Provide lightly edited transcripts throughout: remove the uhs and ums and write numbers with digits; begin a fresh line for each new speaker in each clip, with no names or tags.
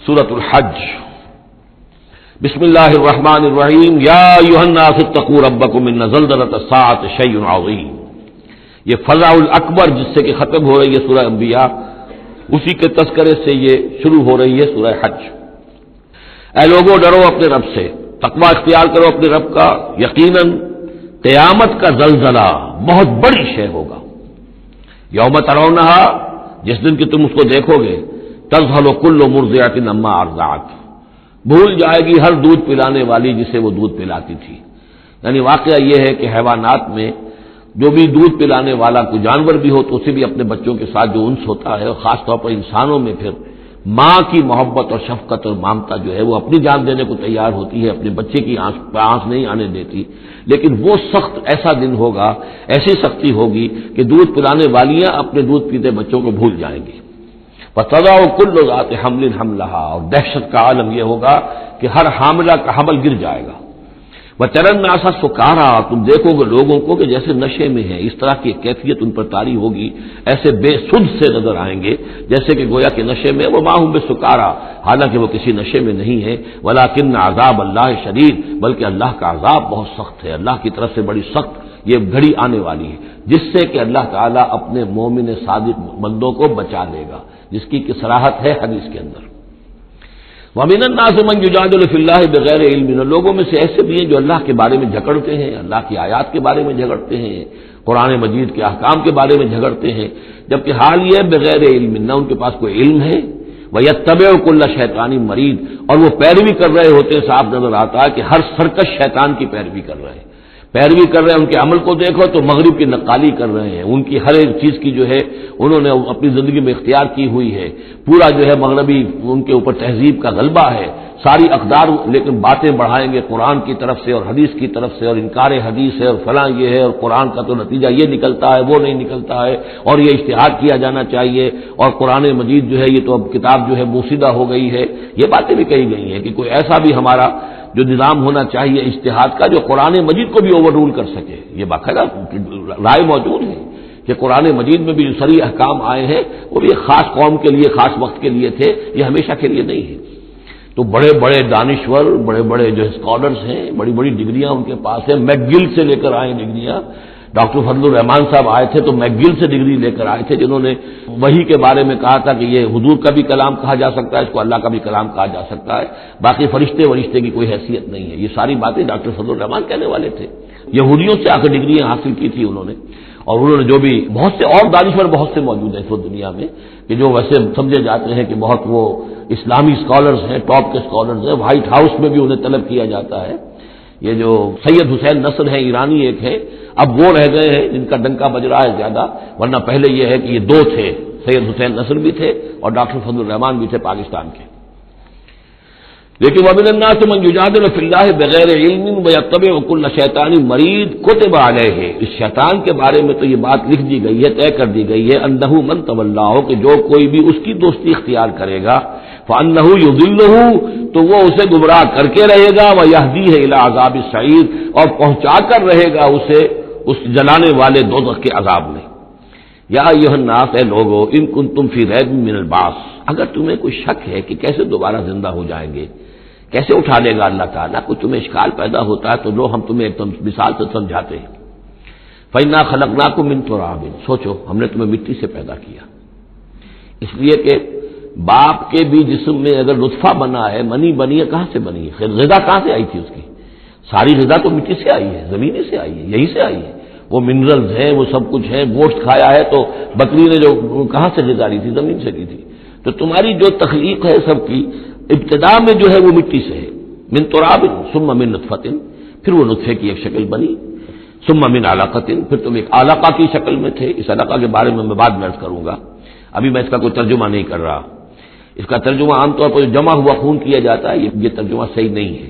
سورۃ الحج۔ بسم اللہ الرحمن الرحیم۔ یا ایھا الناس اتقوا ربکم ان زلزلۃ الساعۃ شیء عظیم۔ یہ فزع الاکبر جس سے کہ ختم ہو رہی ہے سورہ انبیاء، اسی کے تذکرے سے یہ شروع ہو رہی ہے سورہ حج۔ اے لوگوں ڈرو اپنے رب سے، تقوی اختیار کرو اپنے رب کا، یقیناً قیامت کا زلزلہ بہت بڑی شے ہوگا۔ یوم ترونہا، جس دن کہ تم اس کو دیکھو گے، تذہل کل مرضعۃ عما ارضعت، بھول جائے گی ہر دودھ پلانے والی جسے وہ دودھ پلاتی تھی۔ یعنی واقعہ یہ ہے کہ حیوانات میں جو بھی دودھ پلانے والا کوئی جانور بھی ہو تو اسے بھی اپنے بچوں کے ساتھ جو انس ہوتا ہے، اور خاص طور پر انسانوں میں پھر ماں کی محبت اور شفقت اور ممتا جو ہے وہ اپنی جان دینے کو تیار ہوتی ہے، اپنے بچے کی آنکھ نہیں آنے دیتی۔ لیکن وہ سخت ایسا دن ہوگا، ایسی سختی ہوگی کہ دودھ پلانے والیاں اپنے دودھ پیتے بچوں کو بھول جائیں گی۔ وَتَضَعُ كُلُّ ذَاتِ حَمْلٍ حَمْلَهَا، اور دہشت کا عالم یہ ہوگا کہ ہر حاملہ کا حمل گر جائے گا۔ وَتَرَى النَّاسَ سُكَارَىٰ، تم دیکھو گے لوگوں کو کہ جیسے نشے میں ہیں، اس طرح کی کیفیت ان پر طاری ہوگی، ایسے بے سدھ سے نظر آئیں گے جیسے کہ گویا کہ نشے میں، وَمَا هُم بِسُكَارَىٰ، حالانکہ وہ کسی نشے میں نہیں ہے، وَلَٰكِنَّ عَذَابَ اللَّهِ شَدِيدٌ، بلکہ اللہ کا عذاب بہت سخت ہے، اللہ کی طرف سے بڑی سخت یہ گھڑی آنے والی ہے، جس سے کہ اللہ تعالیٰ اپنے مومن صادق بندوں کو بچا لے گا، جس کی صراحت ہے حدیث کے اندر۔ وَمِنَ النَّاسِ مَن يُجَادِلُ فِي اللَّهِ بِغَيْرِ عِلْمٍ، لوگوں میں سے ایسے بھی ہیں جو اللہ کے بارے میں جھگڑتے ہیں، اللہ کی آیات کے بارے میں جھگڑتے ہیں، قرآن مجید کے احکام کے بارے میں جھگڑتے ہیں، جبکہ حال یہ بغیر علم، نہ ان کے پاس کوئی علم ہے، وَيَتَّبِعُ كُلَّ شَيْطَانٍ مَرِيدٍ، اور وہ پیروی کر رہے ہوتے ہیں، صاف نظر آتا ہے کہ ہر سرکش شیطان کی پیروی کر رہے ہیں، ان کے عمل کو دیکھو تو مغرب کی نقالی کر رہے ہیں، ان کی ہر ایک چیز کی جو ہے انہوں نے اپنی زندگی میں اختیار کی ہوئی ہے، پورا جو ہے مغربی ان کے اوپر تہذیب کا غلبہ ہے، ساری اقدار، لیکن باتیں بڑھائیں گے قرآن کی طرف سے اور حدیث کی طرف سے، اور انکار حدیث ہے اور فلاں یہ ہے، اور قرآن کا تو نتیجہ یہ نکلتا ہے، وہ نہیں نکلتا ہے، اور یہ اجتہاد کیا جانا چاہیے، اور قرآن مجید جو ہے یہ تو اب کتاب جو ہے بوسیدہ ہو گئی ہے، یہ باتیں بھی کہی گئی ہیں کہ کوئی ایسا بھی ہمارا جو نظام ہونا چاہیے اجتہاد کا جو قرآن مجید کو بھی اوور رول کر سکے، یہ باقاعدہ رائے موجود ہے کہ قرآن مجید میں بھی جو صریح احکام آئے ہیں وہ بھی ایک خاص قوم کے لیے، خاص وقت کے لیے تھے، یہ ہمیشہ کے لیے نہیں ہے۔ تو بڑے بڑے دانشور، بڑے بڑے جو اسکالرز ہیں، بڑی بڑی ڈگریاں ان کے پاس ہیں، میکگل سے لے کر آئے ڈگریاں، ڈاکٹر فضل الرحمان صاحب آئے تھے تو میکگل سے ڈگری لے کر آئے تھے، جنہوں نے وحی کے بارے میں کہا تھا کہ یہ حضور کا بھی کلام کہا جا سکتا ہے، اس کو اللہ کا بھی کلام کہا جا سکتا ہے، باقی فرشتے کی کوئی حیثیت نہیں ہے، یہ ساری باتیں ڈاکٹر فضل الرحمان کہنے والے تھے۔ یہودیوں سے آ کر ڈگریاں حاصل کی تھی انہوں نے، اور انہوں نے جو بھی بہت سے اور دانشور بہت سے موجود ہیں اس وقت دنیا میں کہ جو ویسے سمجھے جاتے ہیں کہ بہت وہ اسلامی اسکالرز ہیں، ٹاپ کے اسکالرز ہیں، وائٹ ہاؤس میں بھی انہیں طلب کیا جاتا ہے۔ یہ جو سید حسین نصر ہیں، ایرانی ایک ہے، اب وہ رہ گئے ہیں جن کا ڈنکا بج رہا ہے زیادہ، ورنہ پہلے یہ ہے کہ یہ دو تھے، سید حسین نصر بھی تھے اور ڈاکٹر فضل الرحمان بھی تھے پاکستان کے۔ لیکن وَمِنَ النَّاسِ مَن يُجَادِلُ فِي اللَّهِ بِغَيْرِ عِلْمٍ وَيَتَّبِعُ كُلَّ شَيْطَانٍ مَرِيدٍ كُتِبَ عَلَيْهِ، اس شیطان کے بارے میں تو یہ بات لکھ دی گئی ہے، طے کر دی گئی ہے، أَنَّهُ مَن تَوَلَّاهُ، کہ جو کوئی بھی اس کی دوستی اختیار کرے گا، فَأَنَّهُ يُضِلُّهُ، تو وہ اسے گمراہ کر کے رہے گا، وَيَهْدِيهِ إِلَىٰ عَذَابِ السَّعِيرِ، اور پہنچا کر رہے گا اسے اس جلانے والے دوزخ کے عذاب میں۔ یا ایھا الناس، اے لوگو، ان کنتم فی ریب من البعث، اگر تمہیں کوئی شک ہے کہ کیسے دوبارہ زندہ ہو جائیں گے، کیسے اٹھا لے گا اللہ تعالیٰ، کوئی تمہیں اشکال پیدا ہوتا ہے تو لو ہم تمہیں ایک مثال سے سمجھاتے ہیں۔ فَإِنَّا خَلَقْنَاكُم مِّن تُرَابٍ، سوچو ہم نے تمہیں مٹی سے پیدا کیا، اس لیے کہ باپ کے بھی جسم میں اگر نطفہ بنا ہے، منی بنی ہے، کہاں سے بنی ہے؟ غذا کہاں سے آئی تھی اس کی؟ ساری غذا تو مٹی سے آئی ہے، زمین سے آئی ہے، یہی سے آئی ہے، وہ منرلز ہیں، وہ سب کچھ ہے، گوشت کھایا ہے تو بکری نے جو کہاں سے غذا لی تھی؟ زمین سے کی تھی۔ تو تمہاری جو تخلیق ہے سب کی ابتدا میں جو ہے وہ مٹی سے ہے، من تراب ثم من نطفۃ، پھر وہ نطفے کی ایک شکل بنی، ثم من علقۃ، پھر تم ایک علقہ کی شکل میں تھے، اس علقہ کے بارے میں بعد میں عرض کروں گا، ابھی میں اس کا کوئی ترجمہ نہیں کر رہا، اس کا ترجمہ عام طور پر جمع ہوا خون کیا جاتا ہے، یہ ترجمہ صحیح نہیں ہے۔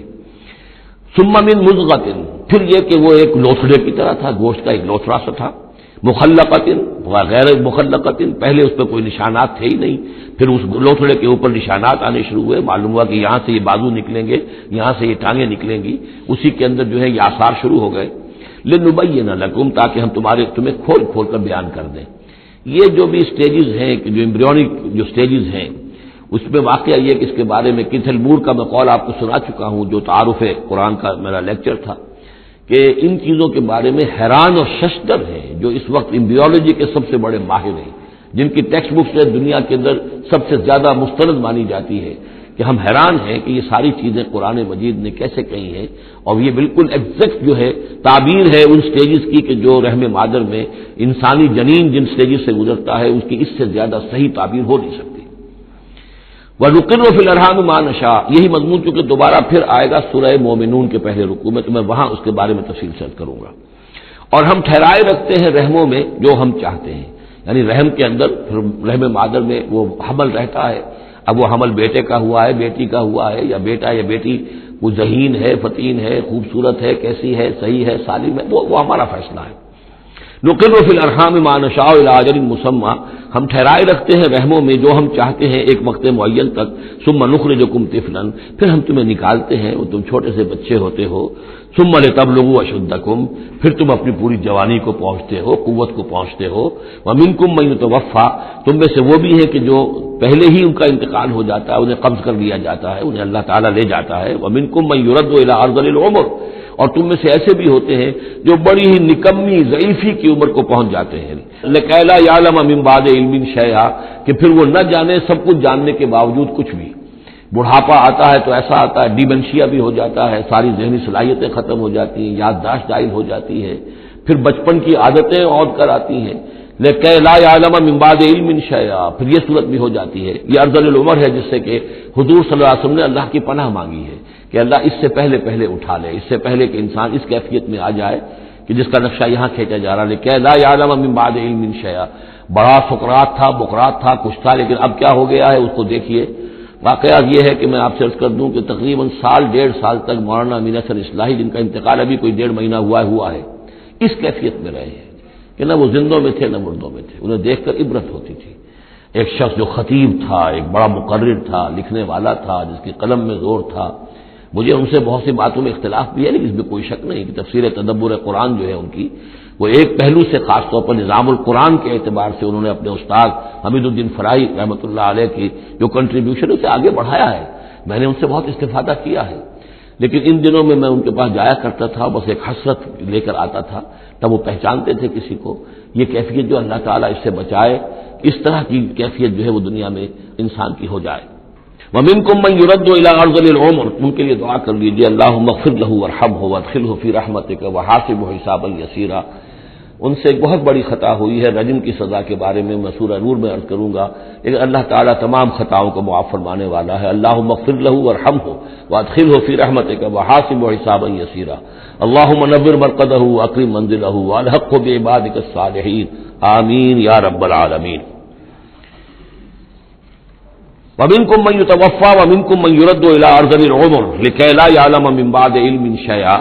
ثم من مضغۃ، پھر یہ کہ وہ ایک لوتھڑے کی طرح تھا، گوشت کا ایک لوتھڑا سا تھا، مخلقۃ غیر مخلقۃ، پہلے اس پہ کوئی نشانات تھے ہی نہیں، پھر اس لوتھڑے کے اوپر نشانات آنے شروع ہوئے، معلوم ہوا کہ یہاں سے یہ بازو نکلیں گے، یہاں سے یہ ٹانگیں نکلیں گی، اسی کے اندر جو ہے یہ آثار شروع ہو گئے، لنبین لکم، تاکہ ہم تمہیں کھول کھول کر بیان کر دیں۔ یہ جو بھی سٹیجز ہیں، جو ایمبریونک جو سٹیجز ہیں، اس میں واقعہ یہ کہ اس کے بارے میں کیتھل مور کا میں قول آپ کو سنا چکا ہوں، جو تعارف قرآن کا میرا لیکچر تھا، کہ ان چیزوں کے بارے میں حیران اور ششدر ہیں جو اس وقت امبریولوجی کے سب سے بڑے ماہر ہیں، جن کی ٹیکسٹ بکس دنیا کے اندر سب سے زیادہ مستند مانی جاتی ہے، کہ ہم حیران ہیں کہ یہ ساری چیزیں قرآن مجید نے کیسے کہی ہیں، اور یہ بالکل ایگزیکٹ جو ہے تعبیر ہے ان سٹیجز کی کہ جو رحم مادر میں انسانی جنین جن سٹیجز سے گزرتا ہے اس کی اس سے زیادہ صحیح تعبیر ہو نہیں سکتی۔ وَنُقِرُّ فِي الْأَرْحَامِ مَا نَشَاءُ، یہی مضمون چونکہ دوبارہ پھر آئے گا سورہ مومنون کے پہلے رکوع میں، تو میں وہاں اس کے بارے میں تفصیل سے کروں گا۔ اور ہم ٹھہرائے رکھتے ہیں رحموں میں جو ہم چاہتے ہیں، یعنی رحم کے اندر پھر رحم مادر میں وہ حمل رہتا ہے، اب وہ حمل بیٹے کا ہوا ہے، بیٹی کا ہوا ہے، یا بیٹا یا بیٹی وہ ذہین ہے، فتین ہے، خوبصورت ہے، کیسی ہے، صحیح ہے، سالم ہے، وہ ہمارا فیصلہ ہے۔ نقر فی الارحام ما نشاء الی اجل مسمى، ہم ٹھہرائے رکھتے ہیں رحموں میں جو ہم چاہتے ہیں ایک وقت معین تک، ثم نخرجکم طفلا، پھر ہم تمہیں نکالتے ہیں اور تم چھوٹے سے بچے ہوتے ہو، ثم لتبلغوا اشدکم، پھر تم اپنی پوری جوانی کو پہنچتے ہو، قوت کو پہنچتے ہو، ومنکم من یتوفى، تم میں سے وہ بھی ہے کہ جو پہلے ہی ان کا انتقال ہو جاتا ہے، انہیں قبض کر لیا جاتا ہے، انہیں اللہ تعالیٰ لے جاتا ہے، ومنکم من یرد الی ارذل العمر، اور تم میں سے ایسے بھی ہوتے ہیں جو بڑی ہی نکمی ضعیفی کی عمر کو پہنچ جاتے ہیں، لکئی لا یعلم من بعد علم شیئا، کہ پھر وہ نہ جانے سب کچھ جاننے کے باوجود کچھ بھی۔ بڑھاپا آتا ہے تو ایسا آتا ہے، ڈیمنشیا بھی ہو جاتا ہے، ساری ذہنی صلاحیتیں ختم ہو جاتی ہیں، یادداشت ضائع ہو جاتی ہے، پھر بچپن کی عادتیں عود کر آتی ہیں، لکئی لا یعلم من بعد علم شیئا، پھر یہ صورت بھی ہو جاتی ہے۔ یہ ارذل العمر ہے جس سے کہ حضور صلی اللہ علیہ وسلم نے اللہ کی پناہ مانگی ہے کہ اللہ اس سے پہلے اٹھا لے، اس سے پہلے کہ انسان اس کیفیت میں آ جائے کہ جس کا نقشہ یہاں کھینچا جا رہا ہے، کہ لا یعلم من بعد علم شیئا، بڑا سقراط تھا، بقراط تھا، کچھ تھا، لیکن اب کیا ہو گیا ہے اس کو دیکھیے۔ واقعہ یہ ہے کہ میں آپ سے عرض کر دوں کہ تقریباً سال ڈیڑھ سال تک مولانا امین حسن اصلاحی، جن کا انتقال ابھی کوئی 1.5 مہینہ ہوا ہے، اس کیفیت میں رہے ہیں کہ نہ وہ زندوں میں تھے نہ مردوں میں تھے، انہیں دیکھ کر عبرت ہوتی تھی۔ ایک شخص جو خطیب تھا، ایک بڑا مقرر تھا، لکھنے والا تھا، جس کی قلم میں زور تھا، مجھے ان سے بہت سی باتوں میں اختلاف بھی ہے، لیکن اس میں کوئی شک نہیں کہ تفسیر تدبر قرآن جو ہے ان کی، وہ ایک پہلو سے خاص طور پر نظام القرآن کے اعتبار سے انہوں نے اپنے استاد حمید الدین فرائی رحمۃ اللہ علیہ کی جو کنٹریبیوشن اسے آگے بڑھایا ہے، میں نے ان سے بہت استفادہ کیا ہے۔ لیکن ان دنوں میں میں ان کے پاس جایا کرتا تھا، بس ایک حسرت لے کر آتا تھا، تب وہ پہچانتے تھے کسی کو، یہ کیفیت جو اللہ تعالیٰ اس سے بچائے، اس طرح کی کیفیت جو ہے وہ دنیا میں انسان کی ہو جائے۔ وَمِنكُم مَّن يُرَدُّ إِلَىٰ أَرْذَلِ الْعُمُرِ، ان کے لیے دعا کر لیجیے، اللهم اغفر له وارحمه وادخله في رحمتك وحاسبه حسابا يسيرا۔ ان سے ایک بہت بڑی خطا ہوئی ہے، رجم کی سزا کے بارے میں میں سورہ نور میں عرض کروں گا، لیکن اللہ تعالیٰ تمام خطاؤں کو معاف فرمانے والا ہے۔ اللهم اغفر له وارحمه وادخله في رحمتك وحاسبه حسابا يسيرا۔ اللهم نور مرقده واكرم منزله والحقه بعبادك الصالحين، آمین یا رب العالمین۔ وَمِنكُم مَّن يُتَوَفَّىٰ وَمِنكُم مَّن يُرَدُّ إِلَىٰ أَرْذَلِ الْعُمُرِ لِكَيْ لَا يَعْلَمَ مِن بَعْدِ عِلْمٍ شَيْئًا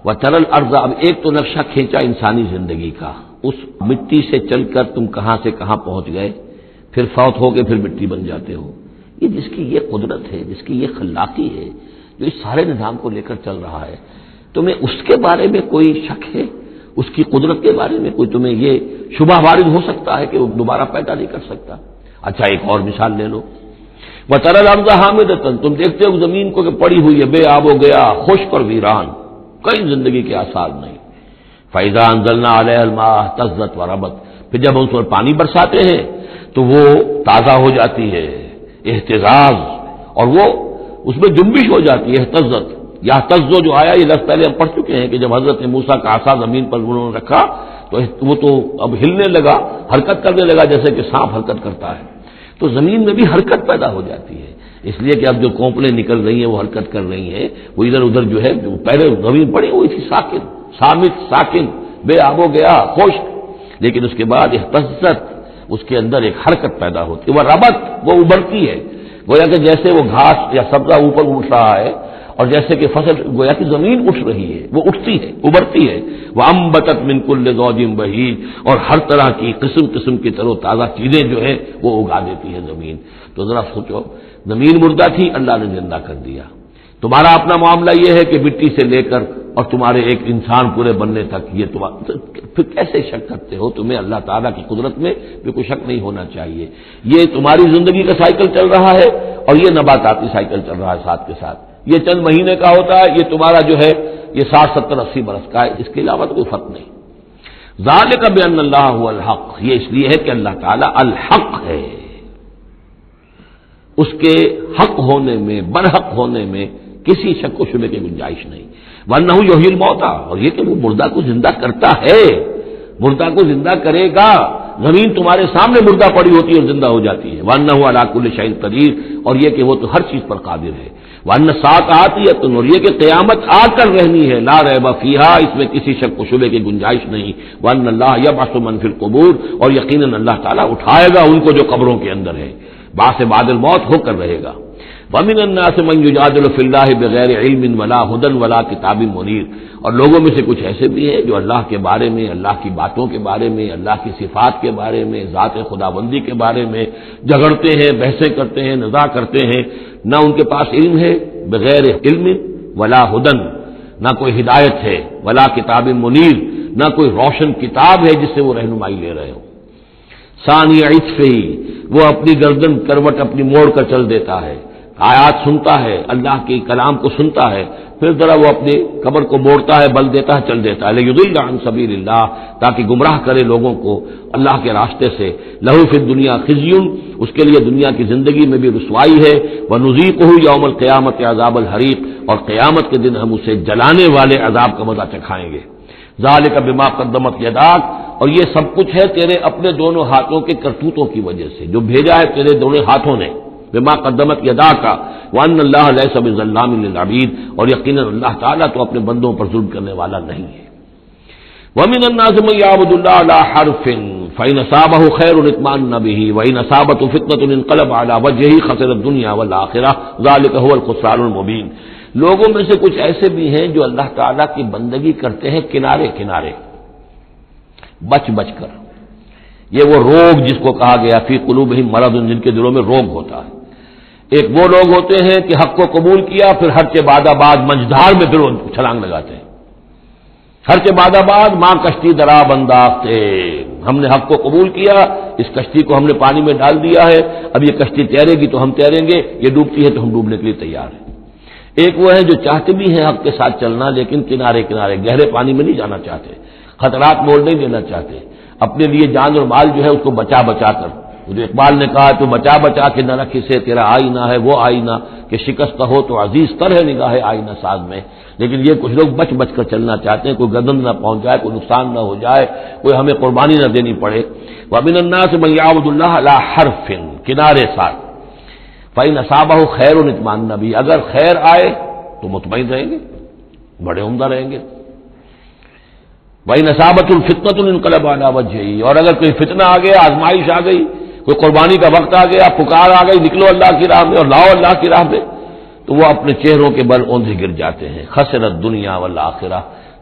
وَتَرَى الْأَرْضَ، اب ایک تو نقشہ کھینچا انسانی زندگی کا، اس مٹی سے چل کر تم کہاں سے کہاں پہنچ گئے، پھر فوت ہو کے پھر مٹی بن جاتے ہو، یہ جس کی یہ قدرت ہے، جس کی یہ خلاقی ہے، جو اس سارے نظام کو لے کر چل رہا ہے، تمہیں اس کے بارے میں کوئی شک ہے؟ اس کی قدرت کے بارے میں کوئی تمہیں یہ شبہ وارد ہو سکتا ہے کہ وہ دوبارہ پیدا نہیں کر سکتا؟ اچھا ایک اور مثال لے لو، وَتَرَى الْأَرْضَ حَامِدَةً، تم دیکھتے ہو زمین کو کہ پڑی ہوئی ہے، بے آب و گیا، خشک اور ویران، کئی زندگی کے آثار نہیں۔ فَإِذَا أَنزَلْنَا عَلَيْهَا الْمَاءَ اهْتَزَّتْ وَرَبَتْ، پھر جب ہم اس پر پانی برساتے ہیں تو وہ تازہ ہو جاتی ہے، اہتزاز، اور وہ اس میں جنبش ہو جاتی ہے، اہتزت یا تزو جو آیا یہ لفظ پہلے ہم پڑھ چکے ہیں کہ جب حضرت موسیٰ کا عصا زمین پر انہوں نے رکھا تو وہ تو اب ہلنے لگا، حرکت کرنے لگا جیسے کہ سانپ حرکت کرتا ہے، تو زمین میں بھی حرکت پیدا ہو جاتی ہے، اس لیے کہ اب جو کونپلیں نکل رہی ہیں وہ حرکت کر رہی ہیں، وہ ادھر ادھر جو ہے پہلے زمین پڑی ہوئی تھی ساکن، صامت ساکن، بے آب و گیا، خشک، لیکن اس کے بعد اہتزت، اس کے اندر ایک حرکت پیدا ہوتی ہے، وہ ربت، وہ ابھرتی ہے، گویا کہ جیسے وہ گھاس یا سبزہ اوپر اٹھ رہا ہے، اور جیسے کہ فصل گویا کہ زمین اٹھ رہی ہے، وہ اٹھتی ہے، ابھرتی ہے، وَأَنبَتَتْ مِن كُلِّ زَوْجٍ بَهِيجٍ، اور ہر طرح کی قسم قسم کی تر و تازہ چیزیں جو ہے وہ اگا دیتی ہے زمین۔ تو ذرا سوچو، زمین مردہ تھی، اللہ نے زندہ کر دیا، تمہارا اپنا معاملہ یہ ہے کہ مٹی سے لے کر اور تمہارے ایک انسان پورے بننے تک یہ پھر کیسے شک کرتے ہو؟ تمہیں اللہ تعالیٰ کی قدرت میں بھی کوئی شک نہیں ہونا چاہیے. یہ تمہاری زندگی کا سائیکل چل رہا ہے اور یہ نباتاتی سائیکل چل رہا ہے ساتھ کے ساتھ. یہ چند مہینے کا ہوتا ہے، یہ تمہارا جو ہے یہ 60 70 80 برس کا ہے. اس کے علاوہ تو کوئی فرق نہیں. ذالک بان اللہ هو الحق، یہ اس لیے ہے کہ اللہ تعالیٰ الحق ہے، اس کے حق ہونے میں، برحق ہونے میں کسی شک و شبے کی گنجائش نہیں. ورنہ یحیی الموتیٰ، اور یہ کہ وہ مردہ کو زندہ کرتا ہے، مردہ کو زندہ کرے گا. زمین تمہارے سامنے مردہ پڑی ہوتی ہے اور زندہ ہو جاتی ہے. وانہ علی کل شیء قدیر، اور یہ کہ وہ تو ہر چیز پر قادر ہے. وان ساعۃ آتیۃ، اور یہ کہ قیامت آ کر رہنی ہے. لا ریب فیہا، اس میں کسی شک و شبے کی گنجائش نہیں. وان اللہ یبعث من فی القبور، اور یقیناً اللہ تعالیٰ اٹھائے گا ان کو جو قبروں کے اندر ہے. بعث بعد الموت ہو کر رہے گا. ومن الناس من یجادل فی اللہ بغیر علم ولا ہدی ولا کتاب منیر، اور لوگوں میں سے کچھ ایسے بھی ہیں جو اللہ کے بارے میں، اللہ کی باتوں کے بارے میں، اللہ کی صفات کے بارے میں، ذات خداوندی کے بارے میں جھگڑتے ہیں، بحثیں کرتے ہیں، نزاع کرتے ہیں. نہ ان کے پاس علم ہے، بغیر علم ولا ہدی، نہ کوئی ہدایت ہے، ولا کتاب منیر، نہ کوئی روشن کتاب ہے جس سے وہ رہنمائی لے رہے ہوں. ثانی عطفہ، وہ اپنی گردن کروٹ اپنی موڑ کر چل دیتا ہے. آیات سنتا ہے، اللہ کے کلام کو سنتا ہے، پھر ذرا وہ اپنی کمر کو موڑتا ہے، بل دیتا ہے، چل دیتا ہے. لیضل عن سبیل اللہ، تاکہ گمراہ کرے لوگوں کو اللہ کے راستے سے. لہ فی الدنیا خزی، اس کے لیے دنیا کی زندگی میں بھی رسوائی ہے. ونذیقہ یوم القیامت عذاب الحریق، اور قیامت کے دن ہم اسے جلانے والے عذاب کا مزہ چکھائیں گے. ذالک بما قدمت یداک، اور یہ سب کچھ ہے تیرے اپنے دونوں ہاتھوں کے کرتوتوں کی وجہ سے، جو بھیجا ہے تیرے دونوں ہاتھوں نے. بما قدمت یداک، وان اللہ لیس بظلام للعبید، اور یقیناً اللہ تعالیٰ تو اپنے بندوں پر ظلم کرنے والا نہیں ہے. ومن الناس من يعبد الله على حرف فإن أصابه خير اطمأن به وإن أصابته فتنة انقلب على وجهه خسر الدنيا والآخرة ذلك هو الخسران المبين. لوگوں میں سے کچھ ایسے بھی ہیں جو اللہ تعالیٰ کی بندگی کرتے ہیں کنارے کنارے، بچ بچ کر. یہ وہ روگ جس کو کہا گیا فی قلوبہم مرض، جن کے دلوں میں روگ ہوتا ہے. ایک وہ لوگ ہوتے ہیں کہ حق کو قبول کیا، پھر ہر کے بعد آباد منجدھار میں پھر چھلانگ لگاتے ہیں. ہر کے بعد آباد ماں کشتی درا بنداختے، ہم نے حق کو قبول کیا، اس کشتی کو ہم نے پانی میں ڈال دیا ہے، اب یہ کشتی تیرے گی تو ہم تیریں گے، یہ ڈوبتی ہے تو ہم ڈوبنے کے لیے تیار ہیں. ایک وہ ہے جو چاہتے بھی ہیں حق کے ساتھ چلنا، لیکن کنارے کنارے گہرے پانی میں نہیں جانا چاہتے، خطرات مول نہیں دینا چاہتے، اپنے لیے جان اور مال جو ہے اس کو بچا بچا کر. جو اقبال نے کہا تو بچا بچا کے نہ رکھ اسے تیرا آئینہ ہے وہ آئینہ، کہ شکست ہو تو عزیز تر ہے نگاہ آئینہ ساز میں. لیکن یہ کچھ لوگ بچ بچ کر چلنا چاہتے ہیں، کوئی گردن نہ پہنچ جائے، کوئی نقصان نہ ہو جائے، کوئی ہمیں قربانی نہ دینی پڑے. ومن الناس من يعبد الله على حرف، کنارے ساتھ. فإن أصابه خير اطمأن به، اگر خیر آئے تو مطمئن رہیں گے، بڑے عمدہ رہیں گے. وإن أصابته الفتنة انقلب على وجهه، اور اگر کوئی فتنہ آ گیا، آزمائش آ گئی، کوئی قربانی کا وقت آ گیا، پکار آ گئی، نکلو اللہ کی راہ میں اور لاؤ اللہ کی راہ میں، تو وہ اپنے چہروں کے بل اوندھے گر جاتے ہیں. خسرت دنیا والآخرہ،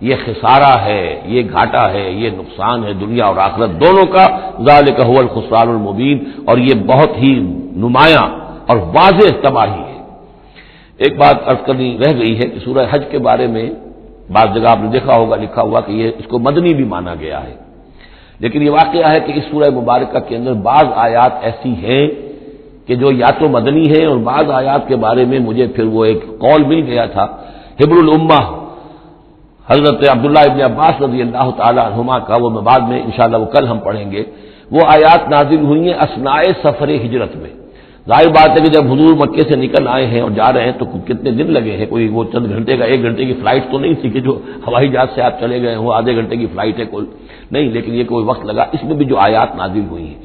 یہ خسارہ ہے، یہ گھاٹا ہے، یہ نقصان ہے دنیا اور آخرت دونوں کا. ذالک هو الخسران المبین، اور یہ بہت ہی نمایاں اور واضح تباہی ہے. ایک بات عرض کرنی رہ گئی ہے کہ سورہ حج کے بارے میں بعض جگہ آپ نے دیکھا ہوگا لکھا ہوا کہ یہ اس کو مدنی بھی مانا گیا ہے، لیکن یہ واقعہ ہے کہ اس سورہ مبارکہ کے اندر بعض آیات ایسی ہیں کہ جو یا تو مدنی ہیں، اور بعض آیات کے بارے میں مجھے پھر وہ ایک قول مل گیا تھا حبر الامہ حضرت عبداللہ ابن عباس رضی اللہ تعالی عنہما کا، وہ میں بعد میں انشاءاللہ وہ کل ہم پڑھیں گے. وہ آیات نازل ہوئی ہیں اثناء سفر ہجرت میں. ظاہر بات ہے کہ جب حضور مکے سے نکل آئے ہیں اور جا رہے ہیں تو کتنے دن لگے ہیں، کوئی وہ چند گھنٹے کا 1 گھنٹے کی فلائٹ تو نہیں تھی کہ جو ہوائی جہاز سے آپ چلے گئے ہوں، آدھے گھنٹے کی فلائٹ ہے کوئی نہیں، لیکن یہ کوئی وقت لگا. اس میں بھی جو آیات نازل ہوئی ہیں،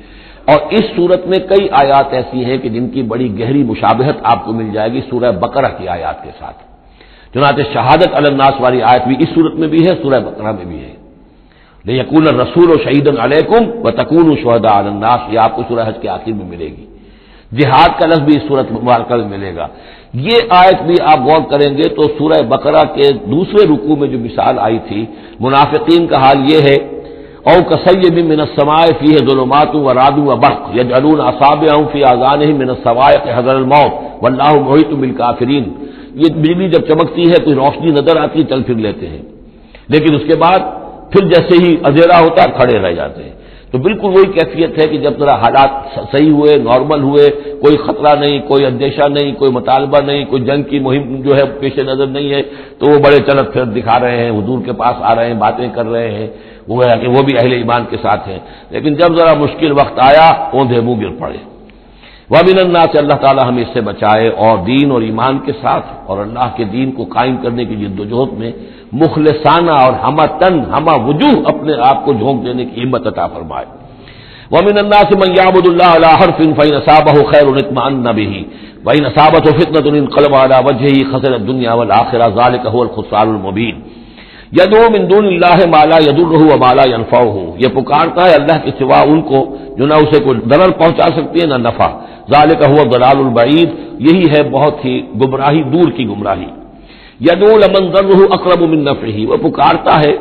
اور اس صورت میں کئی آیات ایسی ہیں کہ جن کی بڑی گہری مشابہت آپ کو مل جائے گی سورہ بقرہ کی آیات کے ساتھ. چنانچہ شہادت علی الناس والی آیت بھی اس صورت میں بھی ہے، سورہ بقرہ میں بھی ہے. لیکون الرسول شہیدا علیکم وتکونوا شہداء علی الناس، یہ آپ کو سورہ حج کے آخر میں ملے گی. جہاد کا لفظ بھی اس سورت مبارکہ میں ملے گا. یہ آیت بھی آپ غور کریں گے تو سورہ بقرہ کے دوسرے رکوع میں جو مثال آئی تھی منافقین کا حال یہ ہے، او کصیب من السماء فیہ ظلمات ورعد وبرق یجعلون اصابعهم فی آذانهم من الصواعق حذر الموت واللہ محیط بالکافرین. یہ بجلی جب چمکتی ہے کوئی روشنی نظر آتی ہے چل پھر لیتے ہیں، لیکن اس کے بعد پھر جیسے ہی اندھیرا ہوتا ہے کھڑے رہ جاتے ہیں۔ تو بالکل وہی کیفیت ہے کہ جب ذرا حالات صحیح ہوئے، نارمل ہوئے، کوئی خطرہ نہیں، کوئی اندیشہ نہیں، کوئی مطالبہ نہیں، کوئی جنگ کی مہم جو ہے پیش نظر نہیں ہے، تو وہ بڑے چلت پھرت دکھا رہے ہیں، حضور کے پاس آ رہے ہیں، باتیں کر رہے ہیں، وہ ہے کہ وہ بھی اہل ایمان کے ساتھ ہیں۔ لیکن جب ذرا مشکل وقت آیا اوندھے منہ گر پڑے۔ وَمِنَ النَّاسِ اللہ تعالی ہمیں اس سے بچائے، اور دین اور ایمان کے ساتھ اور اللہ کے دین کو قائم کرنے کی جد و جہد میں مخلصانہ اور ہمہ وجوہ اپنے آپ کو جھونک دینے کی ہمت عطا فرمائے۔ وَمِنَ النَّاسِ مَن يَعْبُدُ اللَّهَ عَلَىٰ حَرْفٍ فَإِنْ أَصَابَهُ خَيْرٌ اطْمَأَنَّ بِهِ وَإِنْ أَصَابَتْهُ فِتْنَةٌ انقلب عَلَىٰ وَجْهِهِ خَسِرَ الدُّنْيَا وَالْآخِرَةَ ذَٰلِكَ هُوَ الْخُسْرَانُ الْمُبِينُ۔ يَدْعُو مِن دُونِ اللَّهِ مَا لَا يَضُرُّهُ وَمَا لَا يَنفَعُهُ، یہ پکارتا ہے اللہ کے سوا ان کو جو نہ اسے کوئی ضرر پہنچا سکتی ہے نہ نفع۔ ذَٰلِكَ هُوَ الضَّلَالُ الْبَعِيدُ، یہی ہے بہت ہی گمراہی، دور کی گمراہی۔ يَدْعُو لَمَن ضَرُّهُ أَقْرَبُ مِن نَّفْعِهِ، وہ پکارتا ہے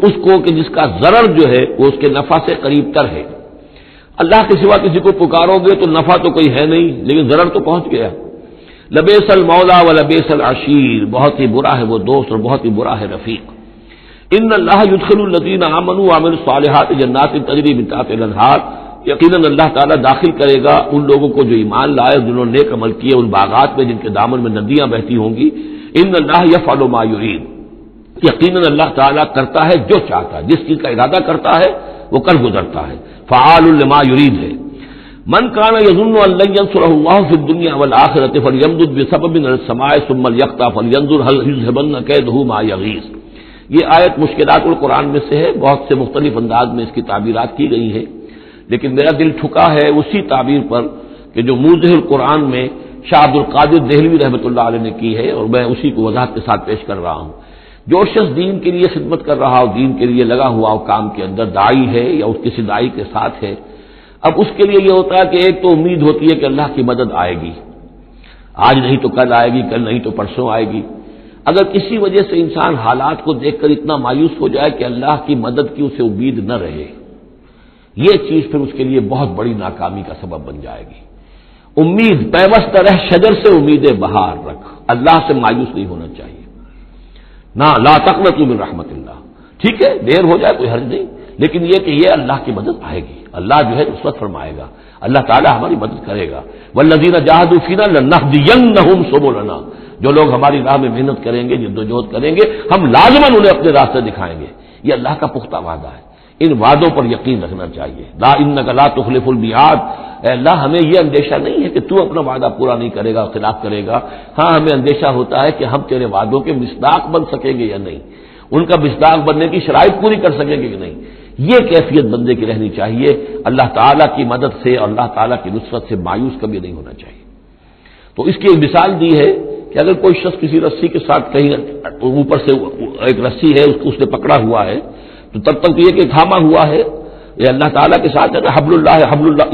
اس کو کہ جس کا ضرر جو ہے وہ اس کے نفع سے قریب تر ہے۔ اللہ کے سوا کسی کو پکارو گے تو نفع تو کوئی ہے نہیں، لیکن ضرر تو پہنچ گیا۔ لبیس المولا و لبیس العشیر، بہت ہی برا ہے وہ دوست اور بہت ہی برا ہے رفیق۔ ان اللہ يدخل الذین آمنوا وعملوا الصالحات جنات تجری من تحتها الانہار، یقیناً اللہ تعالیٰ داخل کرے گا ان لوگوں کو جو ایمان لائے، جنہوں نے نیک عمل کیے، ان باغات میں جن کے دامن میں ندیاں بہتی ہوں گی۔ ان اللہ یفعل ما یرید، یقیناً اللہ تعالیٰ کرتا ہے جو چاہتا ہے، جس چیز کا ارادہ کرتا ہے وہ کر گزرتا ہے، فعال لما یرید ہے۔ من کان یظن ان لن ینصرہ اللہ فی الدنیا والآخرۃ فلیمدد بسبب من السماء ثم لیقطع فلینظر هل یذهبن کیدہ ما یغیظ۔ یہ آیت مشکلات القرآن میں سے ہے، بہت سے مختلف انداز میں اس کی تعبیرات کی گئی ہیں، لیکن میرا دل ٹھکا ہے اسی تعبیر پر کہ جو موضح القرآن میں شاہ عبد القادر دہلوی رحمۃ اللہ علیہ نے کی ہے، اور میں اسی کو وضاحت کے ساتھ پیش کر رہا ہوں۔ جو شخص دین کے لیے خدمت کر رہا ہو، دین کے لیے لگا ہوا ہو کام کے اندر، داعی ہے یا اس کسی داعی کے ساتھ ہے، اب اس کے لیے یہ ہوتا ہے کہ ایک تو امید ہوتی ہے کہ اللہ کی مدد آئے گی، آج نہیں تو کل آئے گی، کل نہیں تو پرسوں آئے گی۔ اگر کسی وجہ سے انسان حالات کو دیکھ کر اتنا مایوس ہو جائے کہ اللہ کی مدد کی اسے امید نہ رہے، یہ چیز پھر اس کے لیے بہت بڑی ناکامی کا سبب بن جائے گی۔ امید پیوست رہ شجر سے امید بہار رکھ، اللہ سے مایوس نہیں ہونا چاہیے۔ نہ لا تقنطوا من رحمت اللہ، ٹھیک ہے دیر ہو جائے کوئی حرج نہیں، لیکن یہ کہ یہ اللہ کی مدد آئے گی، اللہ جو ہے نصرت فرمائے گا، اللہ تعالیٰ ہماری مدد کرے گا۔ والذین جاہدوا فینا لنہدینہم سبلنا، جو لوگ ہماری راہ میں محنت کریں گے، جدوجہد کریں گے، ہم لازماً انہیں اپنے راستے دکھائیں گے۔ یہ اللہ کا پختہ وعدہ ہے، ان وعدوں پر یقین رکھنا چاہیے۔ لا انک لا تخلف المیعاد، اے اللہ ہمیں یہ اندیشہ نہیں ہے کہ تو اپنا وعدہ پورا نہیں کرے گا، خلاف کرے گا، ہاں ہمیں اندیشہ ہوتا ہے کہ ہم تیرے وعدوں کے مصداق بن سکیں گے یا نہیں، ان کا مصداق بننے کی شرائط پوری کر سکیں گے کہ نہیں۔ یہ کیفیت بندے کی رہنی چاہیے، اللہ تعالیٰ کی مدد سے اور اللہ تعالیٰ کی نصرت سے مایوس کبھی نہیں ہونا چاہیے۔ تو اس کی ایک مثال دی ہے کہ اگر کوئی شخص کسی رسی کے ساتھ کہیں اوپر سے ایک رسی ہے اس نے پکڑا ہوا ہے، تو تب تک یہ کہ تھاما ہوا ہے، یہ اللہ تعالیٰ کے ساتھ ہے نا، حبل اللہ،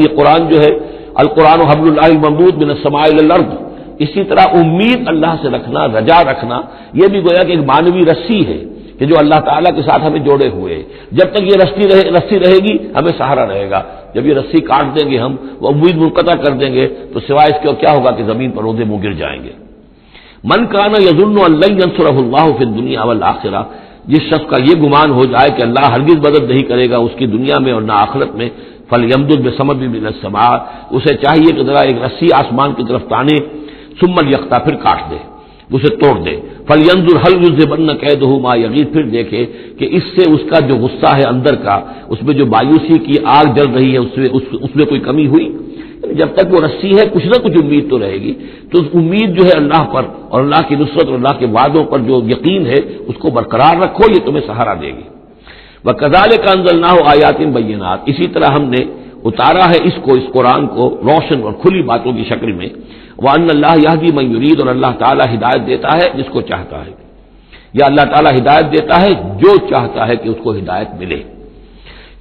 یہ قرآن جو ہے القرآن حبل اللہ الممدود من السماء الى الارض، اسی طرح امید اللہ سے رکھنا، رجا رکھنا، یہ بھی گویا کہ ایک مانوی رسی ہے کہ جو اللہ تعالیٰ کے ساتھ ہمیں جوڑے ہوئے ہے۔ جب تک یہ رسی رہے گی ہمیں سہارا رہے گا، جب یہ رسی کاٹ دیں گے ہم، وہ امید منقطع کر دیں گے، تو سوائے اس کے کیا ہوگا کہ زمین پر اودے منہ گر جائیں گے۔ من کان یظن ان لن ینصرہ اللہ فی الدنیا والآخرہ، جس شخص کا یہ گمان ہو جائے کہ اللہ ہرگز مدد نہیں کرے گا اس کی دنیا میں اور نہ آخرت میں، فلیمدد بسبب من السماء، اسے چاہیے کہ ذرا ایک رسی آسمان کی طرف تانے، ثم لیقطع، پھر کاٹ دے، اسے توڑ دے، فلینظر هل یذهبن کیدہ ما یغیظ، پھر دیکھے کہ اس سے اس کا جو غصہ ہے اندر کا، اس میں جو مایوسی کی آگ جل رہی ہے اس میں کوئی کمی ہوئی۔ جب تک وہ رسی ہے کچھ نہ کچھ امید تو رہے گی، تو اس امید جو ہے اللہ پر اور اللہ کی نصرت اور اللہ کے وعدوں پر جو یقین ہے اس کو برقرار رکھو، یہ تمہیں سہارا دے گی۔ وَكَذَلِكَ أَنزَلْنَاهُ آيَاتٍ بَيِّنَاتٍ، اسی طرح ہم نے اتارا ہے اس قرآن کو روشن اور کھلی باتوں کی شکل میں۔ وَأَنَّ اللَّهَ يَهْدِي مَن يُرِيدُ، اور اللہ تعالیٰ ہدایت دیتا ہے جس کو چاہتا ہے، یا اللہ تعالیٰ ہدایت دیتا ہے جو چاہتا ہے کہ اس کو ہدایت ملے۔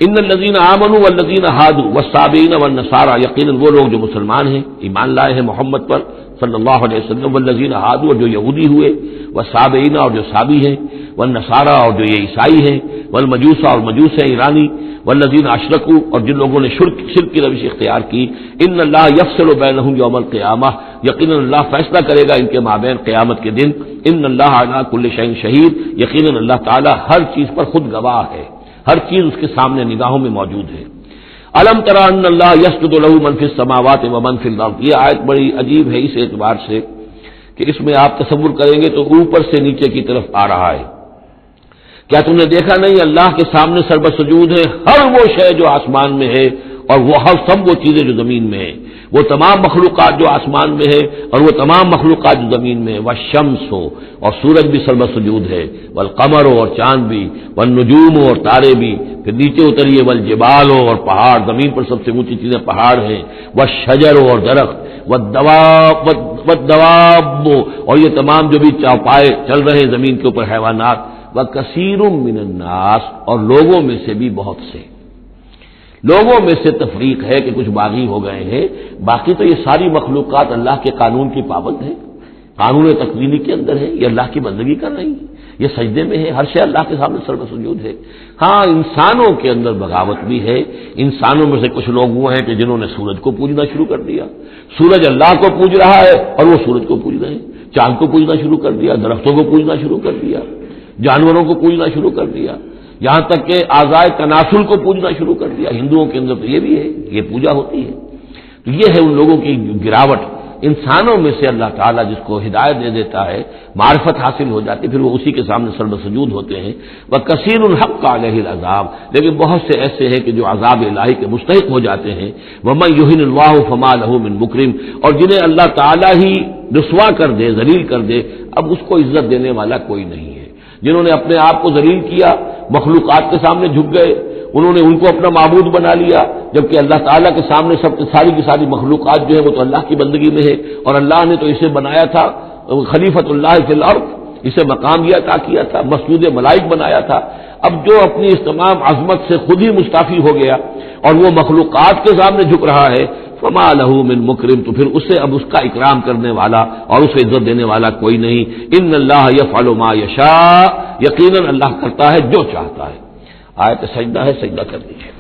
ان الذین آمنوا والذین ہادوا والصابئین والنصارى، یقیناً وہ لوگ جو مسلمان ہیں، ایمان لائے ہیں محمد پر صلی اللہ علیہ وسلم، والذین ہادوا، اور جو یہودی ہوئے، والصابئین، اور جو صابی ہیں، والنصارى اور جو یہ عیسائی ہیں، والمجوس اور مجوس ہیں ایرانی، والذین اشرکوا اور جن لوگوں نے شرک کی روش اختیار کی، ان اللہ یفصل بینہم یوم القیامہ، یقیناً اللہ فیصلہ کرے گا ان کے مابین قیامت کے دن، ان اللہ علی کل شیء شہید، یقیناً اللہ تعالی ہر چیز پر خود گواہ ہے، ہر چیز اس کے سامنے نگاہوں میں موجود ہے۔ الم تری ان اللہ یسجد لہ من فی السماوات ومن فی الارض، یہ آیت بڑی عجیب ہے اس اعتبار سے کہ اس میں آپ تصور کریں گے تو اوپر سے نیچے کی طرف آ رہا ہے۔ کیا تم نے دیکھا نہیں اللہ کے سامنے سربسجود ہے ہر وہ شے جو آسمان میں ہے اور وہ ہر سب وہ چیزیں جو زمین میں ہیں، وہ تمام مخلوقات جو آسمان میں ہے اور وہ تمام مخلوقات جو زمین میں ہے، والشمس ہو اور سورج بھی سربسجود ہے، والقمر ہو اور چاند بھی، والنجوم ہو اور تارے بھی، پھر نیچے اتریے والجبال ہو اور پہاڑ، زمین پر سب سے اونچی چیزیں پہاڑ ہیں، والشجر ہو اور درخت، والدواب اور یہ تمام جو بھی چوپائے چل رہے ہیں زمین کے اوپر حیوانات، وَكَثِيرٌ مِّنَ النَّاسِ اور لوگوں میں سے بھی بہت سے، لوگوں میں سے تفریق ہے کہ کچھ باغی ہو گئے ہیں، باقی تو یہ ساری مخلوقات اللہ کے قانون کی پابند ہے، قانون تکوینی کے اندر ہے، یہ اللہ کی بندگی کر رہی ہے، یہ سجدے میں ہے، ہر شے اللہ کے سامنے سربسجود ہے۔ ہاں انسانوں کے اندر بغاوت بھی ہے، انسانوں میں سے کچھ لوگ وہ ہیں کہ جنہوں نے سورج کو پوجنا شروع کر دیا، سورج اللہ کو پوج رہا ہے اور وہ سورج کو پوج رہے ہیں، چاند کو پوجنا شروع کر دیا، درختوں کو پوجنا شروع کر دیا، جانوروں کو پوجنا شروع کر دیا، یہاں تک کہ اعضائے تناسل کو پوجنا شروع کر دیا۔ ہندوؤں کے اندر تو یہ بھی ہے، یہ پوجا ہوتی ہے۔ تو یہ ہے ان لوگوں کی گراوٹ۔ انسانوں میں سے اللہ تعالیٰ جس کو ہدایت دے دیتا ہے، معرفت حاصل ہو جاتی، پھر وہ اسی کے سامنے سربسجود ہوتے ہیں۔ وَكَثِيرٌ حَقَّ عَلَيْهِ الْعَذَابُ، لیکن بہت سے ایسے ہیں کہ جو عذاب الہی کے مستحق ہو جاتے ہیں۔ وَمَن يُهِنِ اللَّهُ فَمَا لَهُ مِن مُكْرِمٍ، اور جنہیں اللہ تعالیٰ ہی رسوا کر دے، ذلیل کر دے، اب اس کو عزت دینے والا کوئی نہیں ہے۔ جنہوں نے اپنے آپ کو ذلیل کیا، مخلوقات کے سامنے جھک گئے، انہوں نے ان کو اپنا معبود بنا لیا، جبکہ اللہ تعالیٰ کے سامنے سب ساری کی ساری مخلوقات جو ہے وہ تو اللہ کی بندگی میں ہے، اور اللہ نے تو اسے بنایا تھا خلیفۃ اللہ فی الارض، اسے مقام یہ عطا کیا تھا، مسجود ملائک بنایا تھا۔ اب جو اپنی اس تمام عظمت سے خود ہی مستعفی ہو گیا اور وہ مخلوقات کے سامنے جھک رہا ہے، فما لہ من مکرم، تو پھر اسے اب اس کا اکرام کرنے والا اور اسے عزت دینے والا کوئی نہیں۔ ان اللہ یفعل ما یشاء، یقیناً اللہ کرتا ہے جو چاہتا ہے۔ آیت سجدہ ہے، سجدہ کر دیجیے۔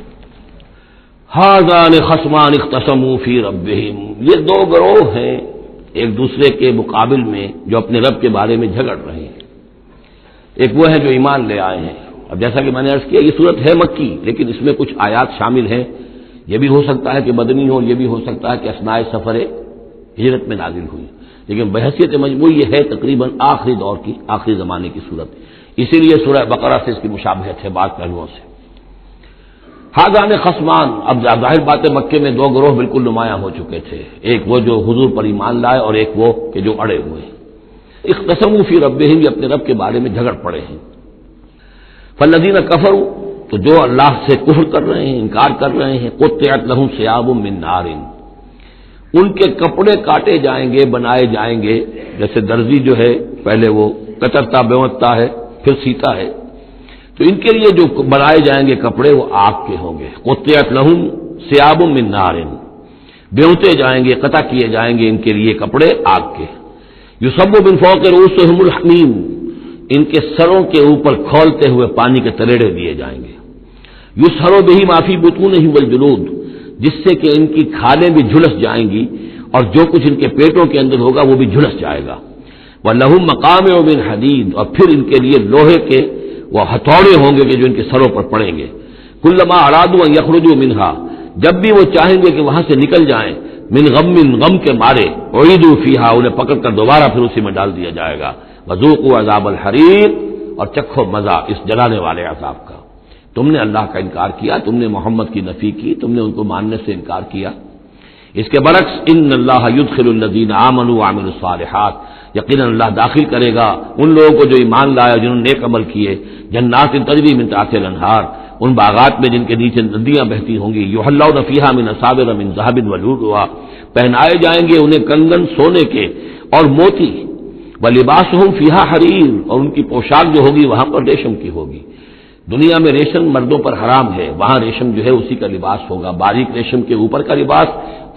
ھذان خصمان اختصموا فی ربہم، یہ دو گروہ ہیں ایک دوسرے کے مقابل میں جو اپنے رب کے بارے میں جھگڑ رہے ہیں۔ ایک وہ ہے جو ایمان لے آئے ہیں۔ اب جیسا کہ میں نے عرض کیا یہ صورت ہے مکی، لیکن اس میں کچھ آیات شامل ہیں، یہ بھی ہو سکتا ہے کہ مدنی ہو، یہ بھی ہو سکتا ہے کہ اثناء سفر ہجرت میں نازل ہوئی، لیکن بحیثیت مجموعی یہ ہے تقریباً آخری دور کی، آخری زمانے کی صورت، اسی لیے سورہ بقرہ سے اس کی مشابہت ہے بعض پہلوؤں سے۔ ھذان خصمان، اب ظاہر بات ہے مکے میں دو گروہ بالکل نمایاں ہو چکے تھے، ایک وہ جو حضور پر ایمان لائے اور ایک وہ کہ جو اڑے ہوئے ہیں۔ اختصموا فی ربہم، یہ اپنے رب کے بارے میں جھگڑ پڑے ہیں۔ فالذین کفروا، تو جو اللہ سے کفر کر رہے ہیں، انکار کر رہے ہیں، قطعت لہم ثیاب من نار، ان کے کپڑے کاٹے جائیں گے، بنائے جائیں گے، جیسے درزی جو ہے پہلے وہ کترتا بیوتتا ہے پھر سیتا ہے، تو ان کے لیے جو بنائے جائیں گے کپڑے وہ آگ کے ہوں گے۔ قطعت لہم ثیاب من نار، بیوتے جائیں گے، قطع کیے جائیں گے ان کے لیے کپڑے آگ کے۔ یصب من فوق رؤوسہم الحمیم، ان کے سروں کے اوپر کھولتے ہوئے پانی کے تریڑے دیے جائیں گے۔ یسحر بہ ما فی بطونہم والجلود، جس سے کہ ان کی کھالیں بھی جھلس جائیں گی اور جو کچھ ان کے پیٹوں کے اندر ہوگا وہ بھی جھلس جائے گا۔ وَلَهُم مَّقَامِعُ مِنْ حَدِيدٍ، اور پھر ان کے لیے لوہے کے وہ ہتھوڑے ہوں گے کہ جو ان کے سروں پر پڑیں گے۔ كُلَّمَا أَرَادُوا أَن يَخْرُجُوا مِنْهَا، جب بھی وہ چاہیں گے کہ وہاں سے نکل جائیں، من غم کے مارے، اعیدوا فیہا، انہیں پکڑ کر دوبارہ پھر اسی میں ڈال دیا جائے گا۔ وذوقوا عذاب الحریق، اور چکھو مزہ اس جلانے والے عذاب کا۔ تم نے اللہ کا انکار کیا، تم نے محمد کی نفی کی، تم نے ان کو ماننے سے انکار کیا۔ اس کے برعکس ان اللہ یدخل الذین آمنوا وعملوا الصالحات، یقیناً اللہ داخل کرے گا ان لوگوں کو جو ایمان لائے جنہوں نے نیک عمل کیے، جنات تجری من تحتها الانہار، ان باغات میں جن کے نیچے ندیاں بہتی ہوں گی، یحلون فیہا من اساور من ذهب ولؤلؤا، پہنائے جائیں گے انہیں کنگن سونے کے اور موتی، ولباسہم فیہا حریر، اور ان کی پوشاک جو ہوگی وہاں پر ریشم کی ہوگی۔ دنیا میں ریشم مردوں پر حرام ہے، وہاں ریشم جو ہے اسی کا لباس ہوگا، باریک ریشم کے اوپر کا لباس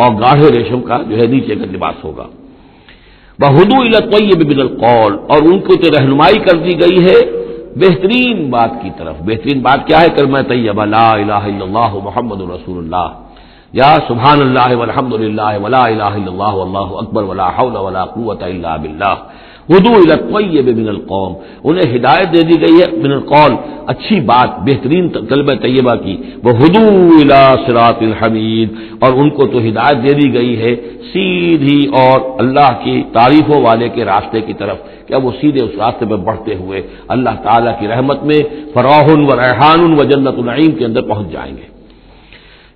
اور گاڑھے ریشم کا جو ہے نیچے کا لباس ہوگا۔ وَهُدُوا إِلَى الطَّيِّبِ مِنَ الْقَوْلِ، اور ان کو تو رہنمائی کر دی گئی ہے بہترین بات کی طرف. بہترین بات کیا ہے؟ کلمہ طیبہ لا الہ الا اللہ محمد رسول اللہ، یا سبحان اللہ والحمد للہ ولا الہ الا اللہ واللہ اکبر ولا حول ولا قوۃ الا باللہ. ہدوا الی الطیب من القول، انہیں ہدایت دے دی گئی ہے من القول، اچھی بات بہترین کلمہ طیبہ کی. وہدوا الی صراط الحمید، اور ان کو تو ہدایت دے دی گئی ہے سیدھی اور اللہ کی تعریفوں والے کے راستے کی طرف، کہ اب وہ سیدھے اس راستے پہ بڑھتے ہوئے اللہ تعالیٰ کی رحمت میں فراح و ریحان و جنت النعیم کے اندر پہنچ جائیں گے.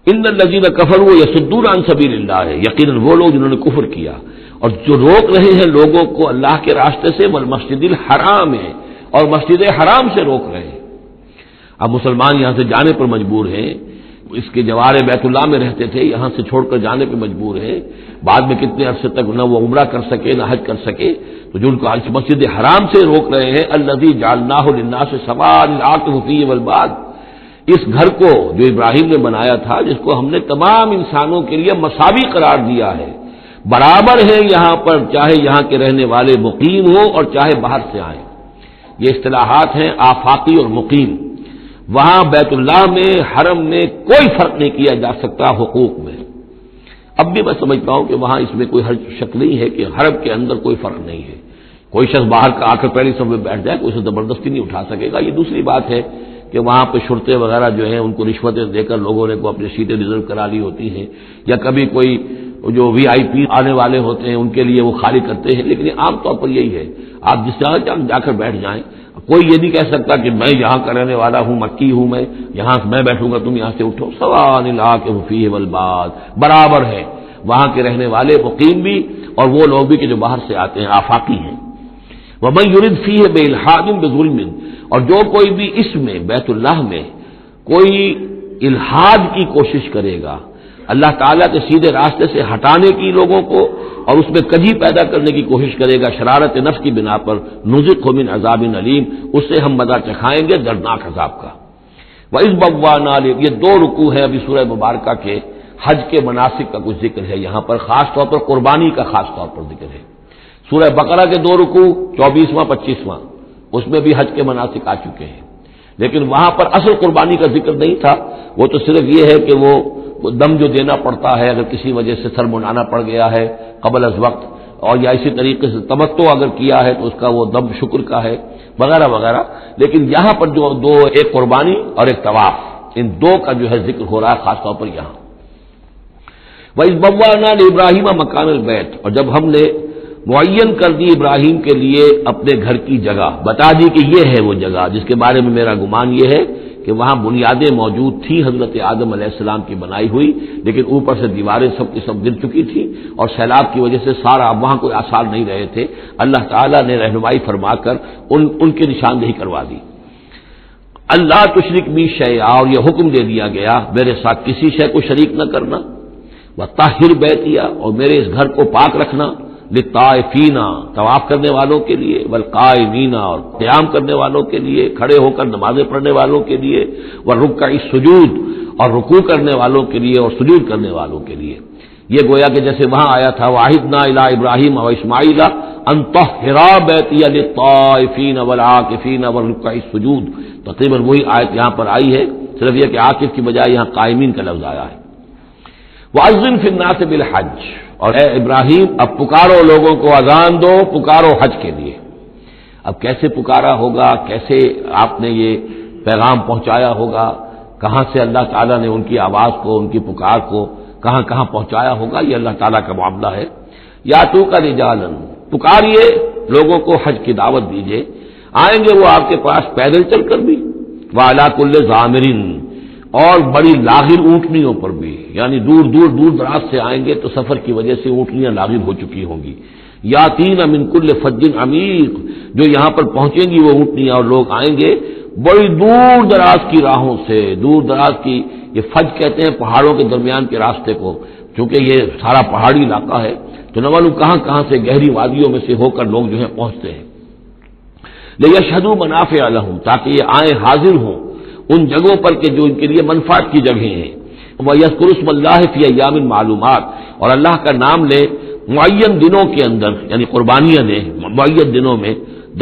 ان الذین کفروا یصدون عن سبیل اللہ، یقیناً وہ لوگ جنہوں نے کفر کیا اور جو روک رہے ہیں لوگوں کو اللہ کے راستے سے، والمسجد الحرام ہے، اور مسجد حرام سے روک رہے ہیں. اب مسلمان یہاں سے جانے پر مجبور ہیں، اس کے جوار بیت اللہ میں رہتے تھے، یہاں سے چھوڑ کر جانے پہ مجبور ہیں. بعد میں کتنے عرصے تک نہ وہ عمرہ کر سکے نہ حج کر سکے، تو جو ان کو مسجد حرام سے روک رہے ہیں، الذی جعلناہ للناس سواء العاکف فیہ والباد، اس گھر کو جو ابراہیم نے بنایا تھا، جس کو ہم نے تمام انسانوں کے لیے مساوی قرار دیا ہے، برابر ہے یہاں پر، چاہے یہاں کے رہنے والے مقیم ہوں اور چاہے باہر سے آئیں. یہ اصطلاحات ہیں آفاقی اور مقیم. وہاں بیت اللہ میں حرم میں کوئی فرق نہیں کیا جا سکتا حقوق میں. اب بھی میں سمجھتا ہوں کہ وہاں اس میں کوئی شک نہیں ہے کہ حرم کے اندر کوئی فرق نہیں ہے. کوئی شخص باہر کا آ کر پہلی صف میں بیٹھ جائے، کوئی اسے زبردستی نہیں اٹھا سکے گا. یہ دوسری بات ہے کہ وہاں پہ شرطے وغیرہ جو ہیں ان کو رشوتیں دے کر لوگوں نے کو اپنی سیٹیں ریزرو کرا لی ہوتی ہیں، یا کبھی کوئی جو وی آئی پی آنے والے ہوتے ہیں ان کے لیے وہ خالی کرتے ہیں. لیکن عام طور پر یہی ہے، آپ جس جگہ جا کر بیٹھ جائیں، کوئی یہ نہیں کہہ سکتا کہ میں یہاں کا رہنے والا ہوں، مکی ہوں، میں بیٹھوں گا تم یہاں سے اٹھو. سواء العاکف فیہ والباد، برابر ہے وہاں کے رہنے والے مقیم بھی اور وہ لوگ بھی کہ جو باہر سے آتے ہیں، آفاقی ہیں. ومن یرد فیہ بإلحاد بظلم، اور جو کوئی بھی اس میں بیت اللہ میں کوئی الحاد کی کوشش کرے گا، اللہ تعالیٰ کے سیدھے راستے سے ہٹانے کی لوگوں کو، اور اس میں کجی پیدا کرنے کی کوشش کرے گا شرارت نفس کی بنا پر، نذقہ من عذاب علیم، اس سے ہم مزہ چکھائیں گے دردناک عذاب کا. وَإِذْ بَوَّأْنَا، یہ دو رکوع ہے ابھی سورہ مبارکہ کے. حج کے مناسک کا کچھ ذکر ہے یہاں پر، خاص طور پر قربانی کا خاص طور پر ذکر ہے. سورہ بقرہ کے دو رکوع 24واں 25واں، اس میں بھی حج کے مناسک آ چکے ہیں، لیکن وہاں پر اصل قربانی کا ذکر نہیں تھا. وہ تو صرف یہ ہے کہ وہ دم جو دینا پڑتا ہے اگر کسی وجہ سے سر منڈانا پڑ گیا ہے قبل از وقت، اور یا اسی طریقے سے تمتع اگر کیا ہے تو اس کا وہ دم شکر کا ہے وغیرہ وغیرہ. لیکن یہاں پر جو دو، ایک قربانی اور ایک طواف، ان دو کا جو ہے ذکر ہو رہا ہے خاص طور پر یہاں. وَإِذْ بَوَّأْنَا لِإِبْرَاهِيمَ مَكَانَ الْبَيْتِ، اور جب ہم نے معین کر دی ابراہیم کے لیے اپنے گھر کی جگہ، بتا دی کہ یہ ہے وہ جگہ جس کے بارے میں میرا گمان یہ ہے کہ وہاں بنیادیں موجود تھیں حضرت آدم علیہ السلام کی بنائی ہوئی، لیکن اوپر سے دیواریں سب کی سب گر چکی تھیں اور سیلاب کی وجہ سے سارا اب وہاں کوئی آثار نہیں رہے تھے. اللہ تعالیٰ نے رہنمائی فرما کر ان کی نشاندہی کروا دی. اللہ تشرک بی شیئا، اور یہ حکم دے دیا گیا میرے ساتھ کسی شے کو شریک نہ کرنا. وطہر بیتیا، اور میرے اس گھر کو پاک رکھنا. للطائفین، طواف کرنے والوں کے لیے. والقائمین، اور قیام کرنے والوں کے لیے، کھڑے ہو کر نمازیں پڑھنے والوں کے لیے. والرکع السجود، اور رکوع کرنے والوں کے لیے اور سجود کرنے والوں کے لیے. یہ گویا کہ جیسے وہاں آیا تھا وَعَهِدْنَا إِلَىٰ إِبْرَاهِيمَ وَإِسْمَاعِيلَ أَن طَهِّرَا بَيْتِيَ لِلطَّائِفِينَ وَالْعَاكِفِينَ وَالرُّكَّعِ السُّجُودِ. تقریباً وہی آیت یہاں پر آئی ہے، صرف یہ کہ عاکف کی بجائے یہاں قائمین کا لفظ آیا ہے. وَأَذِّن فِي النَّاسِ بِالْحَجِّ، اور اے ابراہیم اب پکارو لوگوں کو، اذان دو، پکارو حج کے لیے. اب کیسے پکارا ہوگا، کیسے آپ نے یہ پیغام پہنچایا ہوگا، کہاں سے اللہ تعالیٰ نے ان کی آواز کو، ان کی پکار کو کہاں کہاں پہنچایا ہوگا، یہ اللہ تعالیٰ کا معاملہ ہے. یا تو کا رجالن، پکاریے لوگوں کو، حج کی دعوت دیجیے. آئیں گے وہ آپ کے پاس پیدل چل کر بھی، وعلی کل ضامر، اور بڑی لاغر اونٹنیوں پر بھی، یعنی دور دراز سے آئیں گے تو سفر کی وجہ سے اونٹنیاں لاغر ہو چکی ہوں گی. یاتین من کل فج عمیق، جو یہاں پر پہنچیں گی وہ اونٹنیاں اور لوگ آئیں گے بڑی دور دراز کی راہوں سے. دور دراز کی، یہ فج کہتے ہیں پہاڑوں کے درمیان کے راستے کو، چونکہ یہ سارا پہاڑی علاقہ ہے تو نہ معلوم کہاں کہاں سے گہری وادیوں میں سے ہو کر لوگ جو ہے پہنچتے ہیں. لیشہدوا منافع لہم، تاکہ یہ آئیں حاضر ہوں ان جگہوں پر کہ جو ان کے لیے منفعت کی جگہیں ہیں. وَيَذْكُرُوا اسْمَ اللَّهِ فِي أَيَّامٍ مَّعْلُومَاتٍ، اور اللہ کا نام لے معین دنوں کے اندر، یعنی قربانیاں دیں معین دنوں میں،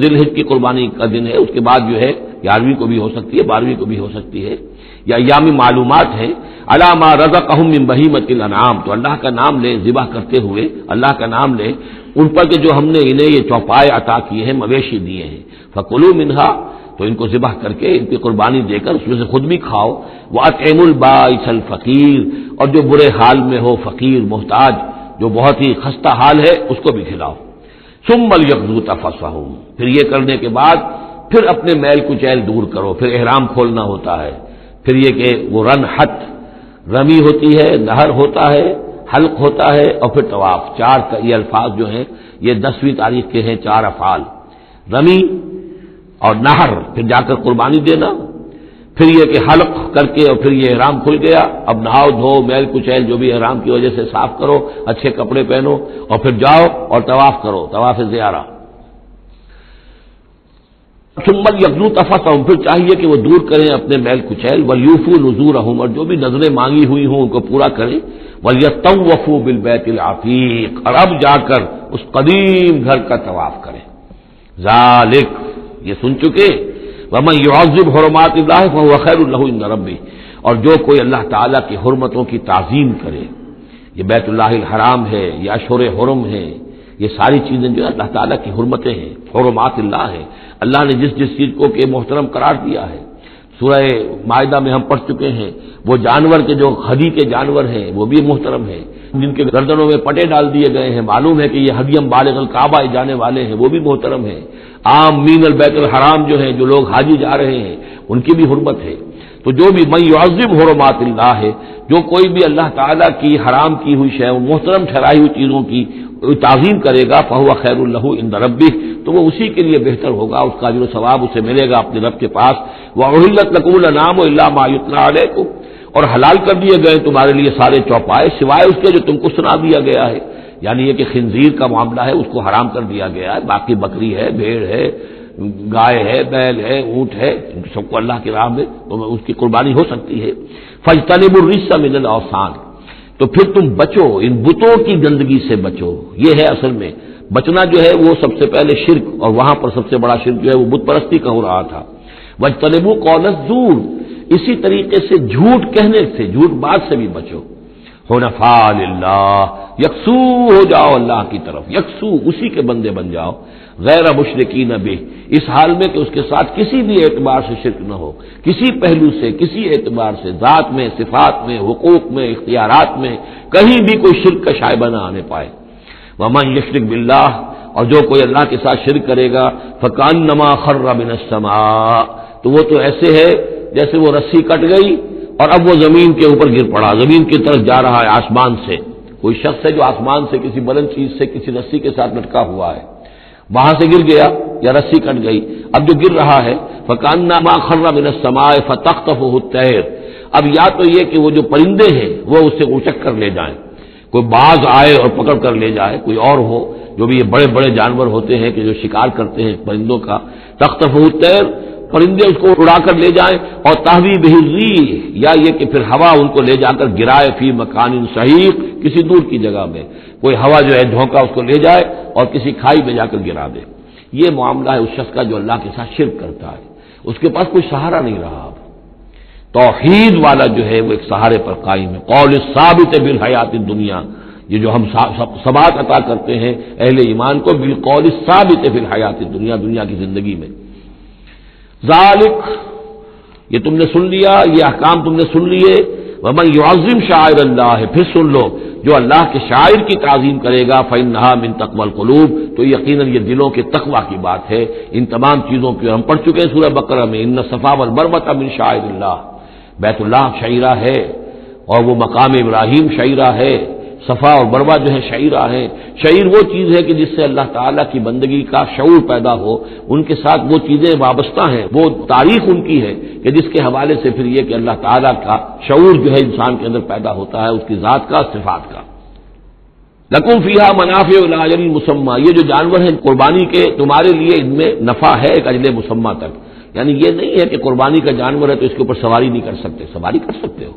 ذوالحجہ کی قربانی کا دن ہے، اس کے بعد جو ہے 11ویں کو بھی ہو سکتی ہے، 12ویں کو بھی ہو سکتی ہے، یا ایام معلومات ہیں، علی ما رزقہم من بہیمۃ الانعام، تو اللہ کا نام لے ذبح کرتے ہوئے، اللہ کا نام لے ان پر کہ جو ہم نے انہیں یہ چوپائے عطا کیے ہیں، مویشی دیے ہیں، فکلوا منہا، تو ان کو ذبح کر کے ان کی قربانی دے کر اس میں سے خود بھی کھاؤ، وَأَطْعِمُوا الْبَائِسَ الْفَقِيرَ، اور جو برے حال میں ہو، فقیر محتاج جو بہت ہی خستہ حال ہے، اس کو بھی کھلاؤ، ثُمَّ لْيَقْضُوا تَفَثَّهُمْ، پھر یہ کرنے کے بعد پھر اپنے میل کچیل دور کرو، پھر احرام کھولنا ہوتا ہے، پھر یہ کہ وہ رنحت رمی ہوتی ہے، نہر ہوتا ہے، حلق ہوتا ہے، اور پھر طواف، چار یہ الفاظ جو ہیں یہ 10ویں تاریخ کے ہیں، 4 افعال، رمی اور نہر، پھر جا کر قربانی دینا، پھر یہ کہ حلق کر کے اور پھر یہ احرام کھل گیا، اب نہاؤ دھو میل کچیل جو بھی احرام کی وجہ سے صاف کرو، اچھے کپڑے پہنو اور پھر جاؤ اور طواف کرو، طواف زیارہ، ثم یقضوا تفثهم، پھر چاہیے کہ وہ دور کریں اپنے میل کچیل، ولیوفوا نذورهم، اور جو بھی نذریں مانگی ہوئی ہوں ان کو پورا کریں، ولیطوفوا بالبیت العتیق، اور اب جا کر اس قدیم گھر کا طواف کریں، ذالک، یہ سن چکے، ومن يعظم حرمات اللہ فهو خیر له عند ربہ، اور جو کوئی اللہ تعالیٰ کی حرمتوں کی تعظیم کرے، یہ بیت اللہ الحرام ہے، یہ اشہر حرم ہے، یہ ساری چیزیں جو اللہ تعالیٰ کی حرمتیں ہیں، حرمات اللہ ہیں، اللہ نے جس جس چیز کو کہ محترم قرار دیا ہے، سورہ مائدہ میں ہم پڑھ چکے ہیں، وہ جانور کے جو ہدی کے جانور ہیں وہ بھی محترم ہیں، جن کے گردنوں میں پٹے ڈال دیے گئے ہیں، معلوم ہے کہ یہ ہدیم بالغ الکعبہ جانے والے ہیں، وہ بھی محترم ہیں، عام مین البیت الحرام جو ہیں، جو لوگ حاجی جا رہے ہیں ان کی بھی حرمت ہے، تو جو بھی من یعظم حرمات اللہ ہے، جو کوئی بھی اللہ تعالیٰ کی حرام کی ہوئی شے، محترم ٹھہرائی ہوئی چیزوں کی تعظیم کرے گا، فہو خیر لہ عند ربہ، تو وہ اسی کے لیے بہتر ہوگا، اس کا اجر و ثواب اسے ملے گا اپنے رب کے پاس، وَأُحِلَّتْ لَكُمُ الْأَنْعَامُ إِلَّا مَا يُتْلَىٰ عَلَيْكُمْ، اور حلال کر دیے گئے تمہارے لیے سارے چوپائے سوائے اس کے جو تم کو سنا دیا گیا ہے، یعنی یہ کہ خنزیر کا معاملہ ہے اس کو حرام کر دیا گیا ہے، باقی بکری ہے، بھیڑ ہے، گائے ہے، بیل ہے، اونٹ ہے، سب کو اللہ کی راہ میں تو اس کی قربانی ہو سکتی ہے، فَاجْتَنِبُوا الرِّجْسَ مِنَ الْأَوْثَانِ، تو پھر تم بچو، ان بتوں کی گندگی سے بچو، یہ ہے اصل میں بچنا جو ہے وہ سب سے پہلے شرک، اور وہاں پر سب سے بڑا شرک جو ہے وہ بت پرستی کا ہو رہا تھا، وَاجْتَنِبُوا قَوْلَ الزُّورِ، اسی طریقے سے جھوٹ کہنے سے، جھوٹ بات سے بھی بچو، حنفاء للہ، یکسو ہو جاؤ اللہ کی طرف، یکسو اسی کے بندے بن جاؤ، غیر مشرکین بہ، اس حال میں کہ اس کے ساتھ کسی بھی اعتبار سے شرک نہ ہو، کسی پہلو سے، کسی اعتبار سے، ذات میں، صفات میں، حقوق میں، اختیارات میں، کہیں بھی کوئی شرک کا شائبہ نہ آنے پائے، ومن یشرک باللہ، اور جو کوئی اللہ کے ساتھ شرک کرے گا، فکأنما خر من السماء، تو وہ تو ایسے ہے جیسے وہ رسی کٹ گئی اور اب وہ زمین کے اوپر گر پڑا، زمین کی طرف جا رہا ہے آسمان سے، کوئی شخص ہے جو آسمان سے کسی بلند چیز سے کسی رسی کے ساتھ لٹکا ہوا ہے، وہاں سے گر گیا یا رسی کٹ گئی، اب جو گر رہا ہے فکأنما خر من السماء فتخطفه الطير، اب یا تو یہ کہ وہ جو پرندے ہیں وہ اسے اچک کر لے جائیں، کوئی باز آئے اور پکڑ کر لے جائے، کوئی اور ہو، جو بھی یہ بڑے بڑے جانور ہوتے ہیں کہ جو شکار کرتے ہیں پرندوں کا، تخطفه الطير، پرندے اس کو اڑا کر لے جائیں، اور تہوی بہ الريح، یا یہ کہ پھر ہوا ان کو لے جا کر گرائے فی مکان صحیح، کسی دور کی جگہ میں، کوئی ہوا جو ہے جھونکا اس کو لے جائے اور کسی کھائی میں جا کر گرا دے، یہ معاملہ ہے اس شخص کا جو اللہ کے ساتھ شرک کرتا ہے، اس کے پاس کوئی سہارا نہیں رہا، اب توحید والا جو ہے وہ ایک سہارے پر قائم ہے، قول ثابت بالحیات الدنیا، یہ جو ہم ثبات عطا کرتے ہیں اہل ایمان کو، بالقول ثابت بالحیات الدنیا، دنیا کی زندگی میں، ذالک، یہ تم نے سن لیا، یہ احکام تم نے سن لیے، ومن یعظم شعائر اللہ، پھر سن لو جو اللہ کے شاعر کی تعظیم کرے گا، فإنہا من تقوی القلوب، تو یقیناً یہ دلوں کے تقوی کی بات ہے، ان تمام چیزوں کی ہم پڑھ چکے ہیں سورہ بقرہ میں، ان الصفا والمروۃ من شعائر اللہ، بیت اللہ شعیرہ ہے اور وہ مقام ابراہیم شعیرہ ہے، صفا اور مروہ جو ہے شعیرہ ہے، شعیر وہ چیز ہے کہ جس سے اللہ تعالیٰ کی بندگی کا شعور پیدا ہو، ان کے ساتھ وہ چیزیں وابستہ ہیں، وہ تاریخ ان کی ہے کہ جس کے حوالے سے پھر یہ کہ اللہ تعالیٰ کا شعور جو ہے انسان کے اندر پیدا ہوتا ہے، اس کی ذات کا، صفات کا، لکم فیہا منافع الی اجل مسمى، یہ جو جانور ہیں قربانی کے تمہارے لیے ان میں نفع ہے ایک اجل مسمى تک، یعنی یہ نہیں ہے کہ قربانی کا جانور ہے تو اس کے اوپر سواری نہیں کر سکتے، سواری کر سکتے ہو،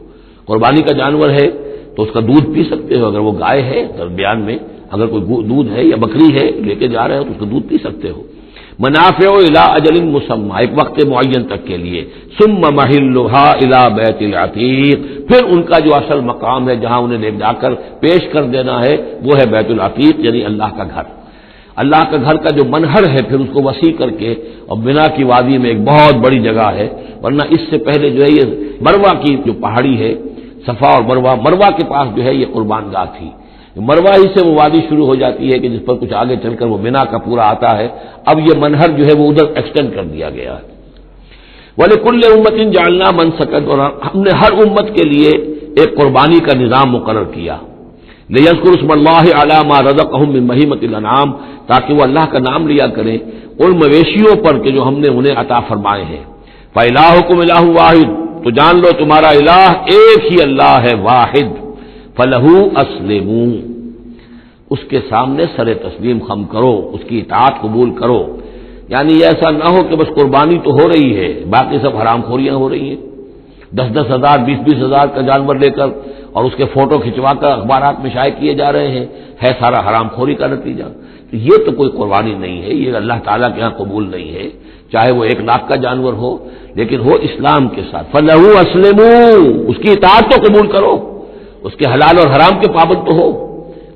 قربانی کا جانور ہے تو اس کا دودھ پی سکتے ہو، اگر وہ گائے ہے درمیان میں اگر کوئی دودھ ہے یا بکری ہے لے کے جا رہے ہو تو اس کا دودھ پی سکتے ہو، منافع الی اجل مسمى، ایک وقت معین تک کے لیے، ثم محلها الی بیت العتیق، پھر ان کا جو اصل مقام ہے جہاں انہیں لے جا کر پیش کر دینا ہے وہ ہے بیت العتیق، یعنی اللہ کا گھر۔ اللہ کا گھر کا جو منہر ہے پھر اس کو وسیع کر کے، اور بنا کی وادی میں ایک بہت بڑی جگہ ہے، ورنہ اس سے پہلے جو ہے یہ مروہ کی جو پہاڑی ہے، صفا اور مروہ کے پاس جو ہے یہ قربان گاہ تھی۔ مروہ ہی سے وہ وادی شروع ہو جاتی ہے کہ جس پر کچھ آگے چل کر وہ بنا کا پورا آتا ہے، اب یہ منہر جو ہے وہ ادھر ایکسٹینڈ کر دیا گیا ہے۔ وَلِكُلِّ أُمَّةٍ جَعَلْنَا مَنسَكًا، اور ہم نے ہر امت کے لیے ایک قربانی کا نظام مقرر کیا، لِيَذْكُرُوا اسْمَ اللَّهِ عَلَىٰ مَا رَزَقَهُم مِّن بَهِيمَةِ الْأَنْعَامِ، تاکہ وہ اللہ کا نام لیا کریں ان مویشیوں پر کہ جو ہم نے انہیں عطا فرمائے ہیں۔ فَإِلَٰهُكُمْ إِلَٰهٌ وَاحِدٌ، تو جان لو تمہارا الہ ایک ہی اللہ ہے، واحد۔ فَلَهُ أَسْلِمُوا، اس کے سامنے سر تسلیم خم کرو، اس کی اطاعت قبول کرو۔ یعنی ایسا نہ ہو کہ بس قربانی تو ہو رہی ہے، باقی سب حرام خوریاں ہو رہی ہیں، 10-10 ہزار 20-20 ہزار کا جانور لے کر اور اس کے فوٹو کھنچوا کر اخبارات میں شائع کیے جا رہے ہیں، ہے سارا حرام خوری کا نتیجہ۔ تو یہ تو کوئی قربانی نہیں ہے، یہ اللہ تعالیٰ کے ہاں قبول نہیں ہے، چاہے وہ 1 لاکھ کا جانور ہو، لیکن ہو اسلام کے ساتھ۔ فَلَهُ أَسْلِمُوا، اس کی اطاعت تو قبول کرو، اس کے حلال اور حرام کے پابند تو ہو،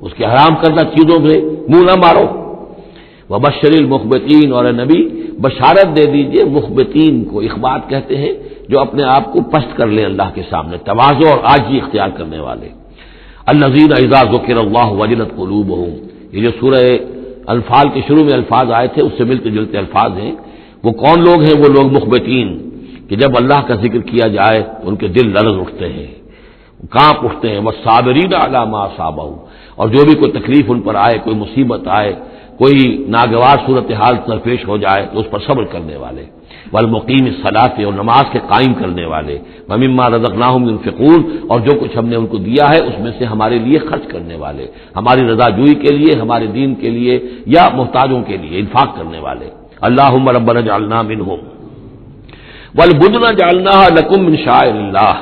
اس کے حرام کردہ چیزوں سے منہ نہ مارو۔ وَبَشِّرِ الْمُخْبِتِينَ، اور نبی بشارت دے دیجئے مخبتین کو، اخبات کہتے ہیں جو اپنے آپ کو پست کر لیں اللہ کے سامنے، تواضع اور عاجزی اختیار کرنے والے۔ الَّذِينَ إِذَا ذُكِرَ اللَّهُ وَجِلَتْ قُلُوبُهُمْ، یہ جو سورہ انفال کے شروع میں الفاظ آئے تھے اس سے ملتے جلتے الفاظ ہیں۔ وہ کون لوگ ہیں؟ وہ لوگ مخبتین کہ جب اللہ کا ذکر کیا جائے تو ان کے دل لرز اٹھتے ہیں، کانپ اٹھتے ہیں۔ وَالصَّابِرِينَ عَلَىٰ مَا أَصَابَهُمْ، اور جو بھی کوئی تکلیف ان پر آئے، کوئی مصیبت آئے، کوئی ناگوار صورتحال درپیش ہو جائے تو اس پر صبر کرنے والے۔ والمقیم الصلاۃ، اور نماز کے قائم کرنے والے۔ ومما رزقناہم ينفقون، اور جو کچھ ہم نے ان کو دیا ہے اس میں سے ہمارے لیے خرچ کرنے والے، ہماری رضا جوئی کے لیے، ہمارے دین کے لیے یا محتاجوں کے لیے انفاق کرنے والے۔ اللہم ربنا اجعلنا منہم والبدن جعلناها لکم من شعائر اللہ،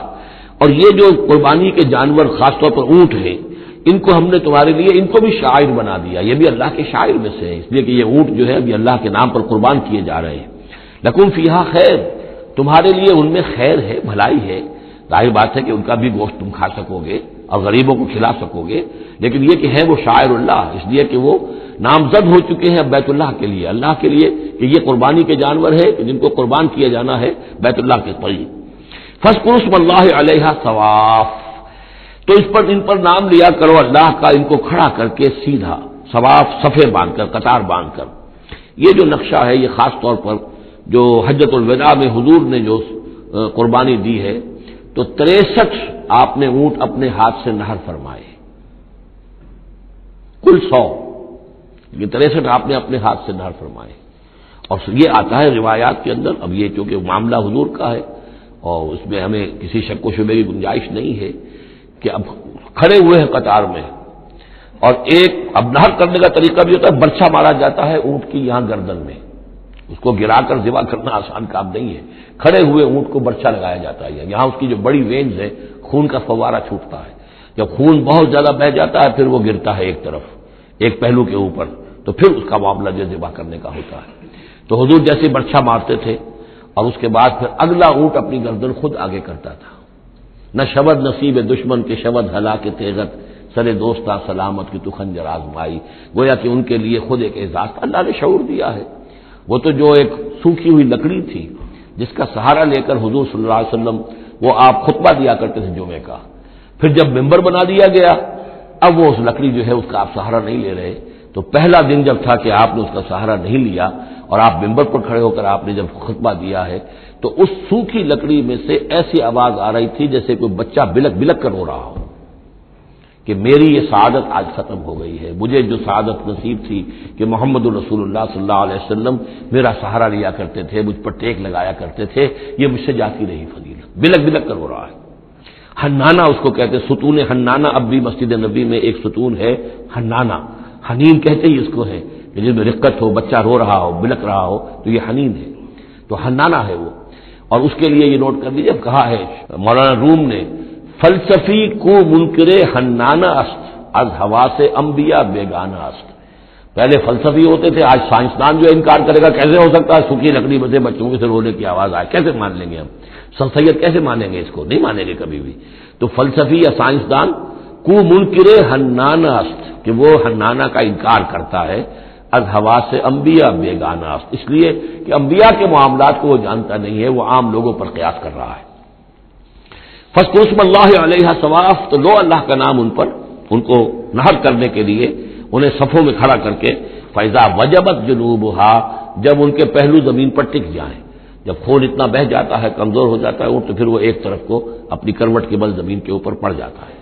اور یہ جو قربانی کے جانور خاص طور پر اونٹ ہیں، ان کو ہم نے تمہارے لیے ان کو بھی شاعر بنا دیا، یہ بھی اللہ کے شاعر میں سے ہے، اس لیے کہ یہ اونٹ جو ہے ابھی اللہ کے نام پر قربان کیے جا رہے ہیں۔ لکم فیہا خیر، تمہارے لیے ان میں خیر ہے، بھلائی ہے۔ ظاہر بات ہے کہ ان کا بھی گوشت تم کھا سکو گے اور غریبوں کو کھلا سکو گے، لیکن یہ کہ ہے وہ شاعر اللہ، اس لیے کہ وہ نامزد ہو چکے ہیں بیت اللہ کے لیے، اللہ کے لیے کہ یہ قربانی کے جانور ہے جن کو قربان کیا جانا ہے بیت اللہ کے قریب۔ فاذکروا اسم اللہ علیہا صواف، تو ان پر نام لیا کرو اللہ کا، ان کو کھڑا کر کے سیدھا، صواف صفے باندھ کر، قطار باندھ کر۔ یہ جو نقشہ ہے یہ خاص طور پر جو حجۃ الوداع میں حضور نے جو قربانی دی ہے تو 63 آپ نے اونٹ اپنے ہاتھ سے نہر فرمائے، کل 100، یہ 63 آپ نے اپنے ہاتھ سے نہر فرمائے۔ اور یہ آتا ہے روایات کے اندر، اب یہ چونکہ معاملہ حضور کا ہے اور اس میں ہمیں کسی شک و شبے کی گنجائش نہیں ہے کہ اب کھڑے ہوئے ہیں قطار میں، اور ایک اب نہر کرنے کا طریقہ بھی ہوتا ہے، برچھا مارا جاتا ہے اونٹ کی یہاں گردن میں، اس کو گرا کر ذبح کرنا آسان کام نہیں ہے، کھڑے ہوئے اونٹ کو برچھا لگایا جاتا ہے، یہاں اس کی جو بڑی وینز ہے خون کا فوارہ چھوٹتا ہے، جب خون بہت زیادہ بہہ جاتا ہے پھر وہ گرتا ہے ایک طرف، ایک پہلو کے اوپر، تو پھر اس کا معاملہ جو ذبح کرنے کا ہوتا ہے۔ تو حضور جیسے برچھا مارتے تھے اور اس کے بعد پھر اگلا اونٹ اپنی گردن خود آگے کرتا تھا۔ نہ شبد نصیب دشمن کے شبد ہلاک تیغت، سرے دوستہ سلامت کی تو خنجر آزمائی، گویا کہ ان کے لیے خود ایک اعزاز اللہ نے شعور دیا ہے۔ وہ تو جو ایک سوکھی ہوئی لکڑی تھی جس کا سہارا لے کر حضور صلی اللہ علیہ وسلم وہ آپ خطبہ دیا کرتے تھے جمعے کا، پھر جب ممبر بنا دیا گیا اب وہ اس لکڑی جو ہے اس کا آپ سہارا نہیں لے رہے، تو پہلا دن جب تھا کہ آپ نے اس کا سہارا نہیں لیا اور آپ ممبر پر کھڑے ہو کر آپ نے جب خطبہ دیا ہے تو اس سوکھی لکڑی میں سے ایسی آواز آ رہی تھی جیسے کوئی بچہ بلک بلک کر رو رہا ہو کہ میری یہ سعادت آج ختم ہو گئی ہے، مجھے جو سعادت نصیب تھی کہ محمد الرسول اللہ صلی اللہ علیہ وسلم میرا سہارا لیا کرتے تھے، مجھ پر ٹیک لگایا کرتے تھے، یہ مجھ سے جاتی رہی فضیلت، بلک بلک کر رو رہا ہے۔ حنانہ اس کو کہتے ہیں، ستون حنانہ، اب بھی مسجد نبی میں ایک ستون ہے حنانہ، حنین کہتے ہی اس کو ہے کہ جس میں رقت ہو، بچہ رو رہا ہو، بلک رہا ہو تو یہ حنین ہے، تو حنانہ ہے وہ۔ اور اس کے لیے یہ نوٹ کر لیجیے، کہا ہے مولانا روم نے، فلسفی کو منکر حنانہ است، از ہوا سے انبیاء بیگانہ است، پہلے فلسفی ہوتے تھے، آج سائنسدان جو انکار کرے گا کیسے ہو سکتا ہے سوکھی لکڑی میں سے بچوں کے سے رونے کی آواز آئے، کیسے مان لیں گے ہم؟ سر سید کیسے مانیں گے اس کو؟ نہیں مانیں گے کبھی بھی۔ تو فلسفی یا سائنسدان کو منکر حنانہ است، کہ وہ حنانہ کا انکار کرتا ہے، از حواس انبیاء بیگانہ است، اس لیے کہ انبیاء کے معاملات کو وہ جانتا نہیں ہے، وہ عام لوگوں پر قیاس کر رہا ہے۔ فاذکروا اسم اللہ علیہا صواف، تو لو اللہ کا نام ان پر، ان کو نہر کرنے کے لیے انہیں صفوں میں کھڑا کر کے، فیضا وجبت جنوبہا، جب ان کے پہلو زمین پر ٹک جائیں، جب خون اتنا بہہ جاتا ہے، کمزور ہو جاتا ہے تو پھر وہ ایک طرف کو اپنی کروٹ کے بل زمین کے اوپر پڑ جاتا ہے۔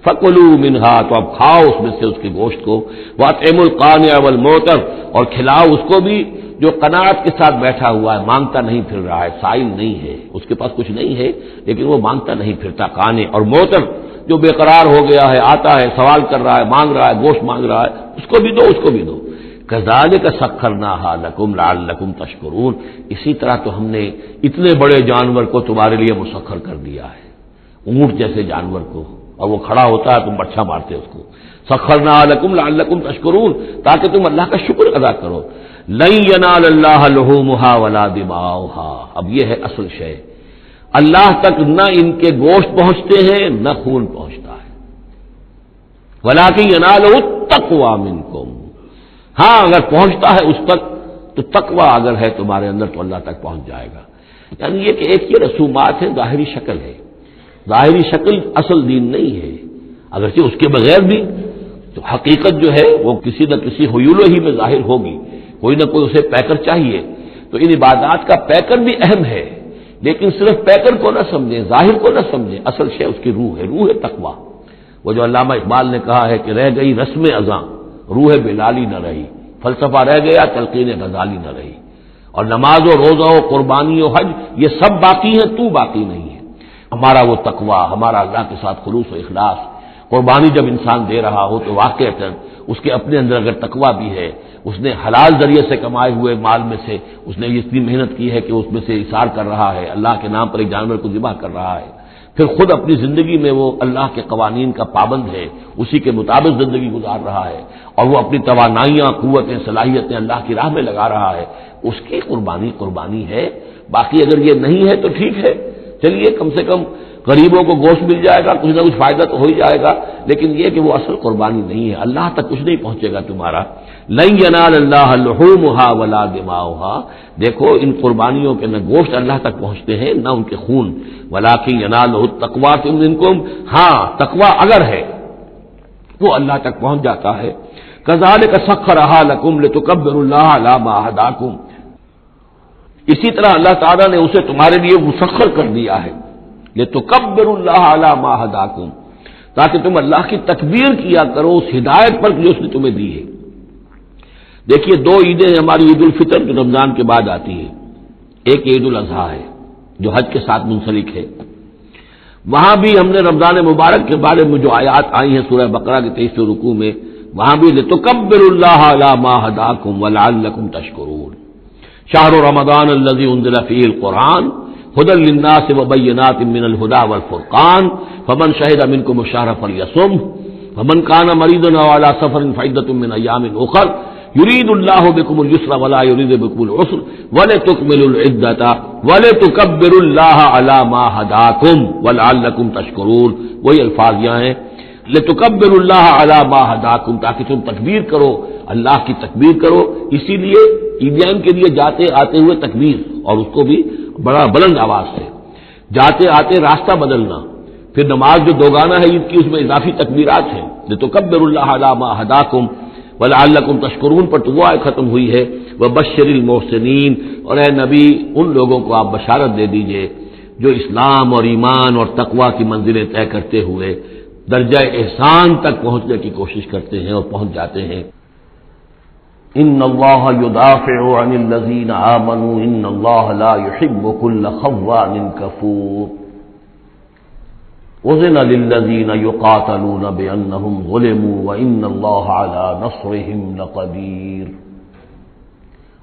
فَكُلُوا مِنْهَا، تو اب کھاؤ اس میں سے اس کے گوشت کو، وَأَطْعِمُوا الْقَانِعَ وَالْمُعْتَرَ، اور کھلاؤ اس کو بھی جو قناعت کے ساتھ بیٹھا ہوا ہے، مانگتا نہیں پھر رہا ہے، سائل نہیں ہے، اس کے پاس کچھ نہیں ہے لیکن وہ مانگتا نہیں پھرتا، قانع، اور معتر جو بے قرار ہو گیا ہے، آتا ہے سوال کر رہا ہے، مانگ رہا ہے، گوشت مانگ رہا ہے، اس کو بھی دو، اس کو بھی دو۔ كَذَلِكَ سَخَّرْنَاهَا لَكُمْ لَعَلَّكُمْ تَشْكُرُونَ، اسی طرح تو ہم نے اتنے بڑے جانور کو تمہارے لیے مسخر کر دیا ہے، اونٹ جیسے جانور کو، اور وہ کھڑا ہوتا ہے تم بچھا مارتے اس کو، سخرنا لکم لعلکم تشکرون، تاکہ تم اللہ کا شکر ادا کرو۔ لن ینال اللہ لحومها ولا دماؤها، اب یہ ہے اصل شے، اللہ تک نہ ان کے گوشت پہنچتے ہیں نہ خون پہنچتا ہے، ولکن ینالہ التقوی منکم، ہاں اگر پہنچتا ہے اس تک تو تقوی اگر ہے تمہارے اندر تو اللہ تک پہنچ جائے گا۔ یعنی یہ کہ ایک یہ رسومات ہے، ظاہری شکل ہے، ظاہری شکل اصل دین نہیں ہے، اگرچہ اس کے بغیر بھی تو حقیقت جو ہے وہ کسی نہ کسی حیول ہی میں ظاہر ہوگی، کوئی نہ کوئی اسے پیکر چاہیے۔ تو ان عبادات کا پیکر بھی اہم ہے، لیکن صرف پیکر کو نہ سمجھیں، ظاہر کو نہ سمجھیں، اصل شے اس کی روح ہے، روح تقویٰ۔ وہ جو علامہ اقبال نے کہا ہے کہ رہ گئی رسم اذاں روح بلالی نہ رہی، فلسفہ رہ گیا تلقین غزالی نہ رہی، اور نماز و روزہ و قربانی و حج یہ سب باقی ہیں، تو باقی نہیں ہے۔ ہمارا وہ تقویٰ، ہمارا اللہ کے ساتھ خلوص و اخلاص، قربانی جب انسان دے رہا ہو تو واقعتاً اس کے اپنے اندر اگر تقویٰ بھی ہے، اس نے حلال ذریعے سے کمائے ہوئے مال میں سے اس نے اتنی محنت کی ہے کہ اس میں سے اثار کر رہا ہے، اللہ کے نام پر ایک جانور کو ذبح کر رہا ہے، پھر خود اپنی زندگی میں وہ اللہ کے قوانین کا پابند ہے، اسی کے مطابق زندگی گزار رہا ہے، اور وہ اپنی توانائیاں، قوتیں، صلاحیتیں اللہ کی راہ میں لگا رہا ہے، اس کی قربانی ہے۔ باقی اگر یہ نہیں ہے تو ٹھیک ہے، چلیے کم سے کم غریبوں کو گوشت مل جائے گا، کچھ نہ کچھ فائدہ تو ہو ہی جائے گا، لیکن یہ کہ وہ اصل قربانی نہیں ہے، اللہ تک کچھ نہیں پہنچے گا تمہارا۔ لن ینال اللہ لحومها ولا دماؤها، دیکھو ان قربانیوں کے نہ گوشت اللہ تک پہنچتے ہیں نہ ان کے خون، ولکن ینالہ التقوی منکم، ہاں تقوی اگر ہے وہ اللہ تک پہنچ جاتا ہے۔ کذالک سخرھا لکم لتکبروا اللہ علی ما ھداکم، اسی طرح اللہ تعالیٰ نے اسے تمہارے لیے مسخر کر دیا ہے، لتکبروا اللہ علی ما ھداکم، تاکہ تم اللہ کی تکبیر کیا کرو اس ہدایت پر جو اس نے تمہیں دی ہے۔ دیکھیے دو عیدیں ہماری، عید الفطر جو رمضان کے بعد آتی ہے، ایک عید الاضحیٰ ہے جو حج کے ساتھ منسلک ہے، وہاں بھی ہم نے رمضان مبارک کے بارے میں جو آیات آئی ہیں سورہ بقرہ کے 23ویں رکوع میں، وہاں بھی لتکبروا اللہ علی ما ھداکم ولعلکم تشکرون، شہر رمضان الذی انزل فیہ القرآن ھدی للناس وبینات من الھدی والفرقان فمن شہد منکم الشہر فلیصمہ ومن کان مریضا او علی سفر فعدۃ من ایام اخر یرید اللہ بکم الیسر ولا یرید بکم العسر ولتکملوا العدۃ ولتکبروا اللہ علی ما ھداکم ولعلکم تشکرون، وہی الفاظ یہاں ہیں، لتکبروا اللہ علی ما ھداکم، تاکہ تم تکبیر کرو، اللہ کی تکبیر کرو، اسی لیے عیدیان کے لیے جاتے آتے ہوئے تکبیر، اور اس کو بھی بڑا بلند آواز سے، جاتے آتے راستہ بدلنا، پھر نماز جو دوگانہ ہے عید کی اس میں اضافی تکبیرات ہیں، لتکبروا اللہ علی ما ھداکم ولعلکم تشکرون پر تو وہ آیت ختم ہوئی ہے، وبشر المحسنین، اور اے نبی ان لوگوں کو آپ بشارت دے دیجئے جو اسلام اور ایمان اور تقوی کی منزلیں طے کرتے ہوئے درجہ احسان تک پہنچنے کی کوشش کرتے ہیں اور پہنچ جاتے ہیں۔ ان اللہ یدافع عن الذین آمنوا ان اللہ لا يحب كل خوان کفور اذن للذین یقاتلون بانہم ظلموا وان اللہ علی نصرهم لقدیر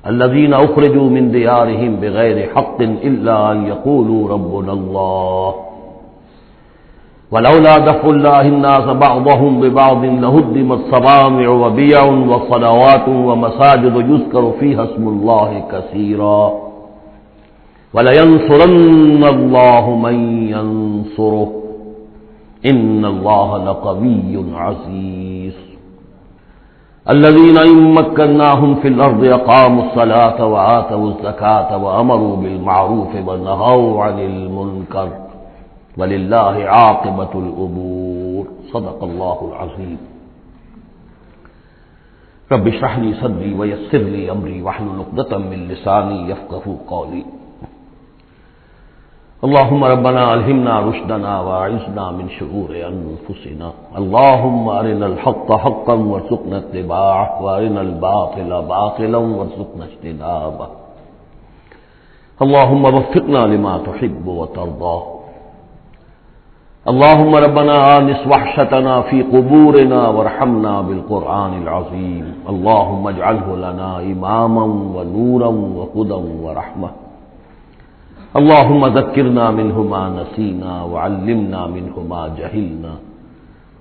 الذین اخرجوا من دیارهم بغیر حق الا ان یقولوا ربنا اللہ ولولا دفع الله الناس بعضهم ببعض لهدمت صوامع وبيع وصلوات ومساجد يذكر فيها اسم الله كثيرا وَلَيَنْصُرَنَّ اللَّهُ مَن يَنصُرُهُ إِنَّ اللَّهَ لَقَوِيٌّ عَزِيزٌ الَّذِينَ إِن مَّكَّنَّاهُمْ فِي الْأَرْضِ أَقَامُوا الصَّلَاةَ وَآتَوُا الزَّكَاةَ وَأَمَرُوا بِالْمَعْرُوفِ وَنَهَوْا عَنِ الْمُنكَرِ وَلِلَّهِ عَاقِبَةُ الْأُمُورِ صدق الله العظيم رب اشرح لي صدري ويسر لي أمري واحلل عقدة من لساني يفقهوا قولي اللهم ربنا ألهمنا رشدنا وأعذنا من شرور أنفسنا اللهم أرنا الحق حقا وارزقنا اتباعه وأرنا الباطل باطلا وارزقنا اجتنابه اللهم وفقنا لما تحب وترضى اللهم ربنا آنس وحشتنا في قبورنا وارحمنا بالقرآن العظيم اللهم اجعله لنا إماما ونورا وهدى ورحمة اللهم ذكرنا منه ما نسينا وعلمنا منه ما جهلنا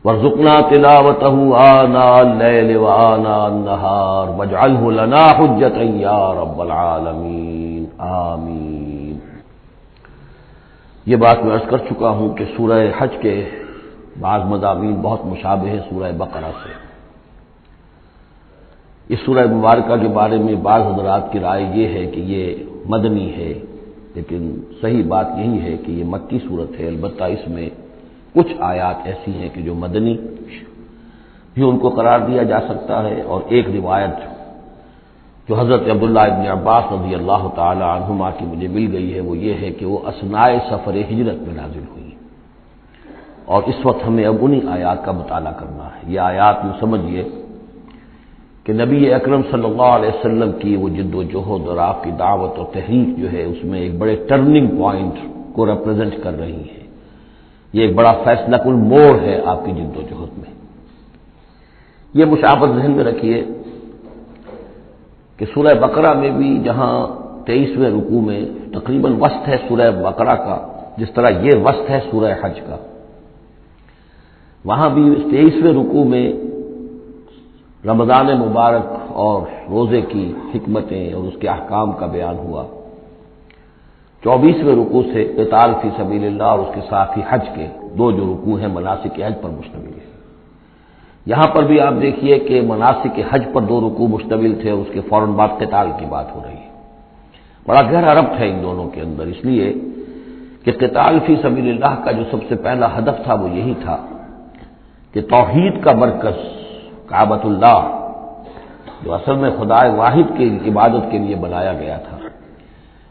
وارزقنا تلاوته آناء الليل وآناء النهار واجعله لنا حجة يا رب العالمين آمین۔ یہ بات میں عرض کر چکا ہوں کہ سورہ حج کے بعض مضامین بہت مشابہ ہیں سورہ بقرہ سے۔ اس سورہ مبارکہ کے بارے میں بعض حضرات کی رائے یہ ہے کہ یہ مدنی ہے، لیکن صحیح بات یہی ہے کہ یہ مکی صورت ہے، البتہ اس میں کچھ آیات ایسی ہیں کہ جو مدنی بھی ان کو قرار دیا جا سکتا ہے، اور ایک روایت جو حضرت عبداللہ ابن عباس رضی اللہ تعالی عنہما کی مجھے مل گئی ہے وہ یہ ہے کہ وہ اثناء سفر ہجرت میں نازل ہوئی، اور اس وقت ہمیں اب انہی آیات کا مطالعہ کرنا ہے۔ یہ آیات یوں سمجھیے کہ نبی اکرم صلی اللہ علیہ وسلم کی وہ جد و جہد اور آپ کی دعوت اور تحریک جو ہے اس میں ایک بڑے ٹرننگ پوائنٹ کو ریپرزینٹ کر رہی ہے۔ یہ ایک بڑا فیصلہ کن موڑ ہے آپ کی جد و جہد میں۔ یہ مشابہت ذہن میں رکھیے کہ سورہ بقرہ میں بھی جہاں 23ویں رکوع میں تقریباً وسط ہے سورہ بقرہ کا، جس طرح یہ وسط ہے سورہ حج کا، وہاں بھی 23ویں رکوع میں رمضان مبارک اور روزے کی حکمتیں اور اس کے احکام کا بیان ہوا۔ 24ویں رکوع سے قتال فی سبیل اللہ اور اس کے ساتھ ہی حج کے دو جو رکوع ہیں مناسک حج پر مشتمل ہے۔ یہاں پر بھی آپ دیکھیے کہ مناسک حج پر دو رکوع مشتمل تھے اور اس کے فوراً بعد قتال کی بات ہو رہی ہے۔ بڑا گہرا ربط ہے ان دونوں کے اندر، اس لیے کہ قتال فی سبیل اللہ کا جو سب سے پہلا ہدف تھا وہ یہی تھا کہ توحید کا مرکز کعبۃ اللہ جو اصل میں خدا واحد کی عبادت کے لیے بنایا گیا تھا،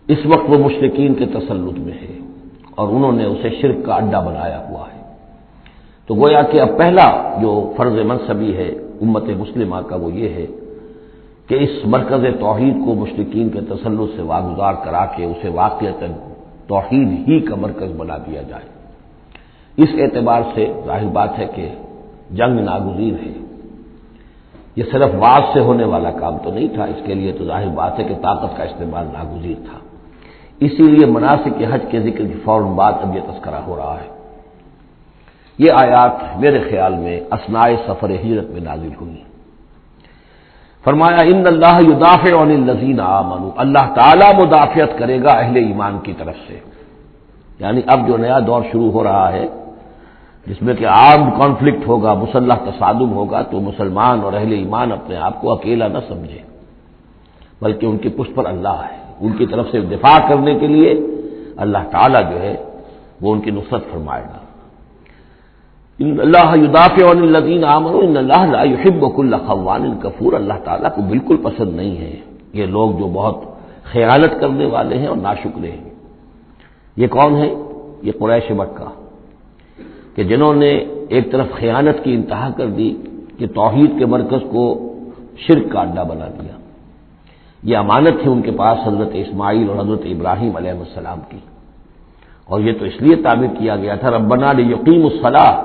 اس وقت وہ مشرکین کے تسلط میں ہے اور انہوں نے اسے شرک کا اڈا بنایا ہوا ہے۔ تو گویا کہ اب پہلا جو فرض منصبی ہے امت مسلمہ کا وہ یہ ہے کہ اس مرکز توحید کو مشرکین کے تسلط سے واگزار کرا کے اسے واقعتاً توحید ہی کا مرکز بنا دیا جائے۔ اس اعتبار سے ظاہر بات ہے کہ جنگ ناگزیر ہے۔ یہ صرف واز سے ہونے والا کام تو نہیں تھا، اس کے لیے تو ظاہر بات ہے کہ طاقت کا استعمال ناگزیر تھا۔ اسی لیے مناسک حج کے ذکر کی فوراً بعد اب یہ تذکرہ ہو رہا ہے۔ یہ آیات میرے خیال میں اثناء سفر ہجرت میں نازل ہوئی۔ فرمایا ان اللہ یدافع عن الذین آمنوا، اللہ تعالی مدافعت کرے گا اہل ایمان کی طرف سے، یعنی اب جو نیا دور شروع ہو رہا ہے جس میں کہ آرمڈ کانفلکٹ ہوگا، مسلح تصادم ہوگا، تو مسلمان اور اہل ایمان اپنے آپ کو اکیلا نہ سمجھے، بلکہ ان کی پشت پر اللہ ہے، ان کی طرف سے دفاع کرنے کے لیے اللہ تعالیٰ جو ہے وہ ان کی نصرت فرمائے گا۔ ان اللہ یدافع عن الذین آمنوا ان اللہ لا یحب کل خوان کفور، اللہ تعالیٰ کو بالکل پسند نہیں ہے یہ لوگ جو بہت خیانت کرنے والے ہیں اور ناشکرے ہیں۔ یہ کون ہے؟ یہ قریش مکہ کہ جنہوں نے ایک طرف خیانت کی انتہا کر دی کہ توحید کے مرکز کو شرک کا اڈا بنا دیا۔ یہ امانت تھی ان کے پاس حضرت اسماعیل اور حضرت ابراہیم علیہ السلام کی، اور یہ تو اس لیے تعبیر کیا گیا تھا ربنا لیقیموا الصلاۃ،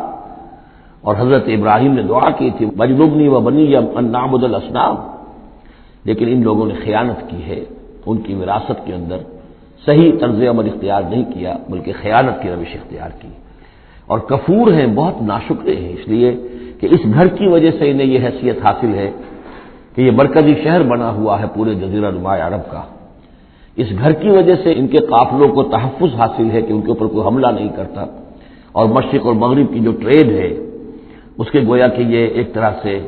اور حضرت ابراہیم نے دعا کی تھی وجنبنی وبنی ان نعبد الاصنام، لیکن ان لوگوں نے خیانت کی ہے، ان کی وراثت کے اندر صحیح طرز عمل اختیار نہیں کیا بلکہ خیانت کی روش اختیار کی۔ اور کفور ہیں، بہت ناشکرے ہیں، اس لیے کہ اس گھر کی وجہ سے انہیں یہ حیثیت حاصل ہے کہ یہ مرکزی شہر بنا ہوا ہے پورے جزیرہ نماء عرب کا۔ اس گھر کی وجہ سے ان کے قافلوں کو تحفظ حاصل ہے کہ ان کے اوپر کوئی حملہ نہیں کرتا، اور مشرق اور مغرب کی جو ٹریڈ ہے اس کے گویا کہ یہ ایک طرح سے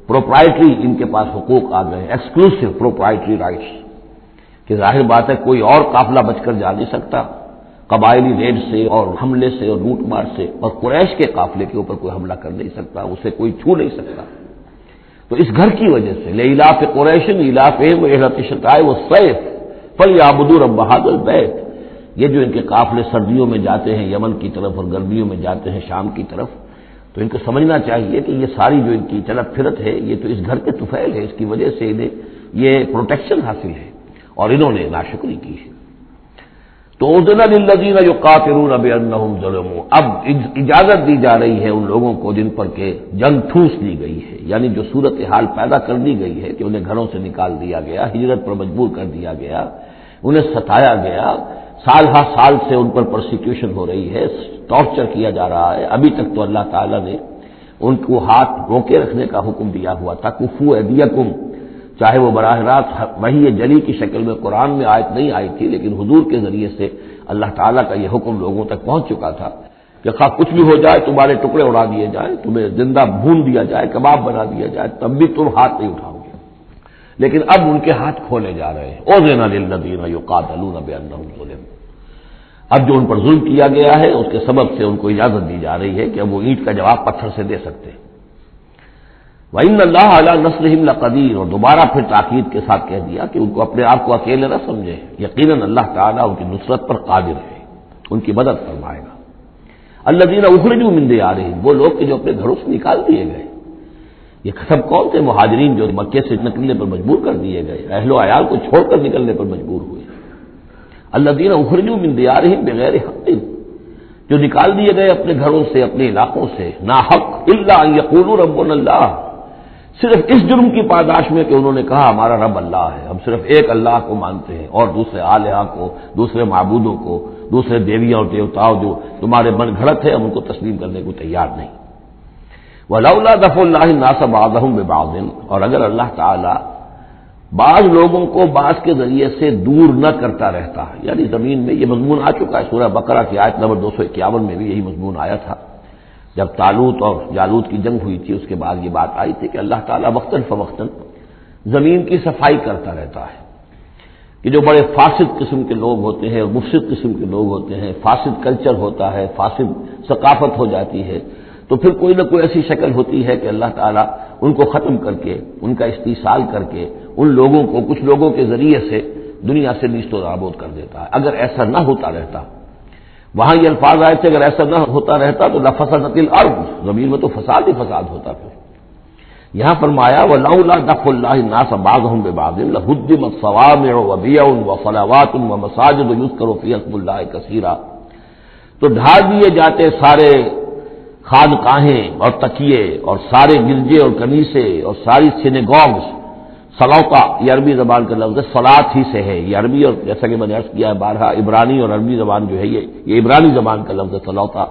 پروپرائٹری ان کے پاس حقوق آ گئے، ایکسکلوسیو پروپرائٹری رائٹس، کہ ظاہر بات ہے کوئی اور قافلہ بچ کر جا نہیں سکتا قبائلی ریڈ سے اور حملے سے اور لوٹ مار سے، اور قریش کے قافلے کے اوپر کوئی حملہ کر نہیں سکتا، اسے کوئی چھو نہیں سکتا۔ تو اس گھر کی وجہ سے لإلاف قریش إیلافہم رحلۃ الشتاء والصیف فلیعبدوا رب ھذا البیت، یہ جو ان کے قافلے سردیوں میں جاتے ہیں یمن کی طرف اور گرمیوں میں جاتے ہیں شام کی طرف، تو ان کو سمجھنا چاہیے کہ یہ ساری جو ان کی چلت پھرت ہے یہ تو اس گھر کے طفیل ہے، اس کی وجہ سے انہیں یہ پروٹیکشن حاصل ہے اور انہوں نے ناشکری کی ہے۔ تو اذن للذین یقاتلون بانہم ظلموا، اب اجازت دی جا رہی ہے ان لوگوں کو جن پر کہ جنگ ٹھوس لی گئی ہے، یعنی جو صورتحال پیدا کر دی گئی ہے کہ انہیں گھروں سے نکال دیا گیا، ہجرت پر مجبور کر دیا گیا، انہیں ستایا گیا، سال ہر سال سے ان پر پرسیکیوشن ہو رہی ہے، ٹارچر کیا جا رہا ہے۔ ابھی تک تو اللہ تعالیٰ نے ان کو ہاتھ روکے رکھنے کا حکم دیا ہوا تھا، کفوا ایدیکم، چاہے وہ براہ راست وحی جلی کی شکل میں قرآن میں آیت نہیں آئی تھی، لیکن حضور کے ذریعے سے اللہ تعالیٰ کا یہ حکم لوگوں تک پہنچ چکا تھا کہ خواہ کچھ بھی ہو جائے، تمہارے ٹکڑے اڑا دیے جائیں، تمہیں زندہ بھون دیا جائے، کباب بنا دیا جائے، تب بھی تم ہاتھ نہیں اٹھاؤ گے۔ لیکن اب ان کے ہاتھ کھولے جا رہے ہیں، اذن للذین یقاتلون بانہم ظلموا، اب جو ان پر ظلم کیا گیا ہے اس کے سبب سے ان کو اجازت دی جا رہی ہے کہ اب وہ اینٹ کا جواب پتھر سے دے سکتے ہیں۔ وَإِنَّ اللَّهَ عَلَىٰ نَصْرِهِمْ لَقَدِيرٌ، اور دوبارہ پھر تاکید کے ساتھ کہہ دیا کہ ان کو اپنے آپ کو اکیلے نہ سمجھے، یقیناً اللہ تعالیٰ ان کی نصرت پر قادر ہے، ان کی مدد فرمائے گا۔ الَّذِينَ أُخْرِجُوا مِن دِيَارِهِمْ، وہ لوگ کہ جو اپنے گھروں سے نکال دیے گئے، یہ سب کون تھے؟ مہاجرین جو مکے سے نکلنے پر مجبور کر دیے گئے، اہل و عیال کو چھوڑ کر نکلنے پر مجبور ہوئے۔ الَّذِينَ أُخْرِجُوا مِن دِيَارِهِمْ بِغَيْرِ حَقٍّ، جو نکال دیے گئے اپنے گھروں سے، اپنے علاقوں سے ناحق، إِلَّا أَن يَقُولُوا رَبُّنَا اللَّهُ، صرف اس جرم کی پاداش میں کہ انہوں نے کہا ہمارا رب اللہ ہے، ہم صرف ایک اللہ کو مانتے ہیں اور دوسرے آلہہ کو، دوسرے معبودوں کو، دوسرے دیویاں اور دیوتاؤں جو تمہارے من گھڑت ہے ہم ان کو تسلیم کرنے کو تیار نہیں۔ وَلَوْلَا دَفْعُ اللَّهِ النَّاسَ بَعْضَهُم بِبَعْضٍ، اور اگر اللہ تعالی بعض لوگوں کو بعض کے ذریعے سے دور نہ کرتا رہتا، یعنی زمین میں یہ مضمون آ چکا ہے، سورہ بقرہ کی آیت نمبر 251 میں بھی یہی مضمون آیا تھا، جب طالوت اور جالوت کی جنگ ہوئی تھی اس کے بعد یہ بات آئی تھی کہ اللہ تعالیٰ وقتاً فوقتاً زمین کی صفائی کرتا رہتا ہے، کہ جو بڑے فاسد قسم کے لوگ ہوتے ہیں اور مفسد قسم کے لوگ ہوتے ہیں، فاسد کلچر ہوتا ہے، فاسد ثقافت ہو جاتی ہے، تو پھر کوئی نہ کوئی ایسی شکل ہوتی ہے کہ اللہ تعالیٰ ان کو ختم کر کے، ان کا استیصال کر کے، ان لوگوں کو کچھ لوگوں کے ذریعے سے دنیا سے نیست و نابود کر دیتا ہے۔ اگر ایسا نہ ہوتا رہتا، وہاں یہ الفاظ آئے تھے اگر ایسا نہ ہوتا رہتا تو لفسدت الارض، زمین میں تو فساد ہی فساد ہوتا پھر۔ یہاں فرمایا وَلَوْلَا دَفْعُ اللَّهِ النَّاسَ بَعْضَهُم بِبَعْضٍ لَهُدِّمَتْ صَوَامِعُ وَبِيَعٌ وَصَلَوَاتٌ وَمَسَاجِدُ يُذْكَرُ فِيهَا اسْمُ اللَّهِ كَثِيرًا، تو ڈھا دیے جاتے سارے خانقاہیں اور تکیے اور سارے گرجے اور کنیسے اور ساری سینیگوگز، سلوطہ یہ عربی زبان کا لفظ ہے، صلاۃ ہی سے ہے یہ عربی، اور جیسا کہ میں نے عرض کیا ہے بارہا عبرانی اور عربی زبان جو ہے یہ عبرانی زبان کا لفظ ہے سلوطہ،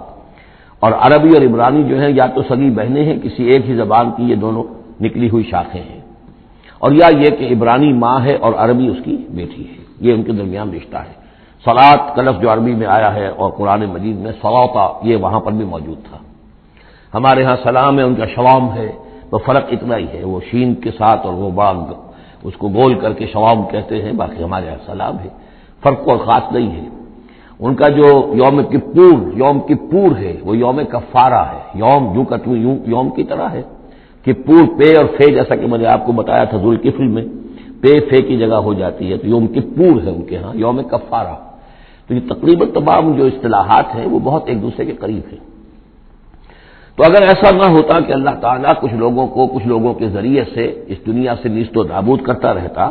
اور عربی اور عبرانی جو ہے یا تو سگی بہنیں ہیں کسی ایک ہی زبان کی، یہ دونوں نکلی ہوئی شاخیں ہیں، اور یا یہ کہ عبرانی ماں ہے اور عربی اس کی بیٹی ہے، یہ ان کے درمیان رشتہ ہے۔ صلاۃ کا لفظ جو عربی میں آیا ہے اور قرآن مجید میں صلوطہ یہ وہاں پر بھی موجود تھا۔ ہمارے ہاں سلام ہے، ان کا شوام ہے، تو فرق اتنا ہی ہے، وہ شین کے ساتھ اور وہ باغ اس کو گول کر کے شوام کہتے ہیں، باقی ہمارے یہاں سلام ہے، فرق اور خاص نہیں ہے۔ ان کا جو یوم کپور ہے وہ یوم کفارہ ہے، یوم جو کا تو یوم کی طرح ہے، کپور پے اور فے، جیسا کہ میں نے آپ کو بتایا تھا ذوالکفل میں پے فے کی جگہ ہو جاتی ہے، تو یوم کپور ہے ان کے ہاں یوم کفارہ۔ تو یہ تقریباً تمام جو اصطلاحات ہیں وہ بہت ایک دوسرے کے قریب ہیں۔ تو اگر ایسا نہ ہوتا کہ اللہ تعالیٰ کچھ لوگوں کو کچھ لوگوں کے ذریعے سے اس دنیا سے نیست و نابود کرتا رہتا،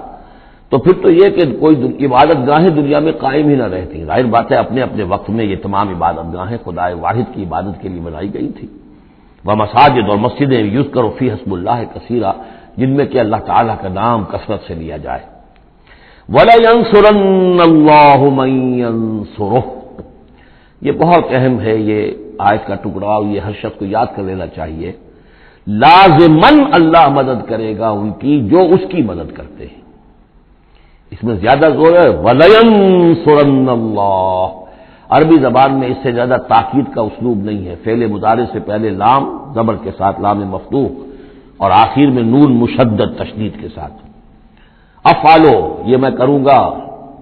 تو پھر تو یہ کہ کوئی عبادت گاہیں دنیا میں قائم ہی نہ رہتی۔ ظاہر بات ہے اپنے اپنے وقت میں یہ تمام عبادت گاہیں خدائے واحد کی عبادت کے لیے بنائی گئی تھی، وہ مساجد اور مسجدیں یذکر فیہا اسم اللہ کثیرا، جن میں کہ اللہ تعالیٰ کا نام کثرت سے لیا جائے۔ وَلَيَنصُرَنَّ اللَّهُ مَن يَنصُرُهُ، یہ بہت اہم ہے یہ آیت کا ٹکڑا یہ ہر شخص کو یاد کر لینا چاہیے، لازماً اللہ مدد کرے گا ان کی جو اس کی مدد کرتے ہیں۔ اس میں زیادہ زور ہے وَلَيَنصُرَنَّ اللَّهُ، عربی زبان میں اس سے زیادہ تاکید کا اسلوب نہیں ہے۔ فعل مضارع سے پہلے لام زبر کے ساتھ، لام مفتوح، اور آخر میں نون مشدد تشدید کے ساتھ۔ افعلو، یہ میں کروں گا،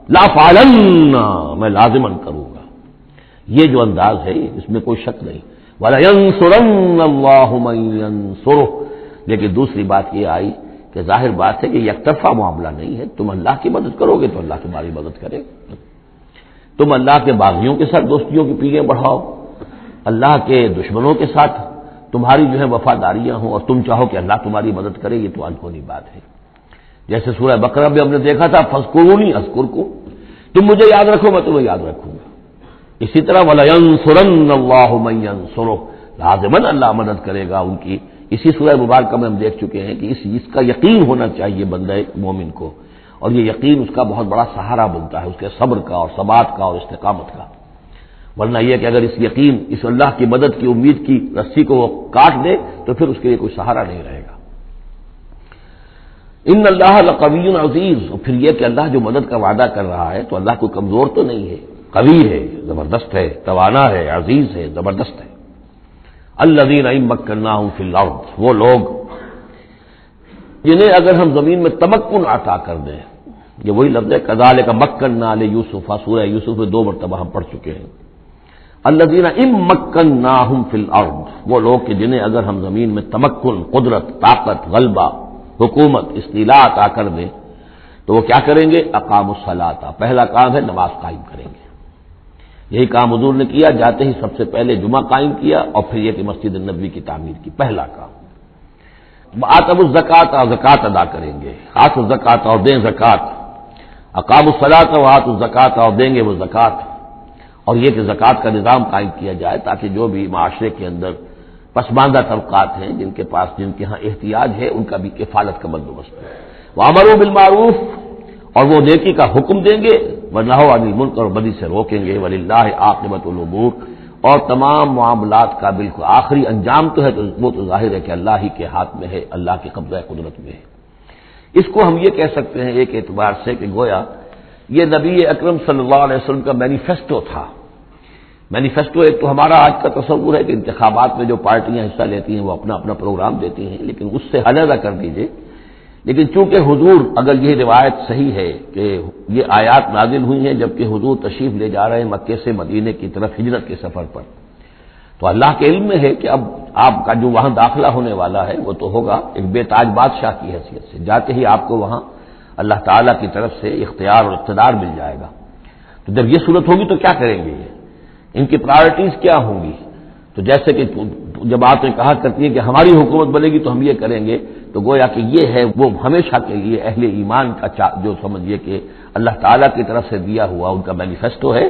لا فعلن، میں لازماً کروں گا، یہ جو انداز ہے اس میں کوئی شک نہیں۔ وَلَيَنصُرَنَّ اللَّهُ مَن يَنصُرُهُ، لیکن دوسری بات یہ آئی کہ ظاہر بات ہے کہ یک طرفہ معاملہ نہیں ہے، تم اللہ کی مدد کرو گے تو اللہ تمہاری مدد کرے گا۔ تم اللہ کے باغیوں کے ساتھ دوستیوں کی پیلیں بڑھاؤ، اللہ کے دشمنوں کے ساتھ تمہاری جو ہے وفاداریاں ہوں، اور تم چاہو کہ اللہ تمہاری مدد کرے، یہ تو انہونی بات ہے۔ جیسے سورہ بقرہ میں ہم نے دیکھا تھا فاذکرونی اذکرکم، تم مجھے یاد رکھو میں تمہیں یاد رکھوں گا۔ اسی طرح وَلَيَنصُرَنَّ اللَّهُ مَن يَنصُرُهُ، لازماً اللہ مدد کرے گا ان کی۔ اسی سورہ مبارکہ میں ہم دیکھ چکے ہیں کہ اس کا یقین ہونا چاہیے بندہ مومن کو، اور یہ یقین اس کا بہت بڑا سہارا بنتا ہے، اس کے صبر کا اور ثبات کا اور استقامت کا۔ ورنہ یہ کہ اگر اس یقین، اس اللہ کی مدد کی امید کی رسی کو وہ کاٹ دے تو پھر اس کے لیے کوئی سہارا نہیں رہے گا۔ ان اللہ لقوی عزیز، اور پھر یہ کہ اللہ جو مدد کا وعدہ کر رہا ہے تو اللہ کوئی کمزور تو نہیں ہے، قوی ہے، زبردست ہے، توانا ہے، عزیز ہے، زبردست ہے۔ الذین ان مکناہم فی الارض، وہ لوگ جنہیں اگر ہم زمین میں تمکن عطا کر دیں، یہ وہی لفظ ہے کذالک مکننا لیوسف، سورہ یوسف میں 2 مرتبہ ہم پڑھ چکے ہیں۔ الذین ان مکناہم فی الارض، وہ لوگ کہ جنہیں اگر ہم زمین میں تمکن، قدرت، طاقت، غلبہ، حکومت، استیلاء عطا کر دیں تو وہ کیا کریں گے؟ اقاموا الصلاۃ، پہلا کام ہے نماز قائم کریں گے۔ یہی کام حضور نے کیا، جاتے ہی سب سے پہلے جمعہ قائم کیا، اور پھر یہ کہ مسجد نبوی کی تعمیر کی، پہلا کام۔ آتوا الزکوٰۃ، زکوٰۃ ادا کریں گے، آتوا الزکوٰۃ، اور دیں زکوٰۃ، اقاموا الصلاۃ وآتوا الزکوٰۃ، اور دیں گے وہ زکوٰۃ، اور یہ کہ زکوٰۃ کا نظام قائم کیا جائے تاکہ جو بھی معاشرے کے اندر پسماندہ طبقات ہیں، جن کے ہاں احتیاج ہے، ان کا بھی کفالت کا بندوبست ہے۔ وَأَمَرُوا بِالْمَعْرُوفِ، اور وہ نیکی کا حکم دیں گے، وَنَهَوْا عَنِ الْمُنکَرِ، اور بدی سے روکیں گے، وَلِلَّهِ عَاقِبَةُ الْأُمُورِ، اور تمام معاملات کا بالکل آخری انجام تو ہے، تو وہ تو ظاہر ہے کہ اللہ ہی کے ہاتھ میں ہے، اللہ کے قبضہ قدرت میں ہے۔ اس کو ہم یہ کہہ سکتے ہیں ایک اعتبار سے کہ گویا یہ نبی اکرم صلی اللہ علیہ وسلم کا مینیفیسٹو تھا۔ مینیفیسٹو ایک تو ہمارا آج کا تصور ہے کہ انتخابات میں جو پارٹیاں حصہ لیتی ہیں وہ اپنا اپنا پروگرام دیتی ہیں، لیکن اس سے علیحدہ کر دیجئے۔ لیکن چونکہ حضور، اگر یہ روایت صحیح ہے کہ یہ آیات نازل ہوئی ہیں جبکہ حضور تشریف لے جا رہے ہیں مکے سے مدینے کی طرف ہجرت کے سفر پر، تو اللہ کے علم میں ہے کہ اب آپ کا جو وہاں داخلہ ہونے والا ہے وہ تو ہوگا ایک بے تاج بادشاہ کی حیثیت سے، جاتے ہی آپ کو وہاں اللہ تعالیٰ کی طرف سے اختیار اور اقتدار مل جائے گا۔ تو جب یہ صورت ہوگی تو کیا کریں گے؟ یہ ان کی پرائرٹیز کیا ہوں گی؟ تو جیسے کہ جب آپ نے کہا کرتی ہے کہ ہماری حکومت بنے گی تو ہم یہ کریں گے، تو گویا کہ یہ ہے وہ ہمیشہ کے لیے اہل ایمان کا جو سمجھیے کہ اللہ تعالیٰ کی طرف سے دیا ہوا ان کا مینیفیسٹو ہے،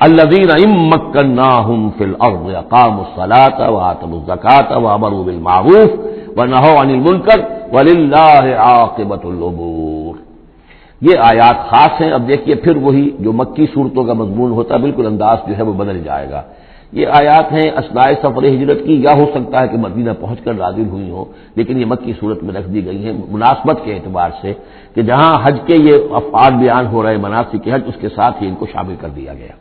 الذین ان مکناہم فی الارض اقاموا الصلاۃ وآتوا الزکوٰۃ وامروا بالمعروف ونہوا عن المنکر وللہ عاقبۃ الامور۔ یہ آیات خاص ہیں۔ اب دیکھیے پھر وہی جو مکی صورتوں کا مضمون ہوتا ہے، بالکل انداز جو ہے وہ بدل جائے گا۔ یہ آیات ہیں اثناء سفر ہجرت کی، یا ہو سکتا ہے کہ مدینہ پہنچ کر نازل ہوئی ہوں، لیکن یہ مکی صورت میں رکھ دی گئی ہیں مناسبت کے اعتبار سے کہ جہاں حج کے یہ افعال بیان ہو رہے ہیں، مناسک حج، اس کے ساتھ ہی ان کو شامل کر دیا گیا۔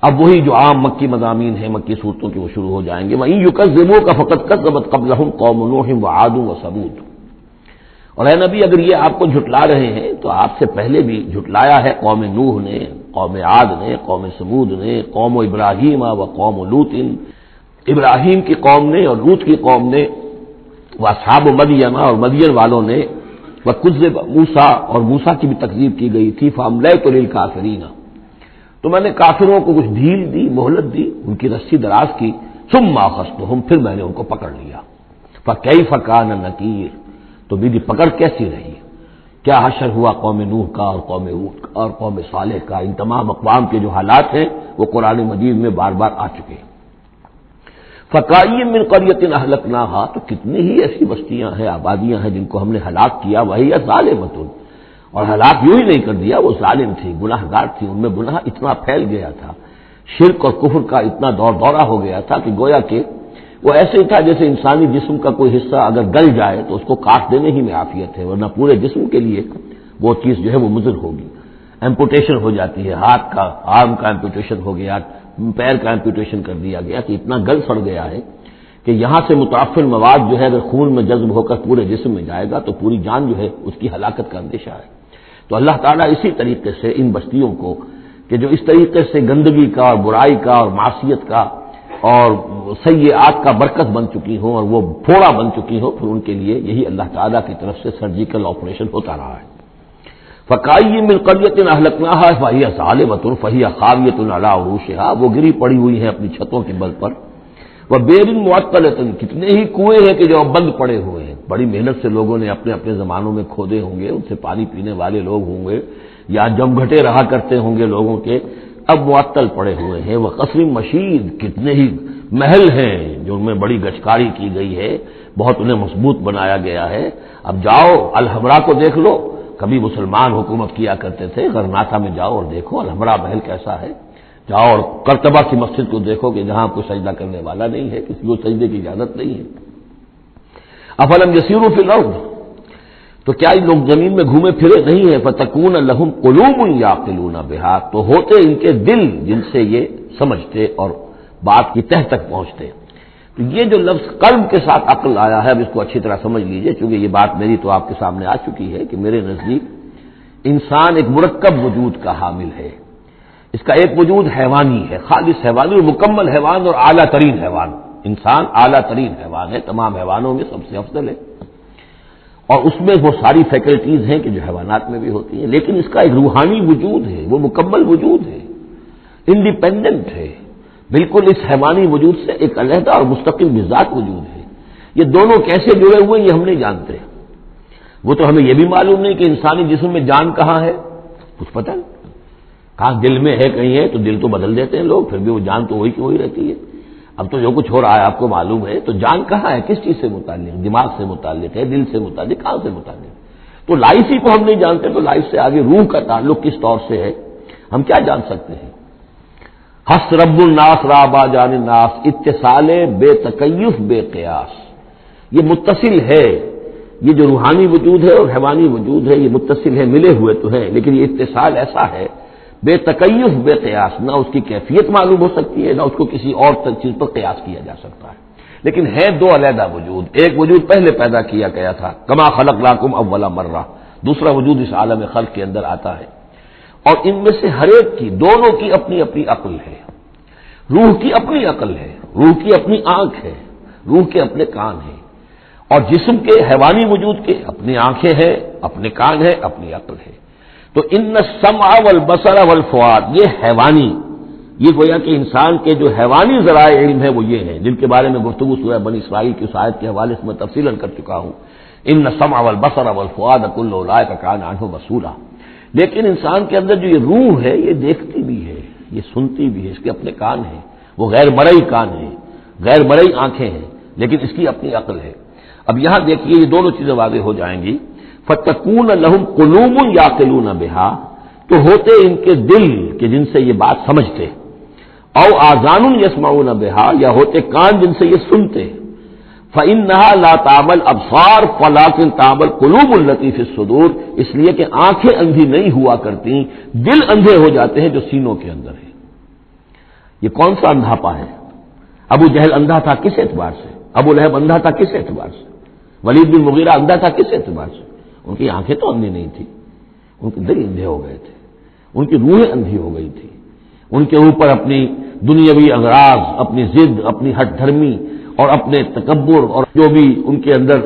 اب وہی جو عام مکی مضامین ہیں مکی صورتوں کے وہ شروع ہو جائیں گے۔ وَإِن يُكَذِّبُوكَ فَقَدْ كَذَّبَتْ قَبْلَهُمْ قَوْمُ نُوحٍ وَعَادٌ وَثَمُودُ۔ اور اے نبی اگر یہ آپ کو جھٹلا رہے ہیں تو آپ سے پہلے بھی جھٹلایا ہے قوم نوح نے، قوم عاد نے، قوم ثمود نے، قوم ابراہیم و قوم لوط، ابراہیم کی قوم نے اور لوط کی قوم نے، واصحاب مدین اور مدین والوں نے، وکذب موسیٰ اور موسیٰ کی بھی تکذیب کی گئی تھی، فاملیت للکافرین، تو میں نے کافروں کو کچھ ڈھیل دی، مہلت دی، ان کی رسی دراز کی، ثم اخذتهم، پھر میں نے ان کو پکڑ لیا، فکیف کان نکیر، تو میری پکڑ کیسی رہی، کیا حشر ہوا قوم نوح کا اور قوم ہود کا اور قوم صالح کا۔ ان تمام اقوام کے جو حالات ہیں وہ قرآن مجید میں بار بار آ چکے ہیں۔ فَكَأَيٍّ مِّن قَرْيَةٍ أَهْلَكْنَاهَا، تو کتنی ہی ایسی بستیاں ہیں، آبادیاں ہیں جن کو ہم نے ہلاک کیا، وہی ظالمۃ، اور ہلاک یوں ہی نہیں کر دیا، وہ ظالم تھی، گناہ گار تھی، ان میں گناہ اتنا پھیل گیا تھا شرک اور کفر کا اتنا دور دورہ ہو گیا تھا کہ گویا کہ وہ ایسے ہی تھا جیسے انسانی جسم کا کوئی حصہ اگر گل جائے تو اس کو کاٹ دینے ہی میں عافیت ہے، ورنہ پورے جسم کے لیے وہ چیز جو ہے وہ مضر ہوگی۔ ایمپوٹیشن ہو جاتی ہے، ہاتھ کا، آرم کا ایمپوٹیشن ہو گیا، پیر کا ایمپوٹیشن کر دیا گیا کہ اتنا گل سڑ گیا ہے کہ یہاں سے متعفن مواد جو ہے اگر خون میں جذب ہو کر پورے جسم میں جائے گا تو پوری جان جو ہے اس کی ہلاکت کا اندیشہ ہے۔ تو اللہ تعالیٰ اسی طریقے سے ان بستیوں کو کہ جو اس طریقے سے گندگی کا اور برائی کا اور معصیت کا اور سیئات کا برکت بن چکی ہوں اور وہ پھوڑا بن چکی ہوں، پھر ان کے لیے یہی اللہ تعالیٰ کی طرف سے سرجیکل آپریشن ہوتا رہا ہے۔ فَكَأَيٍّ مِّن قَرْيَةٍ أَهْلَكْنَاهَا فَهِيَ ظَالِمَةٌ فَهِيَ خَاوِيَةٌ عَلَىٰ عُرُوشِهَا، وہ گری پڑی ہوئی ہیں اپنی چھتوں کے بل پر۔ وَبِئْرٍ مُّعَطَّلَةٍ، کتنے ہی کنویں ہیں کہ جو اب بند پڑے ہوئے ہیں، بڑی محنت سے لوگوں نے اپنے اپنے زمانوں میں کھودے ہوں گے، ان سے پانی پینے والے لوگ ہوں گے یا جمگھٹے رہا کرتے ہوں گے لوگوں کے، اب معطل پڑے ہوئے ہیں۔ وَقَصْرٍ مَّشِيدٍ، کتنے ہی محل ہیں جو ان میں بڑی گچکاری کی گئی ہے، بہت انہیں مضبوط بنایا گیا ہے۔ اب جاؤ الحمرا کو دیکھ لو، کبھی مسلمان حکومت کیا کرتے تھے، غرناطہ میں جاؤ اور دیکھو الحمرا محل کیسا ہے، جاؤ اور قرطبہ کی مسجد کو دیکھو کہ جہاں کوئی سجدہ کرنے والا نہیں ہے، کسی کو سجدے کی اجازت نہیں ہے۔ افلم یسیروا فی الارض، تو کیا ان لوگ زمین میں گھومے پھرے نہیں ہیں؟ فتکون لہم قلوب یعقلون بہا، تو ہوتے ان کے دل جن سے یہ سمجھتے اور بات کی تہ تک پہنچتے۔ تو یہ جو لفظ قلب کے ساتھ عقل آیا ہے، اب اس کو اچھی طرح سمجھ لیجئے، چونکہ یہ بات میری تو آپ کے سامنے آ چکی ہے کہ میرے نزدیک انسان ایک مرکب وجود کا حامل ہے۔ اس کا ایک وجود حیوانی ہے، خالص حیوانی اور مکمل حیوان اور اعلیٰ ترین حیوان۔ انسان اعلیٰ ترین حیوان ہے، تمام حیوانوں میں سب سے افضل ہے، اور اس میں وہ ساری فیکلٹیز ہیں کہ جو حیوانات میں بھی ہوتی ہیں، لیکن اس کا ایک روحانی وجود ہے، وہ مکمل وجود ہے، انڈیپینڈنٹ ہے، بالکل اس حیوانی وجود سے ایک علیحدہ اور مستقل مزاج وجود ہے۔ یہ دونوں کیسے جڑے ہوئے ہیں یہ ہم نہیں جانتے۔ وہ تو ہمیں یہ بھی معلوم نہیں کہ انسانی جسم میں جان کہاں ہے، کچھ پتہ نہیں، کہاں دل میں ہے کہیں ہے، تو دل تو بدل دیتے ہیں لوگ، پھر بھی وہ جان تو وہی کی وہی رہتی ہے۔ اب تو جو کچھ ہو رہا ہے آپ کو معلوم ہے، تو جان کہاں ہے، کس چیز سے متعلق، دماغ سے متعلق ہے، دل سے متعلق، کہاں سے متعلق؟ تو لائف ہی کو ہم نہیں جانتے، تو لائف سے آگے روح کا تعلق کس طور سے ہے ہم کیا جان سکتے ہیں؟ حس رب الناس رابا جان الناس، اتصال بے تکیف بے قیاس، یہ متصل ہے، یہ جو روحانی وجود ہے اور حیوانی وجود ہے یہ متصل ہے، ملے ہوئے تو ہیں، لیکن یہ اتصال ایسا ہے بے تکیف بے قیاس، نہ اس کی کیفیت معلوم ہو سکتی ہے، نہ اس کو کسی اور چیز پر قیاس کیا جا سکتا ہے، لیکن ہے دو علیحدہ وجود۔ ایک وجود پہلے پیدا کیا گیا تھا، کما خلقناکم اول مرہ، دوسرا وجود اس عالم خلق کے اندر آتا ہے، اور ان میں سے ہر ایک کی، دونوں کی اپنی اپنی عقل ہے۔ روح کی اپنی عقل ہے، روح کی اپنی آنکھ ہے، روح کے اپنے کان ہیں، اور جسم کے حیوانی وجود کے اپنی آنکھیں ہیں، اپنے کان ہیں، اپنی عقل ہے۔ تو ان السمع والبصر والفؤاد، یہ حیوانی، یہ گویا کہ انسان کے جو حیوانی ذرائع علم ہے وہ یہ ہیں، جن کے بارے میں گفتگو سورہ بنی اسرائیل کی اس آیت کے حوالے سے میں تفصیلاً کر چکا ہوں۔ ان السمع والبصر والفؤاد کل اولئک کان عنہ مسئولا۔ لیکن انسان کے اندر جو یہ روح ہے یہ دیکھتی بھی ہے، یہ سنتی بھی ہے، اس کے اپنے کان ہیں، وہ غیر مرئی کان ہیں، غیر مرئی آنکھیں ہیں، لیکن اس کی اپنی عقل ہے۔ اب یہاں دیکھیے یہ دونوں چیزیں واضح ہو جائیں گی۔ فتکون لہم قلوب یعقلون بہا، تو ہوتے ان کے دل کہ جن سے یہ بات سمجھتے، او آذان یسمعون بہا، یا ہوتے کان جن سے یہ سنتے، فإنها لا تعمل ابصار ولكن تعمل قلوب التي في الصدور، اس لیے کہ آنکھیں اندھی نہیں ہوا کرتی، دل اندھے ہو جاتے ہیں جو سینوں کے اندر ہے۔ یہ کون سا اندھاپا ہے؟ ابو جہل اندھا تھا کس اعتبار سے؟ ابو لہب اندھا تھا کس اعتبار سے؟ ولید بن مغیرہ اندھا تھا کس اعتبار سے؟ ان کی آنکھیں تو اندھی نہیں تھی، ان کے دل اندھے ہو گئے تھے، ان کی روحیں اندھی ہو گئی تھی، ان کے اوپر اپنی دنیاوی اغراض، اپنی ضد، اپنی ہٹ دھرمی اور اپنے تکبر اور جو بھی ان کے اندر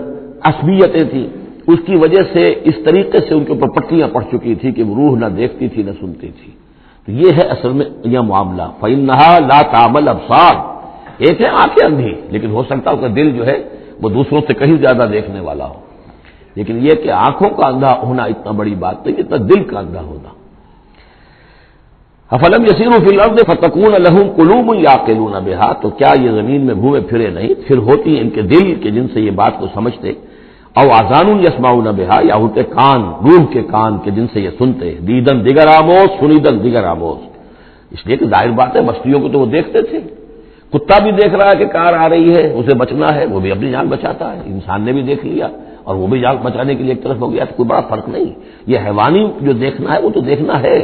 عصبیتیں تھیں، اس کی وجہ سے اس طریقے سے ان کے اوپر پٹیاں پڑ چکی تھی کہ وہ روح نہ دیکھتی تھی نہ سنتی تھی۔ تو یہ ہے اصل میں یہ معاملہ۔ فإنها لا تعمل ابصار، ایک ہے آنکھیں اندھی، لیکن ہو سکتا ہے اس کا دل جو ہے وہ دوسروں سے کہیں زیادہ دیکھنے والا ہو، لیکن یہ کہ آنکھوں کا اندھا ہونا اتنا بڑی بات نہیں، اتنا دل کا اندھا ہونا۔ افلم یسیروا فی الارض فتکون لہم قلوب یعقلون بہا، تو کیا یہ زمین میں گھومے پھرے نہیں، پھر ہوتی ان کے دل کہ جن سے یہ بات کو سمجھتے، او آذان یسمعون بہا، یا ہوتے کان، روح کے کان کہ جن سے یہ سنتے، دیدن دیگر آموز سنیدن دیگر آموز، اس لیے کہ ظاہر بات ہے بستیوں کو تو وہ دیکھتے تھے، کتا بھی دیکھ رہا ہے کہ کار آ رہی ہے، اسے بچنا ہے، وہ بھی اپنی جان بچاتا ہے، انسان نے بھی دیکھ لیا اور وہ بھی جان بچانے کے لیے ایک طرف ہو گیا، تو کوئی بڑا فرق نہیں۔ یہ حیوانی جو دیکھنا ہے وہ تو دیکھنا ہے،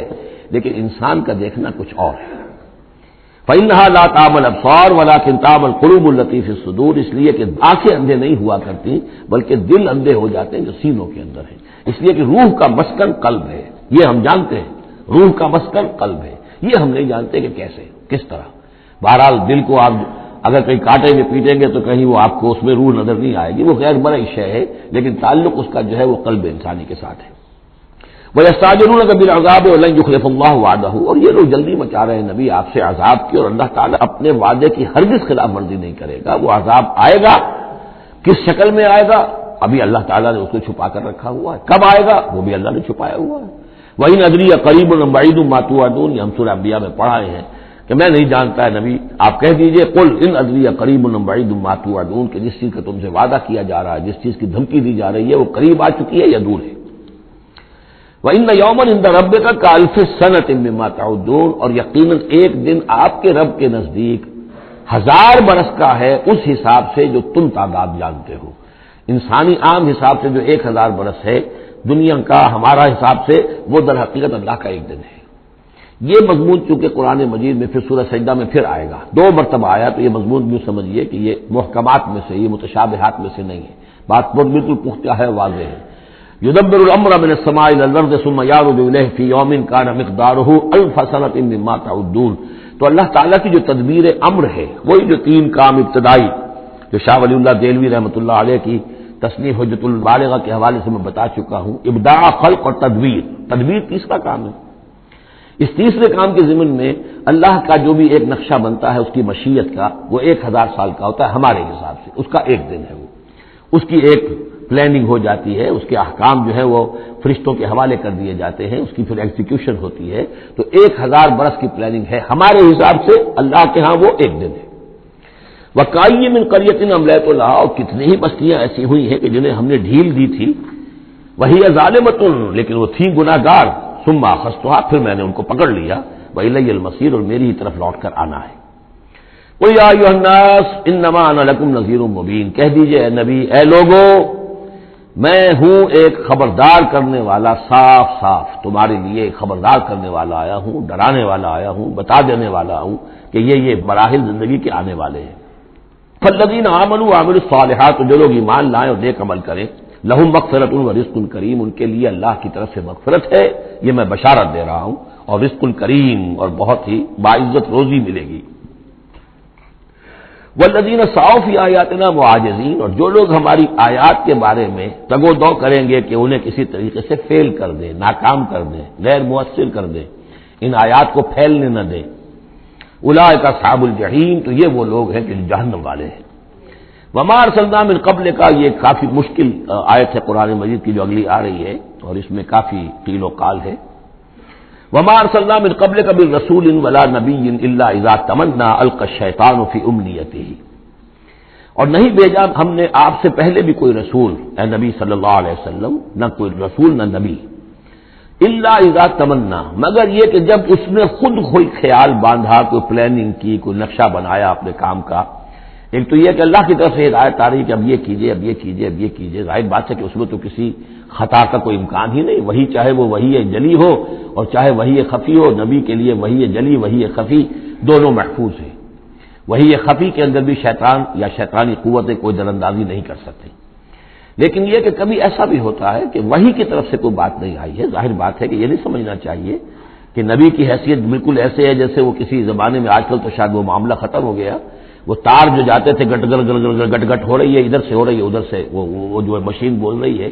لیکن انسان کا دیکھنا کچھ اور ہے۔ فَإِنَّهَا لَا تَعْمَى الْأَبْصَارُ وَلَكِنْ تَعْمَى الْقُلُوبُ الَّتِي فِي الصُّدُورِ، اس لیے کہ آنکھیں اندھے نہیں ہوا کرتی بلکہ دل اندھے ہو جاتے ہیں جو سینوں کے اندر ہے، اس لیے کہ روح کا مسکن قلب ہے، یہ ہم جانتے ہیں، روح کا مسکن قلب ہے، یہ ہم نہیں جانتے کہ کیسے، کس طرح۔ بہرحال دل کو آپ اگر کہیں کاٹیں گے پیٹیں گے تو کہیں وہ آپ کو اس میں روح نظر نہیں آئے گی، وہ غیر مرئی شے ہے، لیکن تعلق اس کا جو ہے وہ قلب انسانی کے ساتھ ہے۔ وَيَسْتَعْجِلُونَكَ بِالْعَذَابِ وَلَنْ يُخْلِفَ اللَّهُ وَعْدَهُ، اور یہ لوگ جلدی مچا رہے ہیں نبی آپ سے عذاب کی، اور اللہ تعالیٰ اپنے وعدے کی ہرگز خلاف ورزی نہیں کرے گا۔ وہ عذاب آئے گا، کس شکل میں آئے گا ابھی اللہ تعالیٰ نے اس کو چھپا کر رکھا ہوا ہے، کب آئے گا وہ بھی اللہ نے چھپایا ہوا ہے۔ وَإِنْ أَدْرِي أَقَرِيبٌ أَمْ بَعِيدٌ مَا تُوعَدُونَ، یہ ہم سورہ انبیاء میں پڑھائے ہیں کہ میں نہیں جانتا ہے نبی، آپ کہہ دیجئے قُلْ إِنْ أَدْرِي أَقَرِيبٌ أَمْ بَعِيدٌ مَا تُوعَدُونَ، کہ جس چیز کا تم سے وعدہ کیا جا رہا ہے، جس چیز کی دھمکی دی جا رہی ہے وہ قریب آ چکی ہے یا دور ہے۔ وَإِنَّ يَوْمًا عِندَ رَبِّكَ كَأَلْفِ سَنَةٍ مِّمَّا تَعُدُّونَ، اور یقیناً ایک دن آپ کے رب کے نزدیک 1000 برس کا ہے اس حساب سے جو تم تعداد جانتے ہو۔ انسانی عام حساب سے جو 1000 برس ہے، دنیا کا ہمارا حساب سے وہ در حقیقت اللہ کا ایک دن ہے۔ یہ مضمون چونکہ قرآن مجید میں پھر سورہ سجدہ میں پھر آئے گا، 2 مرتبہ آیا، تو یہ مضمون یوں سمجھیے کہ یہ محکمات میں سے، یہ متشابہات میں سے نہیں ہے، بات بالکل پختہ ہے، واضح ہے۔ يُدَبِّرُ الْأَمْرَ مِنَ السَّمَاءِ إِلَى الْأَرْضِ ثُمَّ يَعْرُجُ إِلَيْهِ فِي يَوْمٍ كَانَ مِقْدَارُهُ أَلْفَ سَنَةٍ مِّمَّا تَعُدُّونَ، تو اللہ تعالیٰ کی جو تدبیر امر ہے، وہی جو 3 کام ابتدائی جو شاہ ولی اللہ دہلوی رحمۃ اللہ علیہ کی تصنیف حجت البالغہ کے حوالے سے میں بتا چکا ہوں، ابداع، خلق اور تدبیر، تدبیر تیسرا کام ہے۔ اس تیسرے کام کے ضمن میں اللہ کا جو بھی ایک نقشہ بنتا ہے اس کی مشیت کا، وہ 1000 سال کا ہوتا ہے ہمارے حساب سے، اس کا ایک دن ہے، وہ اس کی ایک پلاننگ ہو جاتی ہے، اس کے احکام جو ہے وہ فرشتوں کے حوالے کر دیے جاتے ہیں، اس کی پھر ایگزیکیوشن ہوتی ہے، تو 1000 برس کی پلاننگ ہے ہمارے حساب سے، اللہ کے ہاں وہ ایک دن ہے۔ وَكَأَيٍّ مِّن قَرْيَةٍ أَمْلَيْتُ لَهَا، اور کتنی ہی بستیاں ایسی ہوئی ہیں کہ جنہیں ہم نے ڈھیل دی تھی، وَهِيَ ظَالِمَةٌ، لیکن وہ تھیں گناہ گار، ثُمَّ أَخَذْتُهَا، پھر میں نے ان کو پکڑ لیا، وَإِلَيَّ الْمَصِيرُ، اور میری ہی طرف لوٹ کر آنا ہے۔ قُلْ يَا أَيُّهَا النَّاسُ إِنَّمَا أَنَا لَكُمْ نَذِيرٌ مُّبِينٌ، کہہ دیجئے اے نبی، اے لوگو، میں ہوں ایک خبردار کرنے والا، صاف صاف تمہارے لیے خبردار کرنے والا آیا ہوں، ڈرانے والا آیا ہوں، بتا دینے والا ہوں کہ یہ مراحل زندگی کے آنے والے ہیں۔ فالذین آمنوا وعملوا الصالحات، جو لوگ ایمان لائیں اور نیک عمل کریں، لہم مغفرۃ ورزق کریم، ان کے لیے اللہ کی طرف سے مغفرت ہے، یہ میں بشارت دے رہا ہوں، اور رزق کریم، اور بہت ہی باعزت روزی ملے گی۔ والذین سعوا فی آیاتنا معاجزین، اور جو لوگ ہماری آیات کے بارے میں تگ و دو کریں گے کہ انہیں کسی طریقے سے فیل کر دیں، ناکام کر دیں، غیر مؤثر کر دیں، ان آیات کو پھیلنے نہ دیں، اولئک اصحاب الجحیم، تو یہ وہ لوگ ہیں کہ جہنم والے ہیں۔ وما ارسلنا من قبل کا، یہ کافی مشکل آیت ہے قرآن مجید کی جو اگلی آ رہی ہے، اور اس میں کافی قیل و قال ہے۔ وما ارسلنا من قبلک من رسول ولا نبی الا اذا تمنى القى الشیطان فی امنیته، اور نہیں بھیجا ہم نے آپ سے پہلے بھی کوئی رسول، اے نبی صلی اللہ علیہ وسلم، نہ کوئی رسول نہ نبی، الا اذا تمنا، مگر یہ کہ جب اس نے خود کوئی خیال باندھا، کوئی پلاننگ کی، کوئی نقشہ بنایا اپنے کام کا۔ ایک تو یہ کہ اللہ کی طرف سے ہدایت آ رہی کہ اب یہ کیجئے، اب یہ کیجئے، اب یہ کیجئے، ظاہر بات ہے کہ اس میں تو کسی خطا کا کوئی امکان ہی نہیں، وہی چاہے وہ وہی جلی ہو اور چاہے وہی خفی ہو، نبی کے لیے وہی جلی وہی خفی دونوں محفوظ ہیں۔ وہی خفی کے اندر بھی شیطان یا شیطانی قوتیں کوئی دراندازی نہیں کر سکتے، لیکن یہ کہ کبھی ایسا بھی ہوتا ہے کہ وہی کی طرف سے کوئی بات نہیں آئی ہے۔ ظاہر بات ہے کہ یہ نہیں سمجھنا چاہیے کہ نبی کی حیثیت بالکل ایسے ہے جیسے وہ کسی زمانے میں، آج کل تو شاید وہ معاملہ ختم ہو گیا، وہ تار جو جاتے تھے گٹ گٹ گٹ گٹ گٹ ہو رہی ہے، ادھر سے ہو رہی ہے، ادھر سے وہ جو مشین بول رہی ہے،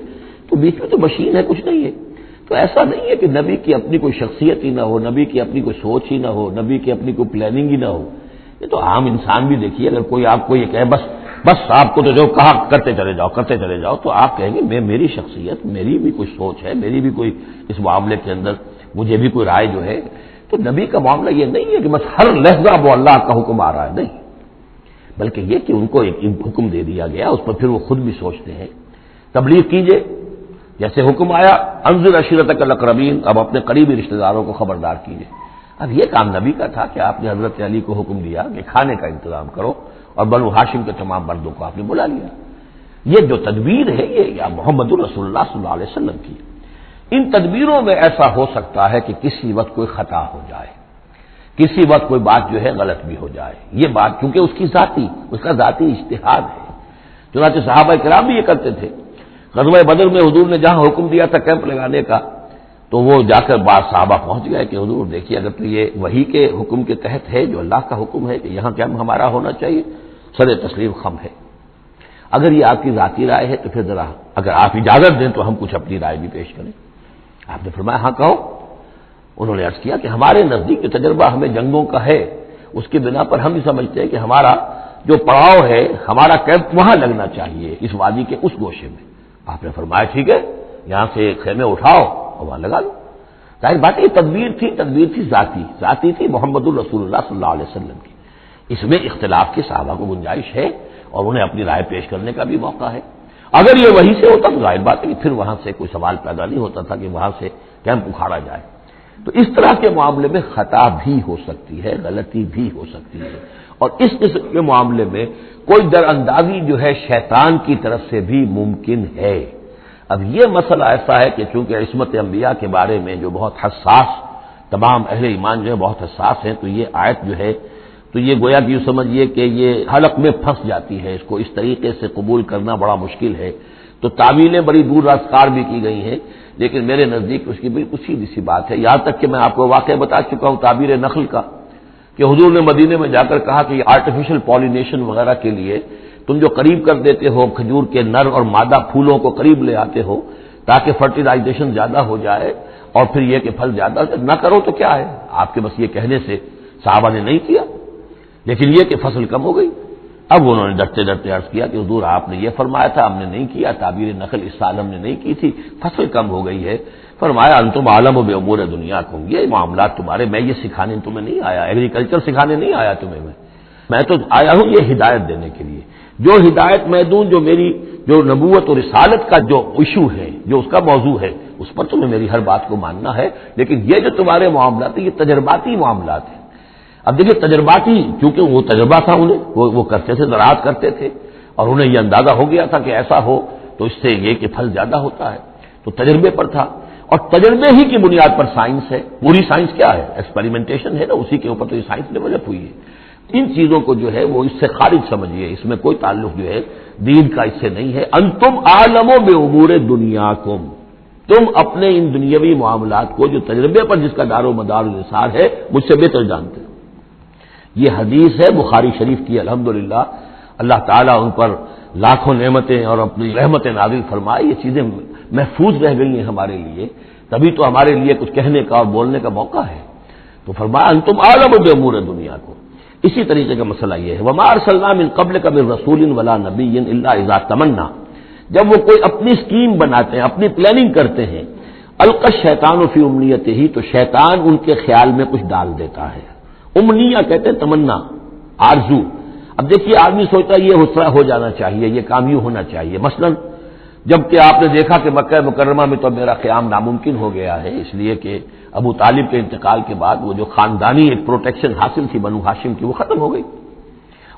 تو بیچ میں تو مشین ہے، کچھ نہیں ہے۔ تو ایسا نہیں ہے کہ نبی کی اپنی کوئی شخصیت ہی نہ ہو، نبی کی اپنی کوئی سوچ ہی نہ ہو، نبی کی اپنی کوئی پلاننگ ہی نہ ہو۔ یہ تو عام انسان بھی دیکھیے، اگر کوئی آپ کو یہ کہے بس آپ کو تو جو کہا کرتے چلے جاؤ، تو آپ کہیں گے میری شخصیت، میری بھی کوئی سوچ ہے، میری بھی کوئی اس معاملے کے اندر مجھے بھی کوئی رائے جو ہے۔ تو نبی کا معاملہ یہ نہیں ہے کہ بس ہر لحظہ وہ اللہ کا حکم آ رہا ہے، نہیں، بلکہ یہ کہ ان کو ایک حکم دے دیا گیا، اس پر پھر وہ خود بھی سوچتے ہیں۔ تبلیغ کیجئے، جیسے حکم آیا انذر عشیرتک الاقربین، اب اپنے قریبی رشتہ داروں کو خبردار کیجئے۔ اب یہ کام نبی کا تھا کہ آپ نے حضرت علی کو حکم دیا کہ کھانے کا انتظام کرو، اور بنو ہاشم کے تمام مردوں کو آپ نے بلا لیا۔ یہ جو تدبیر ہے یہ محمد رسول اللہ صلی اللہ علیہ وسلم کی۔ ان تدبیروں میں ایسا ہو سکتا ہے کہ کسی وقت کوئی خطا ہو جائے، کسی وقت کوئی بات جو ہے غلط بھی ہو جائے، یہ بات کیونکہ اس کا ذاتی اجتہاد ہے۔ چنانچہ صحابہ کرام بھی یہ کرتے تھے۔ غزوہ بدر میں حضور نے جہاں حکم دیا تھا کیمپ لگانے کا، تو وہ جا کر بعض صحابہ پہنچ گئے کہ حضور دیکھیے اگر تو یہ وحی کے حکم کے تحت ہے، جو اللہ کا حکم ہے کہ یہاں کیمپ ہمارا ہونا چاہیے، سر تسلیم خم ہے۔ اگر یہ آپ کی ذاتی رائے ہے تو پھر ذرا اگر آپ اجازت دیں تو ہم کچھ اپنی رائے بھی پیش کریں۔ آپ نے فرمایا ہاں کہو۔ انہوں نے عرض کیا کہ ہمارے نزدیک جو تجربہ ہمیں جنگوں کا ہے، اس کی بنا پر ہم بھی سمجھتے ہیں کہ ہمارا جو پڑاؤ ہے، ہمارا کیمپ وہاں لگنا چاہیے، اس وادی کے اس گوشے میں۔ آپ نے فرمایا ٹھیک ہے، یہاں سے خیمے اٹھاؤ اور وہاں لگا لو۔ ظاہر بات یہ تدبیر تھی ذاتی تھی محمد الرسول اللہ صلی اللہ علیہ وسلم کی۔ اس میں اختلاف کی صحابہ کو گنجائش ہے اور انہیں اپنی رائے پیش کرنے کا بھی موقع ہے۔ اگر یہ وہی سے ہوتا تو ظاہر بات ہے کہ پھر وہاں سے کوئی سوال پیدا نہیں ہوتا تھا کہ وہاں سے کیمپ اکھاڑا جائے۔ تو اس طرح کے معاملے میں خطا بھی ہو سکتی ہے، غلطی بھی ہو سکتی ہے، اور اس قسم کے معاملے میں کوئی در اندازی جو ہے شیطان کی طرف سے بھی ممکن ہے۔ اب یہ مسئلہ ایسا ہے کہ چونکہ عصمت انبیاء کے بارے میں جو بہت حساس، تمام اہل ایمان جو ہے بہت حساس ہیں، تو یہ آیت جو ہے تو یہ گویا کہ یوں سمجھیے کہ یہ حلق میں پھنس جاتی ہے، اس کو اس طریقے سے قبول کرنا بڑا مشکل ہے۔ تو تعویلیں بڑی دور راسکار بھی کی گئی ہیں، لیکن میرے نزدیک اس کی بالکل سیدھی سی بات ہے۔ یہاں تک کہ میں آپ کو واقعہ بتا چکا ہوں تعبیر نخل کا، کہ حضور نے مدینے میں جا کر کہا کہ یہ آرٹیفیشل پالینیشن وغیرہ کے لیے تم جو قریب کر دیتے ہو کھجور کے نر اور مادہ پھولوں کو قریب لے آتے ہو تاکہ فرٹیلائزیشن زیادہ ہو جائے اور پھر یہ کہ پھل زیادہ نہ کرو تو کیا ہے، آپ کے بس یہ کہنے سے صحابہ نے نہیں کیا، لیکن یہ کہ فصل کم ہو گئی۔ اب انہوں نے ڈرتے ڈرتے عرض کیا کہ حضور آپ نے یہ فرمایا تھا، ہم نے نہیں کیا، تعبیر نخل اس سال ہم نے نہیں کی تھی، فصل کم ہو گئی ہے۔ فرمایا انتم عالم و بامور دنیاکم، یہ معاملات تمہارے، میں یہ سکھانے تمہیں نہیں آیا، ایگریکلچر سکھانے نہیں آیا تمہیں، میں تو آیا ہوں یہ ہدایت دینے کے لیے۔ جو ہدایت میں دوں، جو میری جو نبوت اور رسالت کا جو ایشو ہے، جو اس کا موضوع ہے، اس پر تمہیں میری ہر بات کو ماننا ہے، لیکن یہ جو تمہارے معاملات ہیں یہ تجرباتی معاملات ہیں۔ اب دیکھیے تجرباتی، کیونکہ وہ تجربہ تھا انہیں، وہ کرتے تھے، زراعت کرتے تھے، اور انہیں یہ اندازہ ہو گیا تھا کہ ایسا ہو تو اس سے یہ کہ پھل زیادہ ہوتا ہے، تو تجربے پر تھا، اور تجربے ہی کی بنیاد پر سائنس ہے۔ پوری سائنس کیا ہے؟ ایکسپیریمنٹیشن ہے نا، اسی کے اوپر تو یہ سائنس ڈیولپ ہوئی ہے۔ ان چیزوں کو جو ہے وہ اس سے خارج سمجھیے، اس میں کوئی تعلق جو ہے دین کا اس سے نہیں ہے۔ انتم عالم بامور دنیاکم، تم اپنے ان دنیاوی معاملات کو جو تجربے پر جس کا دار و مدار انحصار ہے مجھ سے بہتر جانتے ہو۔ یہ حدیث ہے بخاری شریف کی، الحمدللہ اللہ تعالیٰ ان پر لاکھوں نعمتیں اور اپنی رحمتیں نازل فرمائے، یہ چیزیں محفوظ رہ گئی ہیں ہمارے لیے، تبھی تو ہمارے لیے کچھ کہنے کا اور بولنے کا موقع ہے۔ تو فرمایا انتم عالم بامور دنیا کو۔ اسی طریقے کا مسئلہ یہ ہے وما ارسلنا من قبلک من رسول ولا نبی الا اذا تمنا، جب وہ کوئی اپنی اسکیم بناتے ہیں، اپنی پلاننگ کرتے ہیں، القى الشیطان فی امنیتہ، تو شیطان ان کے خیال میں کچھ ڈال دیتا ہے۔ امنیہ کہتے ہیں تمنا، آرزو۔ اب دیکھیے آدمی سوچتا ہے یہ حصہ ہو جانا چاہیے، یہ کام یوں ہونا چاہیے، مثلا جب کہ آپ نے دیکھا کہ مکہ مکرمہ میں تو میرا قیام ناممکن ہو گیا ہے، اس لیے کہ ابو طالب کے انتقال کے بعد وہ جو خاندانی ایک پروٹیکشن حاصل تھی بنو ہاشم کی وہ ختم ہو گئی،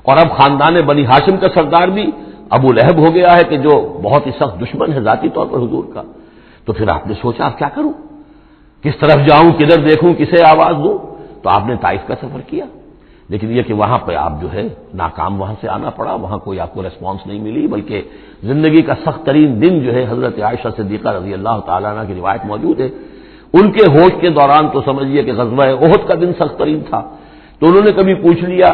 اور اب خاندان بنی ہاشم کا سردار بھی ابو لہب ہو گیا ہے کہ جو بہت ہی سخت دشمن ہے ذاتی طور پر حضور کا۔ تو پھر آپ نے سوچا اب کیا کروں، کس طرف جاؤں، کدھر دیکھوں، کسے آواز دوں، تو آپ نے طائف کا سفر کیا، لیکن یہ کہ وہاں پہ آپ جو ہے ناکام وہاں سے آنا پڑا، وہاں کوئی آپ کو ریسپانس نہیں ملی، بلکہ زندگی کا سخت ترین دن جو ہے حضرت عائشہ صدیقہ رضی اللہ تعالیٰ عنہ کی روایت موجود ہے، ان کے ہوش کے دوران تو سمجھیے کہ غزوہ احد کا دن سخت ترین تھا، تو انہوں نے کبھی پوچھ لیا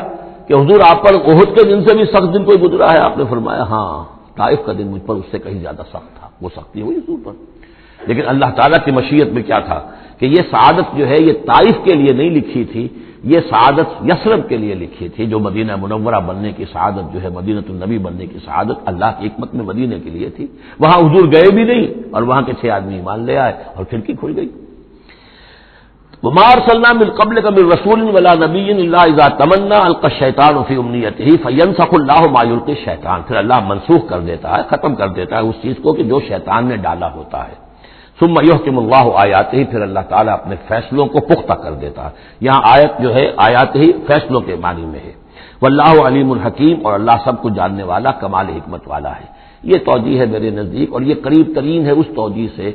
کہ حضور آپ پر احد کے دن سے بھی سخت دن کوئی گزرا ہے؟ آپ نے فرمایا ہاں، طائف کا دن مجھ پر اس سے کہیں زیادہ سخت تھا، وہ سختی ہوئی حضور پر، لیکن اللہ تعالیٰ کی مشیت میں کیا تھا کہ یہ سعادت جو ہے یہ طائف کے لیے نہیں لکھی تھی، یہ سعادت یثرب کے لیے لکھی تھی، جو مدینہ منورہ بننے کی سعادت جو ہے، مدینۃ النبی بننے کی سعادت اللہ کی حکمت میں مدینے کے لیے تھی۔ وہاں حضور گئے بھی نہیں اور وہاں کے 6 آدمی ایمان لے آئے اور کھڑکی کھل گئی۔ وما ارسلنا من قبلک من رسول ولا نبی الا اذا تمنى القى الشیطان فی امنیتہ فینسخ اللہ ما یلقی الشیطان، پھر اللہ منسوخ کر دیتا ہے، ختم کر دیتا ہے اس چیز کو کہ جو شیطان نے ڈالا ہوتا ہے۔ ثم یحکم اللہ آیاتہ، پھر اللہ تعالیٰ اپنے فیصلوں کو پختہ کر دیتا ہے۔ یہاں آیت جو ہے آیات ہی فیصلوں کے معنی میں ہے۔ واللہ علیم الحکیم، اور اللہ سب کو جاننے والا کمال حکمت والا ہے۔ یہ توجیہ ہے میرے نزدیک، اور یہ قریب ترین ہے اس توجیہ سے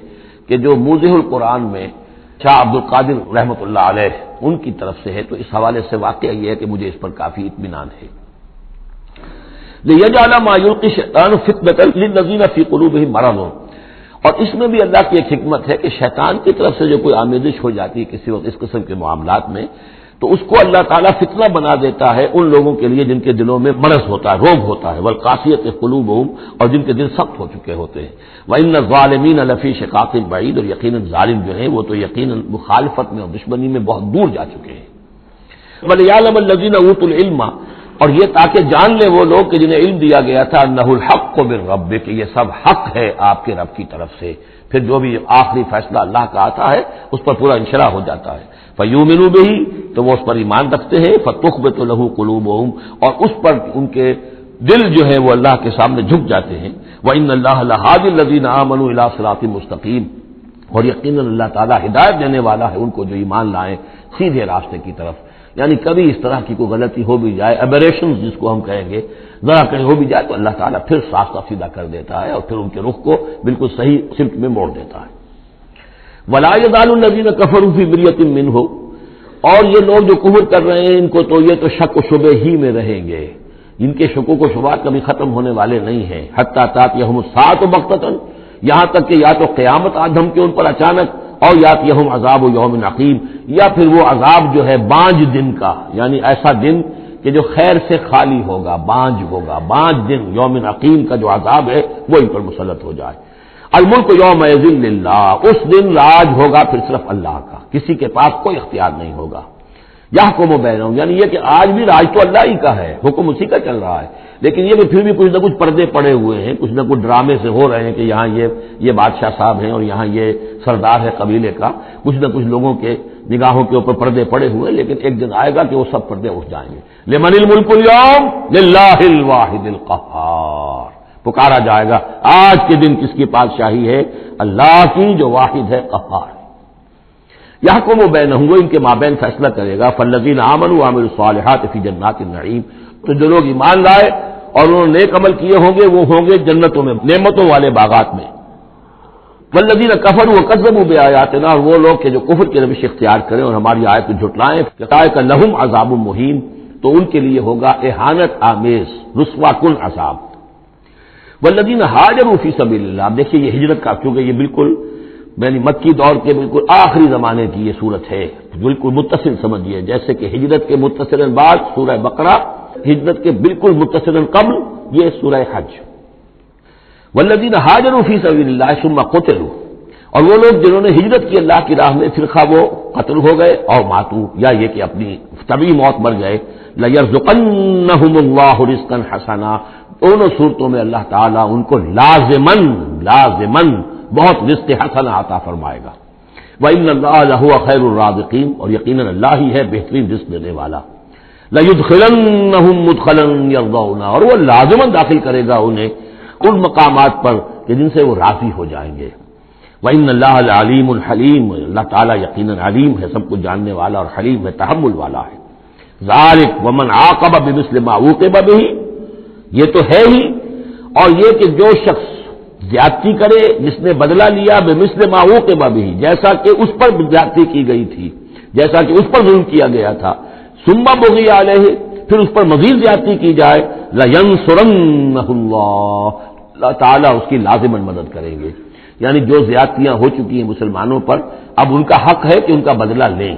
کہ جو موضح القرآن میں شاہ عبد القادر رحمۃ اللہ علیہ ان کی طرف سے ہے، تو اس حوالے سے واقعہ یہ ہے کہ مجھے اس پر کافی اطمینان ہے۔ لِيَجْعَلَ مَا يُلْقِي الشَّيْطَانُ فِتْنَةً لِلَّذِينَ فِي قُلُوبِهِم مَرَضٌ، اور اس میں بھی اللہ کی ایک حکمت ہے کہ شیطان کی طرف سے جو کوئی آمیزش ہو جاتی ہے کسی وقت اس قسم کے معاملات میں، تو اس کو اللہ تعالیٰ فتنہ بنا دیتا ہے ان لوگوں کے لیے جن کے دلوں میں مرض ہوتا ہے، روگ ہوتا ہے، والقاسیۃ قلوبہم، اور جن کے دل سخت ہو چکے ہوتے ہیں۔ وَإِنَّ الظَّالِمِينَ لَفِي شِقَاقٍ بَعِيدٍ، اور یقیناً ظالم جو ہیں وہ تو یقیناً مخالفت میں اور دشمنی میں بہت دور جا چکے ہیں۔ وَلِيَعْلَمَ الَّذِينَ أُوتُوا الْعِلْمَ، اور یہ تاکہ جان لے وہ لوگ کہ جنہیں علم دیا گیا تھا، انہ الحق من ربک، کہ یہ سب حق ہے آپ کے رب کی طرف سے۔ پھر جو بھی آخری فیصلہ اللہ کا آتا ہے اس پر پورا انشراح ہو جاتا ہے۔ فیؤمنوا بہ، تو وہ اس پر ایمان رکھتے ہیں، فتخبت لہ قلوبہم، اور اس پر ان کے دل جو ہے وہ اللہ کے سامنے جھک جاتے ہیں۔ وان اللہ لہادی الذین آمنوا الی صراط مستقیم، اور یقیناً اللہ تعالیٰ ہدایت دینے والا ہے ان کو جو ایمان لائیں سیدھے راستے کی طرف۔ یعنی کبھی اس طرح کی کوئی غلطی ہو بھی جائے، ایبریشن جس کو ہم کہیں گے، ذرا کہیں ہو بھی جائے، تو اللہ تعالیٰ پھر صاف سیدھا کر دیتا ہے اور پھر ان کے رخ کو بالکل صحیح سمت میں موڑ دیتا ہے۔ وَلَا يَزَالُ الَّذِينَ كَفَرُوا فِي مِرْيَةٍ مِّنْهُ، اور یہ لوگ جو کفر کر رہے ہیں ان کو تو یہ تو شک و شبہ ہی میں رہیں گے، ان کے شکوک و شبہات کبھی ختم ہونے والے نہیں ہیں۔ حَتَّىٰ تَأْتِيَهُمُ السَّاعَةُ بَغْتَةً، یہاں تک کہ یا تو قیامت آ دھمکے ان پر اچانک، اور یاتیہم عذاب یوم عقیم، یا پھر وہ عذاب جو ہے بانج دن کا، یعنی ایسا دن کہ جو خیر سے خالی ہوگا، بانج ہوگا، بانج دن یوم عقیم کا جو عذاب ہے وہ ان پر مسلط ہو جائے۔ الملک یومئذ للہ، اس دن راج ہوگا پھر صرف اللہ کا، کسی کے پاس کوئی اختیار نہیں ہوگا۔ یحکم بینہم، یعنی یہ کہ آج بھی راج تو اللہ ہی کا ہے، حکم اسی کا چل رہا ہے، لیکن یہ کہ پھر بھی کچھ نہ کچھ پردے پڑے ہوئے ہیں، کچھ نہ کچھ ڈرامے سے ہو رہے ہیں کہ یہاں یہ بادشاہ صاحب ہیں اور یہاں یہ سردار ہے قبیلے کا، کچھ نہ کچھ لوگوں کے نگاہوں کے اوپر پردے پڑے ہوئے ہیں، لیکن ایک دن آئے گا کہ وہ سب پردے اٹھ جائیں گے۔ لمن الملک اليوم للہ الواحد القہار، پکارا جائے گا آج کے دن کس کی بادشاہی ہے؟ اللہ کی جو واحد ہے، قہار۔ یحکم بینہم، وہ ان کے مابین فیصلہ کرے گا۔ فالذین آمنوا وعملوا الصالحات فی جنات النعیم، تو جو لوگ ایمان لائے اور انہوں نے نیک عمل کیے ہوں گے وہ ہوں گے جنتوں میں، نعمتوں والے باغات میں۔ والذین کفروا وکذبوا بآیاتنا، اور وہ لوگ کہ جو کفر کی روش اختیار کریں اور ہماری آیت کو جھٹلائیں، فاولئک لہم عذاب مہین، تو ان کے لیے ہوگا اہانت آمیز رسوا کن عذاب۔ والذین ہاجروا فی سبیل اللہ، اب دیکھیے یہ ہجرت کا، کیونکہ یہ بالکل یعنی مکی دور کے بالکل آخری زمانے کی یہ صورت ہے، بالکل متصل سمجھیے، جیسے کہ ہجرت کے متصل بعد سورہ بقرہ، ہجرت کے بالکل متصل قبل یہ سورہ حج۔ والذین ہاجروا فی سبیل اللہ ثم قتلوا، اور وہ لوگ جنہوں نے ہجرت کی اللہ کی راہ میں، پھر خواہ وہ قتل ہو گئے اور ماتو، یا یہ کہ اپنی طبعی موت مر گئے، لَيَرْزُقَنَّهُمُ اللَّهُ رِزْقًا حَسَنًا، دونوں صورتوں میں اللہ تعالیٰ ان کو لازماً بہت رزق حسن عطا فرمائے گا۔ وَإِنَّ اللَّهَ لَهُوَ خَيْرُ الرَّازِقِينَ، اور یقیناً اللہ ہی ہے بہترین رزق دینے والا۔ لَيُدْخِلَنَّهُمْ مُدْخَلًا يَرْضَوْنَهُ، اور وہ لازماً داخل کرے گا انہیں ان مقامات پر کہ جن سے وہ راضی ہو جائیں گے۔ وَإِنَّ اللَّهَ لَعَلِيمٌ حَلِيمٌ، اللہ تعالیٰ یقیناً علیم ہے، سب کچھ جاننے والا، اور حلیم ہے، تحمل والا ہے۔ ذَلِكَ وَمَنْ عَاقَبَ بِمِثْلِ مَا عُوقِبَ بِهِ، یہ تو ہے ہی، اور یہ کہ جو شخص زیادتی کرے، جس نے بدلہ لیا بمثل ما عوقب به، جیسا کہ اس پر زیادتی کی گئی تھی، جیسا کہ اس پر ظلم کیا گیا تھا، ثم بغی علیہ، پھر اس پر مزید زیادتی کی جائے، لینصرنہ اللہ تعالیٰ اس کی لازماً مدد کریں گے۔ یعنی جو زیادتیاں ہو چکی ہیں مسلمانوں پر، اب ان کا حق ہے کہ ان کا بدلہ لیں،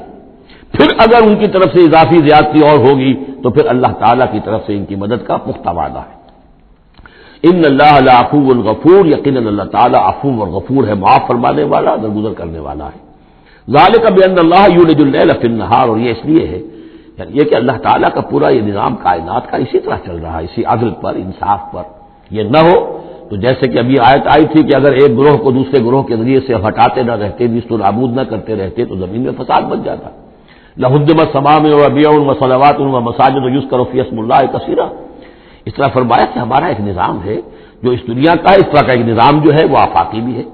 پھر اگر ان کی طرف سے اضافی زیادتی اور ہوگی تو پھر اللہ تعالیٰ کی طرف سے ان کی مدد کا پختہ وعدہ ہے۔ ان اللہ لعفو غفور، یقیناً اللہ تعالیٰ عفو اور غفور ہے، معاف فرمانے والا، درگزر کرنے والا ہے۔ ذالک بان اللہ یولج اللیل فی النہار، اور یہ اس لیے ہے یعنی یہ کہ اللہ تعالیٰ کا پورا یہ نظام کائنات کا اسی طرح چل رہا ہے، اسی عدل پر، انصاف پر۔ یہ نہ ہو تو جیسے کہ ابھی آیت آئی تھی کہ اگر ایک گروہ کو دوسرے گروہ کے ذریعے سے ہٹاتے نہ رہتے، نیست و نابود نہ کرتے رہتے، تو زمین میں فساد بچ جاتا۔ لہدمت صوامع وبیع وصلوات ومساجد یذکر فیہا اسم اللہ کثیرا، اس طرح فرمایا کہ ہمارا ایک نظام ہے جو اس دنیا کا ہے، اس طرح کا ایک نظام جو ہے وہ آفاقی بھی ہے۔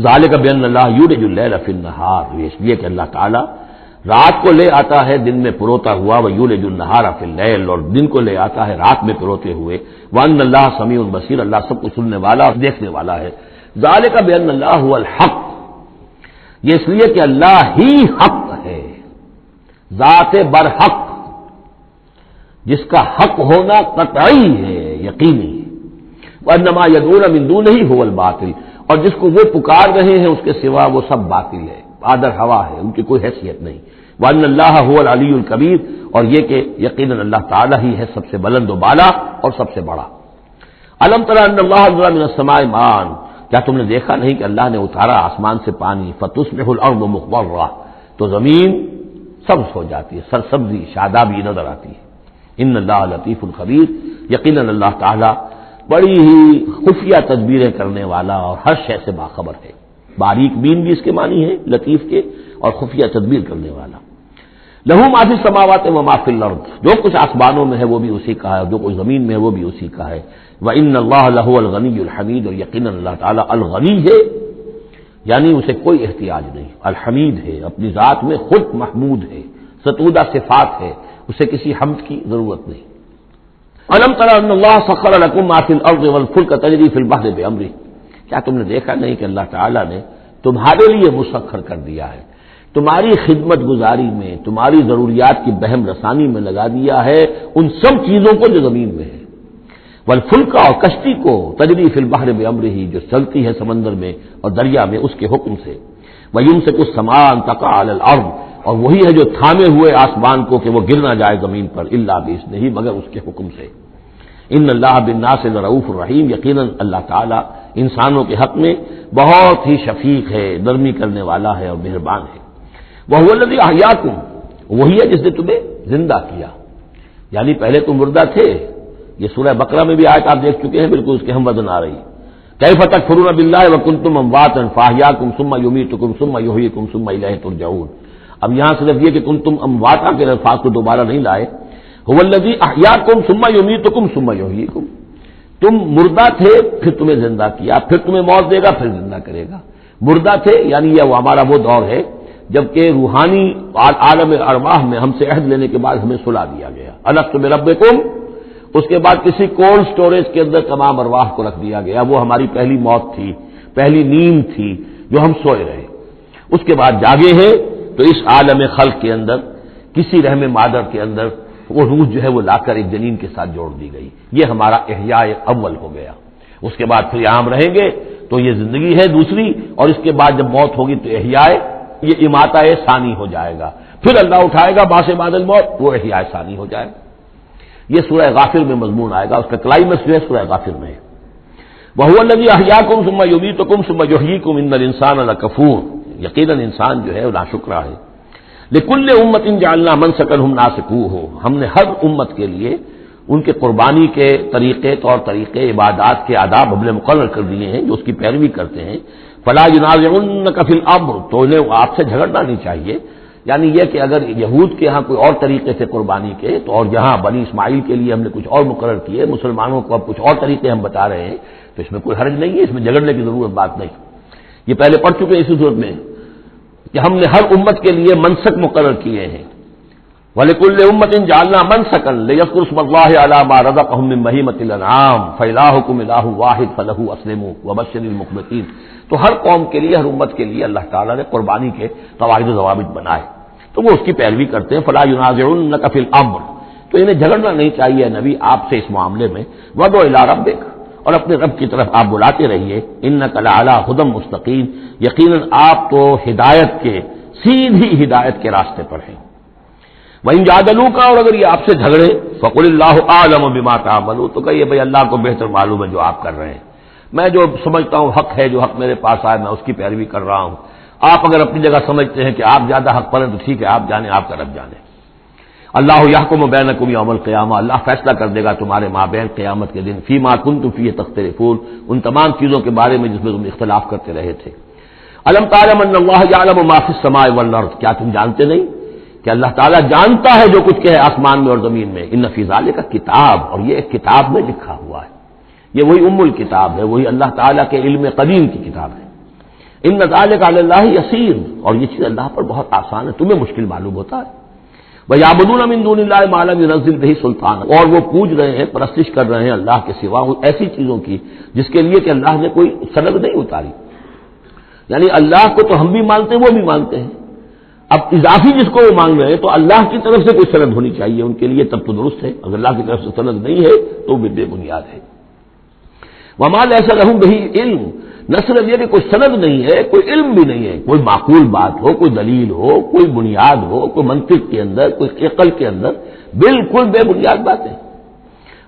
ذالک بان اللہ یولج اللیل فی النہار، یہ اس لیے کہ اللہ تعالیٰ رات کو لے آتا ہے دن میں پروتا ہوا، ویولج النہار فی اللیل، اور دن کو لے آتا ہے رات میں پروتے ہوئے، وان اللہ سمیع بصیر، اللہ سب کو سننے والا اور دیکھنے والا ہے۔ ذالک بان اللہ هو الحق، یہ اس لیے کہ اللہ ہی حق ہے، ذات برحق، جس کا حق ہونا قطعی ہے، یقینی ہے۔ وانما يدعون من دونه هو الباطل، اور جس کو وہ پکار رہے ہیں اس کے سوا وہ سب باطل ہے، آدر ہوا ہے، ان کی کوئی حیثیت نہیں۔ وان اللہ هو العلی الکبیر، اور یہ کہ یقیناً اللہ تعالیٰ ہی ہے سب سے بلند و بالا اور سب سے بڑا۔ الم تر ان اللہ انزل من السماء ماء، کیا تم نے دیکھا نہیں کہ اللہ نے اتارا آسمان سے پانی، فتصبح الارض مخضرہ، تو زمین سبز ہو جاتی ہے، سرسبزی شادابی نظر آتی ہے۔ ان اللہ لطیف الخبیر، یقیناً اللہ تعالیٰ بڑی ہی خفیہ تدبیریں کرنے والا اور ہر شے سے باخبر ہے۔ باریک بین بھی اس کے معنی ہے لطیف کے، اور خفیہ تدبیر کرنے والا۔ لہو ما فی السماوات و ما فی الارض، جو کچھ آسمانوں میں ہے وہ بھی اسی کا ہے، اور جو کچھ زمین میں ہے وہ بھی اسی کا ہے۔ وان اللہ لہو الغنی الحمید، اور یقیناً اللہ تعالیٰ الغنی ہے، یعنی اسے کوئی احتیاج نہیں، الحمید ہے، اپنی ذات میں خود محمود ہے، ستودہ صفات ہے، اسے کسی حمد کی ضرورت نہیں۔ الم تر ان اللہ سخر لکم ما فی الارض والفلک تجری فی البحر بامرہ، کیا تم نے دیکھا نہیں کہ اللہ تعالیٰ نے تمہارے لیے مسخر کر دیا ہے، تمہاری خدمت گزاری میں، تمہاری ضروریات کی بہم رسانی میں لگا دیا ہے ان سب چیزوں کو جو زمین میں ہے، والفلک، اور کشتی کو، تجری فی البحر بامرہ، جو چلتی ہے سمندر میں اور دریا میں اس کے حکم سے، ویمسک السماء ان تقع علی الارض، اور وہی ہے جو تھامے ہوئے آسمان کو کہ وہ گر نہ جائے زمین پر، الا باذنہ، مگر اس کے حکم سے۔ ان اللہ بالناس لرؤوف الرحیم، یقیناً اللہ تعالیٰ انسانوں کے حق میں بہت ہی شفیق ہے، نرمی کرنے والا ہے اور مہربان ہے۔ وہو الذی احیاکم، وہی ہے جس نے تمہیں زندہ کیا، یعنی پہلے تم مردہ تھے، یہ سورہ بقرہ میں بھی آیت آپ دیکھ چکے ہیں، بالکل اس کے ہم وزن آ رہی۔ کیف تکفرون باللہ وکنتم امواتا فاحیاکم ثم یمیتکم ثم یحییکم ثم الیہ ترجعون۔ اب یہاں صرف یہ کہ کنتم امواتا کے الفاظ کو دوبارہ نہیں لائے، هو الذی احیاکم ثم یمیتکم ثم یحییکم، تم مردہ تھے پھر تمہیں زندہ کیا، پھر تمہیں موت دے گا پھر زندہ کرے گا۔ مردہ تھے یعنی یہ ہمارا وہ دور ہے جبکہ روحانی عالم ارواح میں ہم سے عہد لینے کے بعد ہمیں سلا دیا گیا، الست بربکم، اس کے بعد کسی کولڈ سٹوریج کے اندر تمام ارواح کو رکھ دیا گیا، وہ ہماری پہلی موت تھی، پہلی نیند تھی جو ہم سوئے رہے، اس کے بعد جاگے ہیں تو اس عالم خلق کے اندر کسی رحم مادر کے اندر وہ روح جو ہے وہ لا کر ایک جنین کے ساتھ جوڑ دی گئی، یہ ہمارا احیاء اول ہو گیا۔ اس کے بعد پھر یہاں ہم رہیں گے تو یہ زندگی ہے دوسری، اور اس کے بعد جب موت ہوگی تو احیاء، یہ اماتہ ثانی ہو جائے گا، پھر اللہ اٹھائے گا باس بعد الموت، وہ احیاء ثانی ہو جائے گا۔ یہ سورہ غافر میں مضمون آئے گا، اس کا کلائمیکس جو ہے سورہ غافر میں ہے۔ وَهُوَ الَّذِي أَحْيَاكُمْ ثُمَّ يُمِيتُكُمْ ثُمَّ يُحْيِيكُمْ إِنَّ الْإِنسَانَ لَكَفُورٌ، یقیناً انسان جو ہے وہ ناشکرا ہے۔ لِكُلِّ أُمَّةٍ جَعَلْنَا مَنسَكًا هُمْ نَاسِكُوهُ، ہم نے ہر امت کے لیے ان کے قربانی کے طریقے، طور طریقے، عبادات کے آداب ہم نے مقرر کر دیے ہیں جو اس کی پیروی کرتے ہیں۔ فَلَا يُنَازِعُنَّكَ فِي الْأَمْرِ، تو انہیں آپ سے جھگڑنا نہیں چاہیے، یعنی یہ کہ اگر یہود کے ہاں کوئی اور طریقے سے قربانی کے تو، اور یہاں بنی اسماعیل کے لیے ہم نے کچھ اور مقرر کیے، مسلمانوں کو اب کچھ اور طریقے ہم بتا رہے ہیں، تو اس میں کوئی حرج نہیں ہے، اس میں جھگڑنے کی ضرورت بات نہیں۔ یہ پہلے پڑھ چکے اسی صورت میں کہ ہم نے ہر امت کے لیے منسک مقرر کیے ہیں۔ وَلِكُلِّ أُمَّةٍ جَعَلْنَا مَنسَكًا لِيَذْكُرُوا اسْمَ اللَّهِ عَلَىٰ مَا رَزَقَهُم مِّن بَهِيمَةِ الْأَنْعَامِ فَإِلَٰهُكُمْ إِلَٰهٌ وَاحِدٌ فَلَهُ أَسْلِمُوا وَبَشِّرِ الْمُخْبِتِينَ، تو ہر قوم کے لیے، ہر امت کے لیے اللہ تعالیٰ نے قربانی کے قواعد و ضوابط بنائے، تو وہ اس کی پیروی کرتے ہیں۔ فَلَا يُنَازِعُنَّكَ فِي الْأَمْرِ، تو انہیں جھگڑنا نہیں چاہیے نبی آپ سے اس معاملے میں۔ وَادْعُ إِلَىٰ رَبِّكَ، اور اپنے رب کی طرف آپ بلاتے رہیے۔ إِنَّكَ لَعَلَىٰ هُدًى مُسْتَقِيمٍ، یقیناً آپ تو ہدایت کے، سیدھی ہدایت کے راستے پر ہیں۔ وَإِن جَادَلُوكَ، اور اگر یہ آپ سے جھگڑے، فَقُلِ اللَّهُ أَعْلَمُ بِمَا تَعْمَلُونَ، تو کہیے بھائی اللہ کو بہتر معلوم ہے جو آپ کر رہے ہیں، میں جو سمجھتا ہوں حق ہے، جو حق میرے پاس آئے میں اس کی پیروی کر رہا ہوں، آپ اگر اپنی جگہ سمجھتے ہیں کہ آپ زیادہ حق پر ہیں تو ٹھیک ہے، آپ جانیں، آپ کا رب جانے۔ اللہ یحکم بینکم یوم القیامہ، اللہ فیصلہ کر دے گا تمہارے مابین قیامت کے دن، فیما کنتم فیہ تختلفون، ان تمام چیزوں کے بارے میں جس میں تم اختلاف کرتے رہے تھے۔ الم تعلم ان اللہ یعلم ما فی السماء والارض، کیا تم جانتے نہیں کہ اللہ تعالیٰ جانتا ہے جو کچھ کہ ہے آسمان میں اور زمین میں۔ ان فی ذالک کتاب، اور یہ ایک کتاب میں لکھا ہوا ہے، یہ وہی ام الکتاب ہے، وہی اللہ تعالیٰ کے علم قدیم کی کتاب ہے۔ ان ذالک علی اللہ یسیر، اور یہ چیز اللہ پر بہت آسان ہے، تمہیں مشکل معلوم ہوتا ہے۔ وَيَعْبُدُونَ مِن دُونِ اللَّهِ مَا لَمْ يُنَزِّلْ بِهِ سُلْطَانًا، اور وہ پوج رہے ہیں، پرستش کر رہے ہیں اللہ کے سوا ایسی چیزوں کی جس کے لیے کہ اللہ نے کوئی سند نہیں اتاری۔ یعنی اللہ کو تو ہم بھی مانتے ہیں، وہ بھی مانتے ہیں، اب اضافی جس کو وہ مانگ رہے ہیں تو اللہ کی طرف سے کوئی سند ہونی چاہیے ان کے لیے، تب تو درست ہے، اگر اللہ کی طرف سے سند نہیں ہے تو وہ بے بنیاد ہے۔ وَمَا لَيْسَ لَهُم بِهِ عِلْمٌ، نہ صرف یہ کہ کوئی سند نہیں ہے، کوئی علم بھی نہیں ہے، کوئی معقول بات ہو، کوئی دلیل ہو، کوئی بنیاد ہو، کوئی منطق کے اندر، کوئی عقل کے اندر، بالکل بے بنیاد بات ہے۔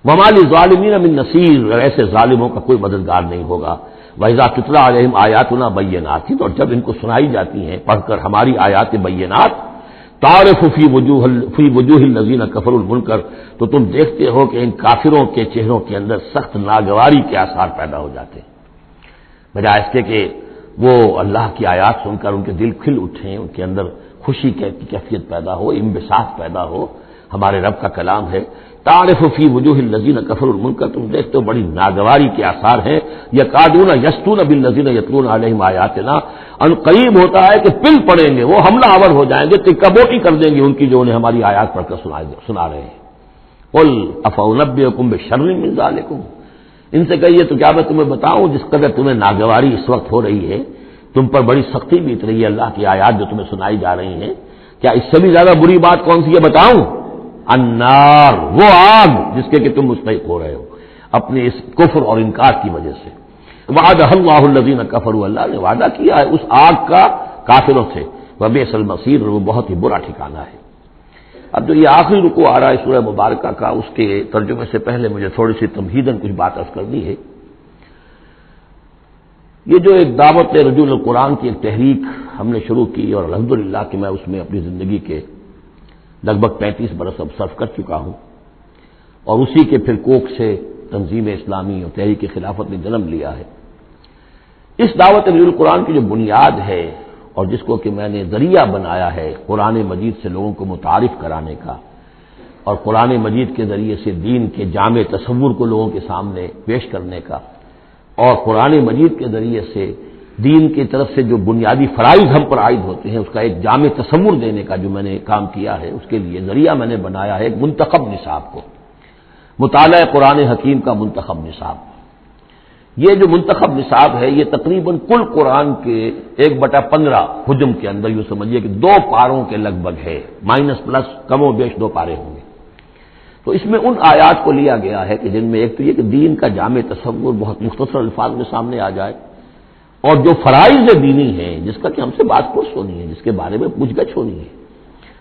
وَمَا لِلظَّالِمِينَ مِن نَصِيرٍ، ایسے ظالموں کا کوئی مددگار نہیں ہوگا۔ وَإِذَا تُتْلَىٰ عَلَيْهِمْ آيَاتُنَا بَيِّنَاتٍ، اور جب ان کو سنائی جاتی ہیں پڑھ کر ہماری آیات بینات، تعرف فی وجوہ الذین کفروا المنکر، تو تم دیکھتے ہو کہ ان کافروں کے چہروں کے اندر سخت ناگواری کے آثار پیدا ہو جاتے ہیں، بجائے اس کے کہ وہ اللہ کی آیات سن کر ان کے دل کھل اٹھیں، ان کے اندر خوشی کی کیفیت پیدا ہو، انبساط پیدا ہو، ہمارے رب کا کلام ہے۔ تعرف فی وجوہ الذین کفروا المنکر، تم دیکھتے ہو بڑی ناگواری کے آثار ہیں، یکادون یسطون بالذین یتلون علیہم آیاتنا، ان قریب ہوتا ہے کہ پل پڑیں گے، وہ حملہ آور ہو جائیں گے، تکہ بوٹی کر دیں گے ان کی جو انہیں ہماری آیات پڑھ کر سنا رہے ہیں۔ قل افانبئکم بشر من ذالکم، ان سے کہیے تو کیا میں تمہیں بتاؤں جس قدر تمہیں ناگواری اس وقت ہو رہی ہے، تم پر بڑی سختی بیت رہی ہے اللہ کی آیات جو تمہیں سنائی جا رہی ہیں، کیا اس سے بھی زیادہ بری بات کون سی ہے بتاؤں؟ النار، وہ آگ جس کے کہ تم مستحق ہو رہے ہو اپنے اس کفر اور انکار کی وجہ سے۔ وعدہ اللہ الذین کفروا، اللہ نے وعدہ کیا ہے اس آگ کا کافروں سے، وبئس المصیر، اور وہ بہت ہی برا ٹھکانہ ہے۔ اب جو یہ آخری رکوع آ رہا ہے سورہ مبارکہ کا، اس کے ترجمے سے پہلے مجھے تھوڑی سی تمہیداً کچھ بات عرض کرنی ہے۔ یہ جو ایک دعوت رجوع القرآن کی ایک تحریک ہم نے شروع کی، اور الحمدللہ کہ میں اس میں اپنی زندگی کے لگ بھگ 35 برس اب صرف کر چکا ہوں، اور اسی کے پھر کوکھ سے تنظیم اسلامی اور تحریک خلافت نے جنم لیا ہے۔ اس دعوت رجوع القرآن کی جو بنیاد ہے اور جس کو کہ میں نے ذریعہ بنایا ہے قرآن مجید سے لوگوں کو متعارف کرانے کا، اور قرآن مجید کے ذریعے سے دین کے جامع تصور کو لوگوں کے سامنے پیش کرنے کا، اور قرآن مجید کے ذریعے سے دین کی طرف سے جو بنیادی فرائض ہم پر عائد ہوتے ہیں اس کا ایک جامع تصور دینے کا جو میں نے کام کیا ہے، اس کے لیے ذریعہ میں نے بنایا ہے ایک منتخب نصاب کو، مطالعہ قرآن حکیم کا منتخب نصاب۔ یہ جو منتخب نصاب ہے یہ تقریباً کل قرآن کے 1/15 حجم کے اندر یوں سمجھیے کہ 2 پاروں کے لگ بھگ ہے، مائنس پلس کم و بیش 2 پارے ہوں گے۔ تو اس میں ان آیات کو لیا گیا ہے کہ جن میں ایک تو یہ کہ دین کا جامع تصور بہت مختصر الفاظ میں سامنے آ جائے، اور جو فرائض دینی ہیں جس کا کہ ہم سے بات پرس ہونی ہے، جس کے بارے میں پوچھ گچھ ہونی ہے،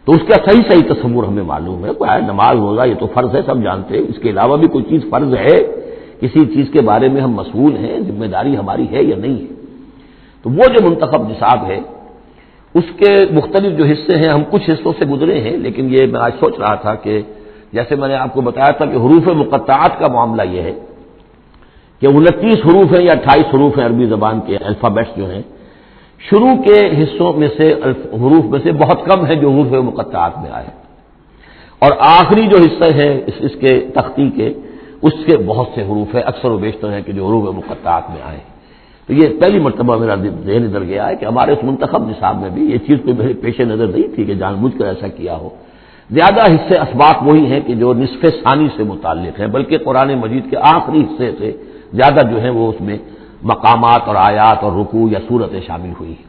تو اس کا صحیح تصور ہمیں معلوم ہے۔ کوئی نماز روزہ یہ تو فرض ہے، سب جانتے ہیں، اس کے علاوہ بھی کوئی چیز فرض ہے، کسی چیز کے بارے میں ہم مسئول ہیں، ذمہ داری ہماری ہے یا نہیں ہے۔ تو وہ جو منتخب نصاب ہے اس کے مختلف جو حصے ہیں، ہم کچھ حصوں سے گزرے ہیں، لیکن یہ میں آج سوچ رہا تھا کہ جیسے میں نے آپ کو بتایا تھا کہ حروف مقطعات کا معاملہ یہ ہے کہ 29 حروف ہیں یا 28 حروف ہیں عربی زبان کے الفابیٹس جو ہیں، شروع کے حصوں میں سے حروف میں سے بہت کم ہے جو حروف مقطعات میں آئے، اور آخری جو حصے ہیں اس کے تختی کے، اس کے بہت سے حروف ہیں، اکثر و بیشتر ہیں کہ جو حروف مقطعات میں آئے۔ تو یہ پہلی مرتبہ میرا ذہن ادھر گیا ہے کہ ہمارے اس منتخب نصاب میں بھی یہ چیز کوئی میرے پیش نظر نہیں تھی کہ جان بوجھ کر ایسا کیا ہو۔ زیادہ حصے اسباق وہی ہیں کہ جو نصف ثانی سے متعلق ہیں، بلکہ قرآن مجید کے آخری حصے سے زیادہ جو ہیں وہ اس میں مقامات اور آیات اور رکوع یا صورتیں شامل ہوئی ہیں۔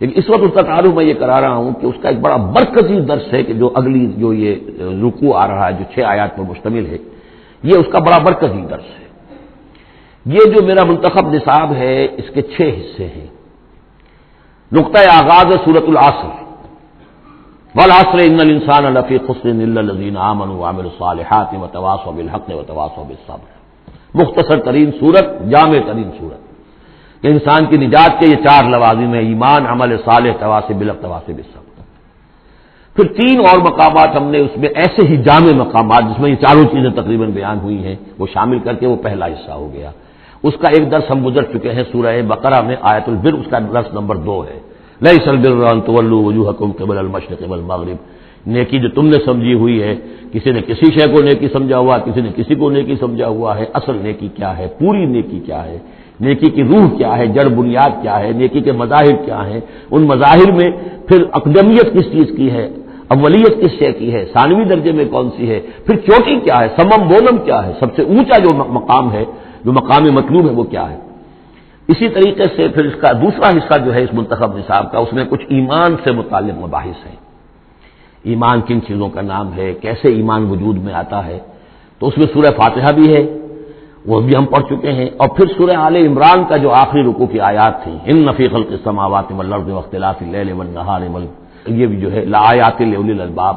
لیکن اس وقت اس کا تعارف میں یہ کرا رہا ہوں کہ اس کا ایک بڑا مرکزی درس ہے کہ جو اگلی جو یہ رکوع آ رہا ہے جو 6 آیات پر مشتمل ہے، یہ اس کا بڑا مرکزی درس ہے۔ یہ جو میرا منتخب نصاب ہے اس کے 6 حصے ہیں۔ نقطہ آغاز سورۃ العصر، والعصر ان الانسان لفی خسر الا الذین آمنوا وعملوا الصالحات وتواصوا بالحق وتواصوا بالصبر۔ مختصر ترین صورت، جامع ترین صورت، کہ انسان کی نجات کے یہ 4 لوازم ہیں: ایمان، عمل صالح، تواصی بالحق، تواصی بالصبر۔ پھر 3 اور مقامات ہم نے اس میں ایسے ہی جامع مقامات جس میں یہ چاروں چیزیں تقریباً بیان ہوئی ہیں وہ شامل کر کے وہ پہلا حصہ ہو گیا۔ اس کا ایک درس ہم گزر چکے ہیں سورہ بقرہ میں، آیت البر، اس کا درس نمبر 2 ہے۔ لیس البر ان تولوا وجوہکم قبل المشرق والمغرب، نیکی جو تم نے سمجھی ہوئی ہے، کسی نے کسی شے کو نیکی سمجھا ہوا، کسی نے کسی کو نیکی سمجھا ہوا ہے، اصل نیکی کیا ہے، پوری نیکی کیا ہے، نیکی کی روح کیا ہے، جڑ بنیاد کیا ہے، نیکی کے مظاہر کیا ہیں، ان مظاہر میں پھر اقدمیت کس چیز کی ہے، اولیت کس شے کی ہے، ثانوی درجے میں کون سی ہے، پھر چوٹی کیا ہے، سمم بولم کیا ہے، سب سے اونچا جو مقام ہے، جو مقام مطلوب ہے وہ کیا ہے۔ اسی طریقے سے پھر اس کا دوسرا حصہ جو ہے اس منتخب نصاب کا، اس میں کچھ ایمان سے متعلق مباحث ہیں۔ ایمان کن چیزوں کا نام ہے، کیسے ایمان وجود میں آتا ہے، تو اس میں سورہ فاتحہ بھی ہے، وہ بھی ہم پڑھ چکے ہیں، اور پھر سورہ آل عمران کا جو آخری رکوع کی آیات تھی، ان فی خلق السماوات والارض واختلاف اللیل والنہار یہ بھی جو ہے لآیات لأولی الالباب۔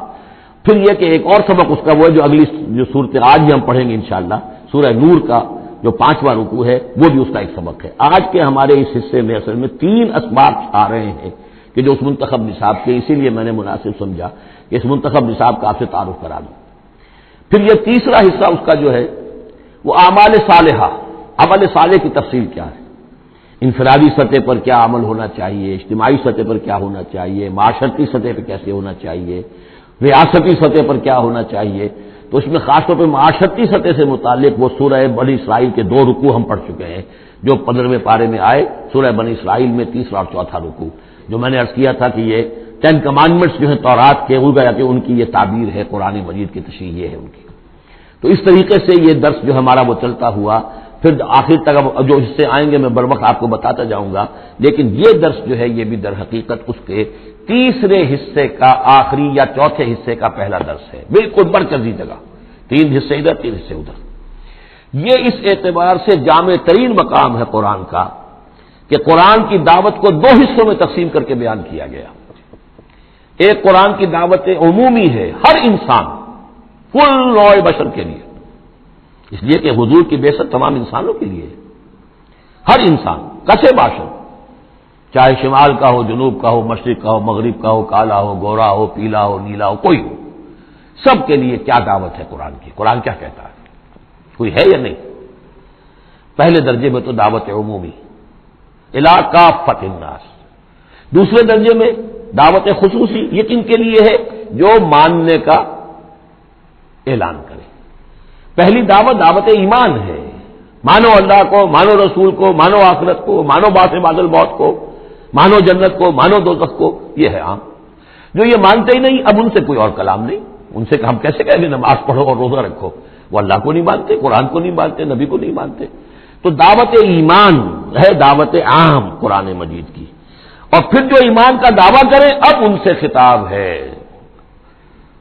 پھر یہ کہ ایک اور سبق اس کا وہ ہے جو اگلی جو صورت آج بھی ہم پڑھیں گے انشاءاللہ، سورہ نور کا جو 5واں رکوع ہے وہ بھی اس کا ایک سبق ہے۔ آج کے ہمارے اس حصے میں اصل میں 3 اسباق آ رہے ہیں کہ جو اس منتخب نصاب کے، اسی لیے میں نے مناسب سمجھا کہ اس منتخب نصاب کا آپ سے تعارف کرا دوں۔ پھر یہ تیسرا حصہ اس کا جو ہے وہ اعمال صالحہ، عمل صالح کی تفصیل کیا ہے، انفرادی سطح پر کیا عمل ہونا چاہیے، اجتماعی سطح پر کیا ہونا چاہیے، معاشرتی سطح پہ کیسے ہونا چاہیے، ریاستی سطح پر کیا ہونا چاہیے۔ تو اس میں خاص طور پہ معاشرتی سطح سے متعلق وہ سورہ بنی اسرائیل کے 2 رکوع ہم پڑھ چکے ہیں جو 15ویں پارے میں آئے، سورہ بنی اسرائیل میں 3 اور 4 رکوع، جو میں نے عرض کیا تھا کہ یہ 10 کمانڈمنٹس جو ہیں تورات کے، وہ گیا کہ ان کی یہ تعبیر ہے، قرآن مجید کی تشریح یہ ہے ان کی۔ تو اس طریقے سے یہ درس جو ہمارا وہ چلتا ہوا، پھر آخر تک اب جو حصے آئیں گے میں بروقت آپ کو بتاتا جاؤں گا، لیکن یہ درس جو ہے یہ بھی در حقیقت اس کے تیسرے حصے کا آخری یا چوتھے حصے کا پہلا درس ہے، بالکل مرکزی جگہ، 3 حصے ادھر 3 حصے ادھر۔ یہ اس اعتبار سے جامع ترین مقام ہے قرآن کا کہ قرآن کی دعوت کو 2 حصوں میں تقسیم کر کے بیان کیا گیا۔ ایک قرآن کی دعوت عمومی ہے، ہر انسان، کل نوع بشر کے لیے، اس لیے کہ حضور کی بعثت تمام انسانوں کے لیے ہے، ہر انسان کسے باشد، چاہے شمال کا ہو، جنوب کا ہو، مشرق کا ہو، مغرب کا ہو، کالا ہو، گورا ہو، پیلا ہو، نیلا ہو، کوئی ہو، سب کے لیے کیا دعوت ہے قرآن کی، قرآن کیا کہتا ہے، کوئی ہے یا نہیں؟ پہلے درجے میں تو دعوت عمومی الی کافۃ الناس، دوسرے درجے میں دعوت خصوصی، یہ کن کے لیے ہے؟ جو ماننے کا اعلان کرے۔ پہلی دعوت دعوت ایمان ہے، مانو اللہ کو، مانو رسول کو، مانو آخرت کو، مانو بعث بعد الموت کو، مانو جنت کو، مانو دوزخ کو، یہ ہے عام۔ جو یہ مانتے ہی نہیں، اب ان سے کوئی اور کلام نہیں، ان سے ہم کیسے کہیں گے نماز پڑھو اور روزہ رکھو، وہ اللہ کو نہیں مانتے، قرآن کو نہیں مانتے، نبی کو نہیں مانتے۔ تو دعوت ایمان ہے دعوت عام قرآن مجید کی، اور پھر جو ایمان کا دعویٰ کرے اب ان سے خطاب ہے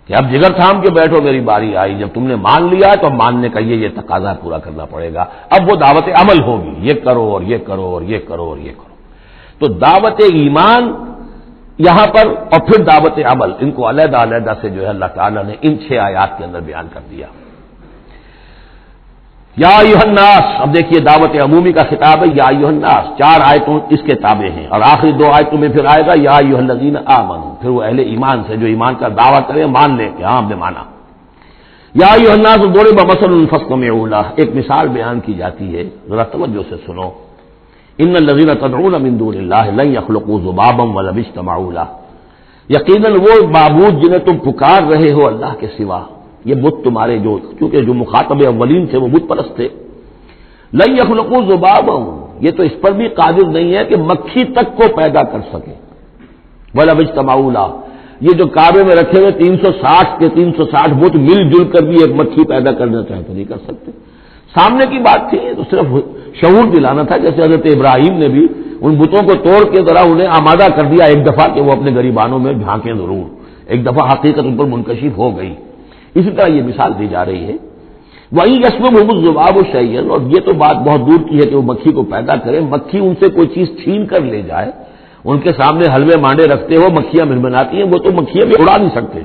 کہ اب جگر تھام کے بیٹھو، میری باری آئی، جب تم نے مان لیا تو ماننے کا یہ تقاضا پورا کرنا پڑے گا، اب وہ دعوت عمل ہوگی، یہ کرو اور یہ کرو اور یہ کرو اور یہ کرو۔ تو دعوت ایمان یہاں پر اور پھر دعوت عمل، ان کو علیحدہ علیحدہ سے جو ہے اللہ تعالیٰ نے ان 6 آیات کے اندر بیان کر دیا۔ یا ایھا الناس، اب دیکھیے دعوت عمومی کا خطاب ہے، یا ایھا الناس، 4 آیتوں اس کے تابع ہیں، اور آخری 2 آیتوں میں پھر آئے گا یا ایھا الذین آمنوا، پھر وہ اہل ایمان سے جو ایمان کا دعویٰ کریں مان لیں کہ ہاں ہم نے مانا۔ یا ایھا الناس ضرب مثل فاستمعوا لہ، ایک مثال بیان کی جاتی ہے، ذرا توجہ سے سنو۔ ان الذین تدعون من دون اللہ لن یخلقوا ذبابا ولو اجتمعوا لہ، یقیناً وہ معبود جنہیں تم پکار رہے ہو اللہ کے سوا، یہ بت تمہارے جو، کیونکہ جو مخاطب اولین تھے وہ بت پرست تھے، لن یخلقوا ذبابا، یہ تو اس پر بھی قادر نہیں ہے کہ مکھی تک کو پیدا کر سکے، ولو اجتمعوا لہ، یہ جو کعبے میں رکھے ہوئے 360 کے 360 بت مل جل کر بھی ایک مکھی پیدا کرنا چاہے تو نہیں کر سکتے۔ سامنے کی بات تھی، تو صرف شعور دلانا تھا، جیسے حضرت ابراہیم نے بھی ان بتوں کو توڑ کے ذرا انہیں آمادہ کر دیا ایک دفعہ کہ وہ اپنے گریبانوں میں جھانکیں ضرور، ایک دفعہ حقیقت ان پر منکشف ہو گئی۔ اسی طرح یہ مثال دی جا رہی ہے، وہیں یسلبہم الذباب شیئا، اور یہ تو بات بہت دور کی ہے کہ وہ مکھی کو پیدا کرے، مکھی ان سے کوئی چیز چھین کر لے جائے، ان کے سامنے حلوے مانڈے رکھتے ہو، مکھیاں منمناتی ہیں، وہ تو مکھیاں بھی اڑا نہیں سکتے۔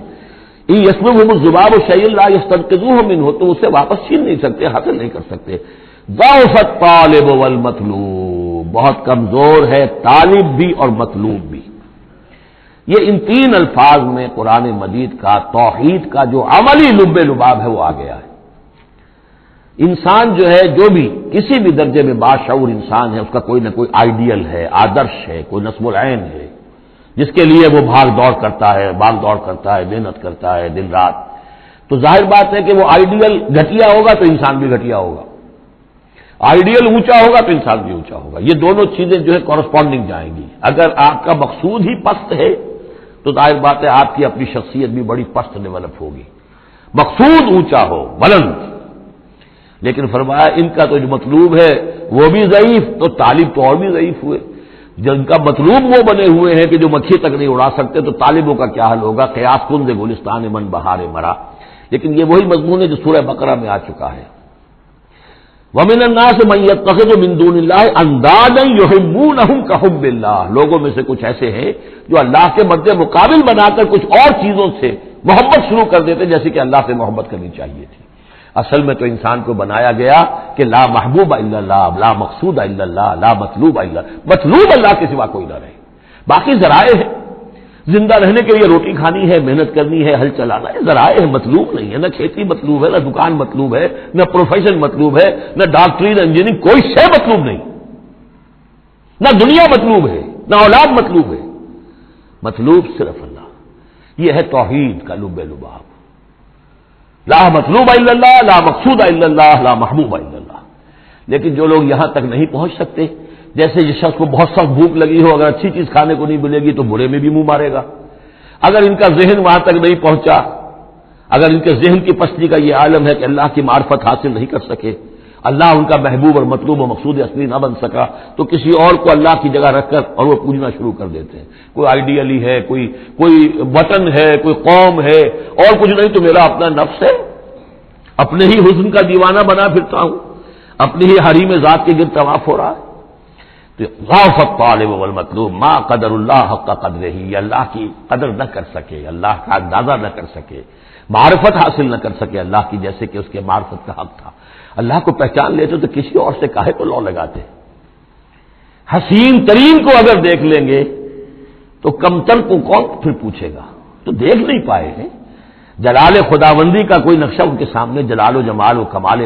ان یسلبہم الذباب شیئا لا یستنقذوہ منہ، تو اسے واپس چھین نہیں سکتے، حاصل نہیں کر سکتے۔ ضعف الطالب والمطلوب، بہت کمزور ہے طالب بھی اور مطلوب بھی۔ یہ ان 3 الفاظ میں قرآن مجید کا توحید کا جو عملی لب لباب ہے وہ آ گیا ہے۔ انسان جو ہے، جو بھی کسی بھی درجے میں باشعور انسان ہے، اس کا کوئی نہ کوئی آئیڈیل ہے، آدرش ہے، کوئی نصب العین ہے، جس کے لیے وہ بھاگ دوڑ کرتا ہے، محنت کرتا ہے دن رات۔ تو ظاہر بات ہے کہ وہ آئیڈیل گھٹیا ہوگا تو انسان بھی گھٹیا ہوگا، آئیڈیل اونچا ہوگا تو انسان بھی اونچا ہوگا. یہ دونوں چیزیں جو ہے کورسپونڈنگ جائیں گی. اگر آپ کا مقصود ہی پست ہے تو ظاہر بات ہے آپ کی اپنی شخصیت بھی بڑی پست ڈیولپ ہوگی. مقصود اونچا ہو، بلند. لیکن فرمایا ان کا تو جو مطلوب ہے وہ بھی ضعیف، تو طالب تو اور بھی ضعیف ہوئے. جن کا مطلوب وہ بنے ہوئے ہیں کہ جو مکھی تک نہیں اڑا سکتے، تو طالبوں کا کیا حل ہوگا؟ قیاس کن گلستان من بہار مرا. لیکن یہ وہی مضمون ہے جو سورہ بقرہ میں آ چکا ہے. وَمِنَ النَّاسِ مَن يَتَّخِذُ مِن دُونِ اللَّهِ أَندَادًا يُحِبُّونَهُمْ كَحُبِّ اللَّهِ. لوگوں میں سے کچھ ایسے ہیں جو اللہ کے مد مقابل بنا کر کچھ اور چیزوں سے محبت شروع کر دیتے جیسے کہ اللہ سے محبت کرنی چاہیے تھی. اصل میں تو انسان کو بنایا گیا کہ لا محبوب الا اللہ، لا مقصود الا اللہ، لا مطلوب الا اللہ. مطلوب اللہ کے سوا کوئی نہ رہے. باقی ذرائع ہے، زندہ رہنے کے لیے روٹی کھانی ہے، محنت کرنی ہے، ہل چلانا ہے، ذرائع ہے، مطلوب نہیں ہے. نہ کھیتی مطلوب ہے، نہ دکان مطلوب ہے، نہ پروفیشن مطلوب ہے، نہ ڈاکٹری، نہ انجینئرنگ، کوئی شے مطلوب نہیں. نہ دنیا مطلوب ہے، نہ اولاد مطلوب ہے. مطلوب صرف اللہ. یہ ہے توحید کا لب لباب. لا مطلوب الا اللہ، لا مقصود الا اللہ، لا محبوب الا اللہ. لیکن جو لوگ یہاں تک نہیں پہنچ سکتے، جیسے جس شخص کو بہت سخت بھوک لگی ہو، اگر اچھی چیز کھانے کو نہیں ملے گی تو برے میں بھی منہ مارے گا. اگر ان کا ذہن وہاں تک نہیں پہنچا، اگر ان کے ذہن کی پستی کا یہ عالم ہے کہ اللہ کی معرفت حاصل نہیں کر سکے، اللہ ان کا محبوب اور مطلوب و مقصود اصلی نہ بن سکا، تو کسی اور کو اللہ کی جگہ رکھ کر اور وہ پوجنا شروع کر دیتے ہیں. کوئی آئیڈیلی ہے، کوئی وطن ہے، کوئی قوم ہے، اور کچھ نہیں تو میرا اپنا نفس ہے، اپنے ہی حسن کا دیوانہ بنا پھرتا ہوں، اپنی ہی حریم ذات کے گرد طواف ہو رہا ہے. تو ضعف الطالب والمطلوب ما قدر اللہ حق قدرہ. یہ اللہ کی قدر نہ کر سکے، اللہ کا اندازہ نہ کر سکے، معرفت حاصل نہ کر سکے اللہ کی جیسے کہ اس کے معرفت کا حق تھا. اللہ کو پہچان لیتے تو کسی اور سے کاہے کو لو لگاتے. حسین ترین کو اگر دیکھ لیں گے تو کمتر کو کون پھر پوچھے گا؟ تو دیکھ نہیں پائے ہیں. جلال خداوندی کا کوئی نقشہ ان کے سامنے، جلال و جمال و کمال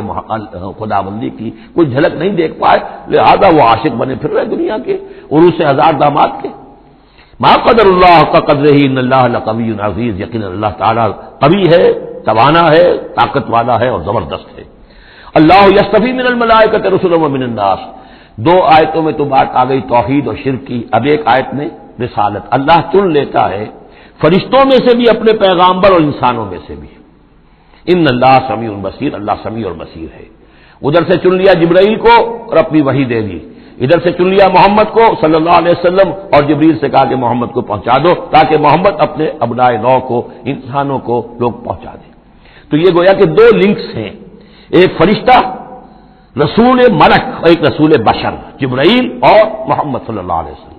خداوندی کی کوئی جھلک نہیں دیکھ پائے، لہذا وہ عاشق بنے پھر رہے دنیا کے عروس ہزار داماد کے. ما قدر اللہ کا قدر ہی ان اللہ لقوی عزیز. یقینا اللہ تعالیٰ قوی ہے، توانا ہے، طاقت والا ہے اور زبردست ہے. اللہ یصطفی من الملائکۃ رسلا ومن الناس. دو آیتوں میں تو بات آ گئی توحید اور شرک کی. اب ایک آیت میں رسالت. اللہ چن لیتا ہے فرشتوں میں سے بھی اپنے پیغامبر اور انسانوں میں سے بھی. ان اللہ سمیع بصیر. اللہ سمیع اور بصیر ہے. ادھر سے چن لیا جبرائیل کو اور اپنی وحی دے دی، ادھر سے چن لیا محمد کو صلی اللہ علیہ وسلم اور جبریل سے کہا کہ محمد کو پہنچا دو تاکہ محمد اپنے ابنائے نو کو، انسانوں کو لوگ پہنچا دیں. تو یہ گویا کہ دو لنکس ہیں، ایک فرشتہ رسول ملک اور ایک رسول بشر جبرائیل اور محمد صلی اللہ علیہ وسلم.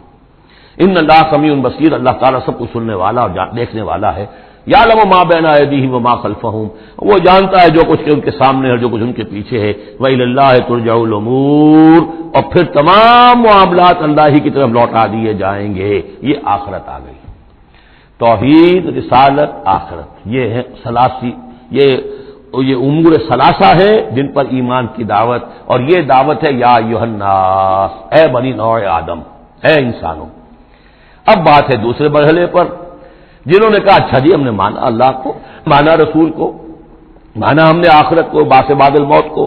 ان اللہ سمیع بصیر. اللہ تعالیٰ سب کچھ سننے والا اور دیکھنے والا ہے. یعلم ما بین ایدیہم وما خلفہم. وہ جانتا ہے جو کچھ ان کے سامنے ہے اور جو کچھ ان کے پیچھے ہے. وإلی اللہ ترجع الامور. اور پھر تمام معاملات اللہ ہی کی طرف لوٹا دیے جائیں گے. یہ آخرت آ گئی. توحید، رسالت، آخرت، یہ ہے ثلاثی، یہ امور ثلاثہ ہے جن پر ایمان کی دعوت. اور یہ دعوت ہے یا ایھا الناس، اے بنی نوع آدم، اے انسانوں. اب بات ہے دوسرے مرحلے پر، جنہوں نے کہا اچھا جی ہم نے مانا اللہ کو، مانا رسول کو، مانا ہم نے آخرت کو، باس بعد الموت کو،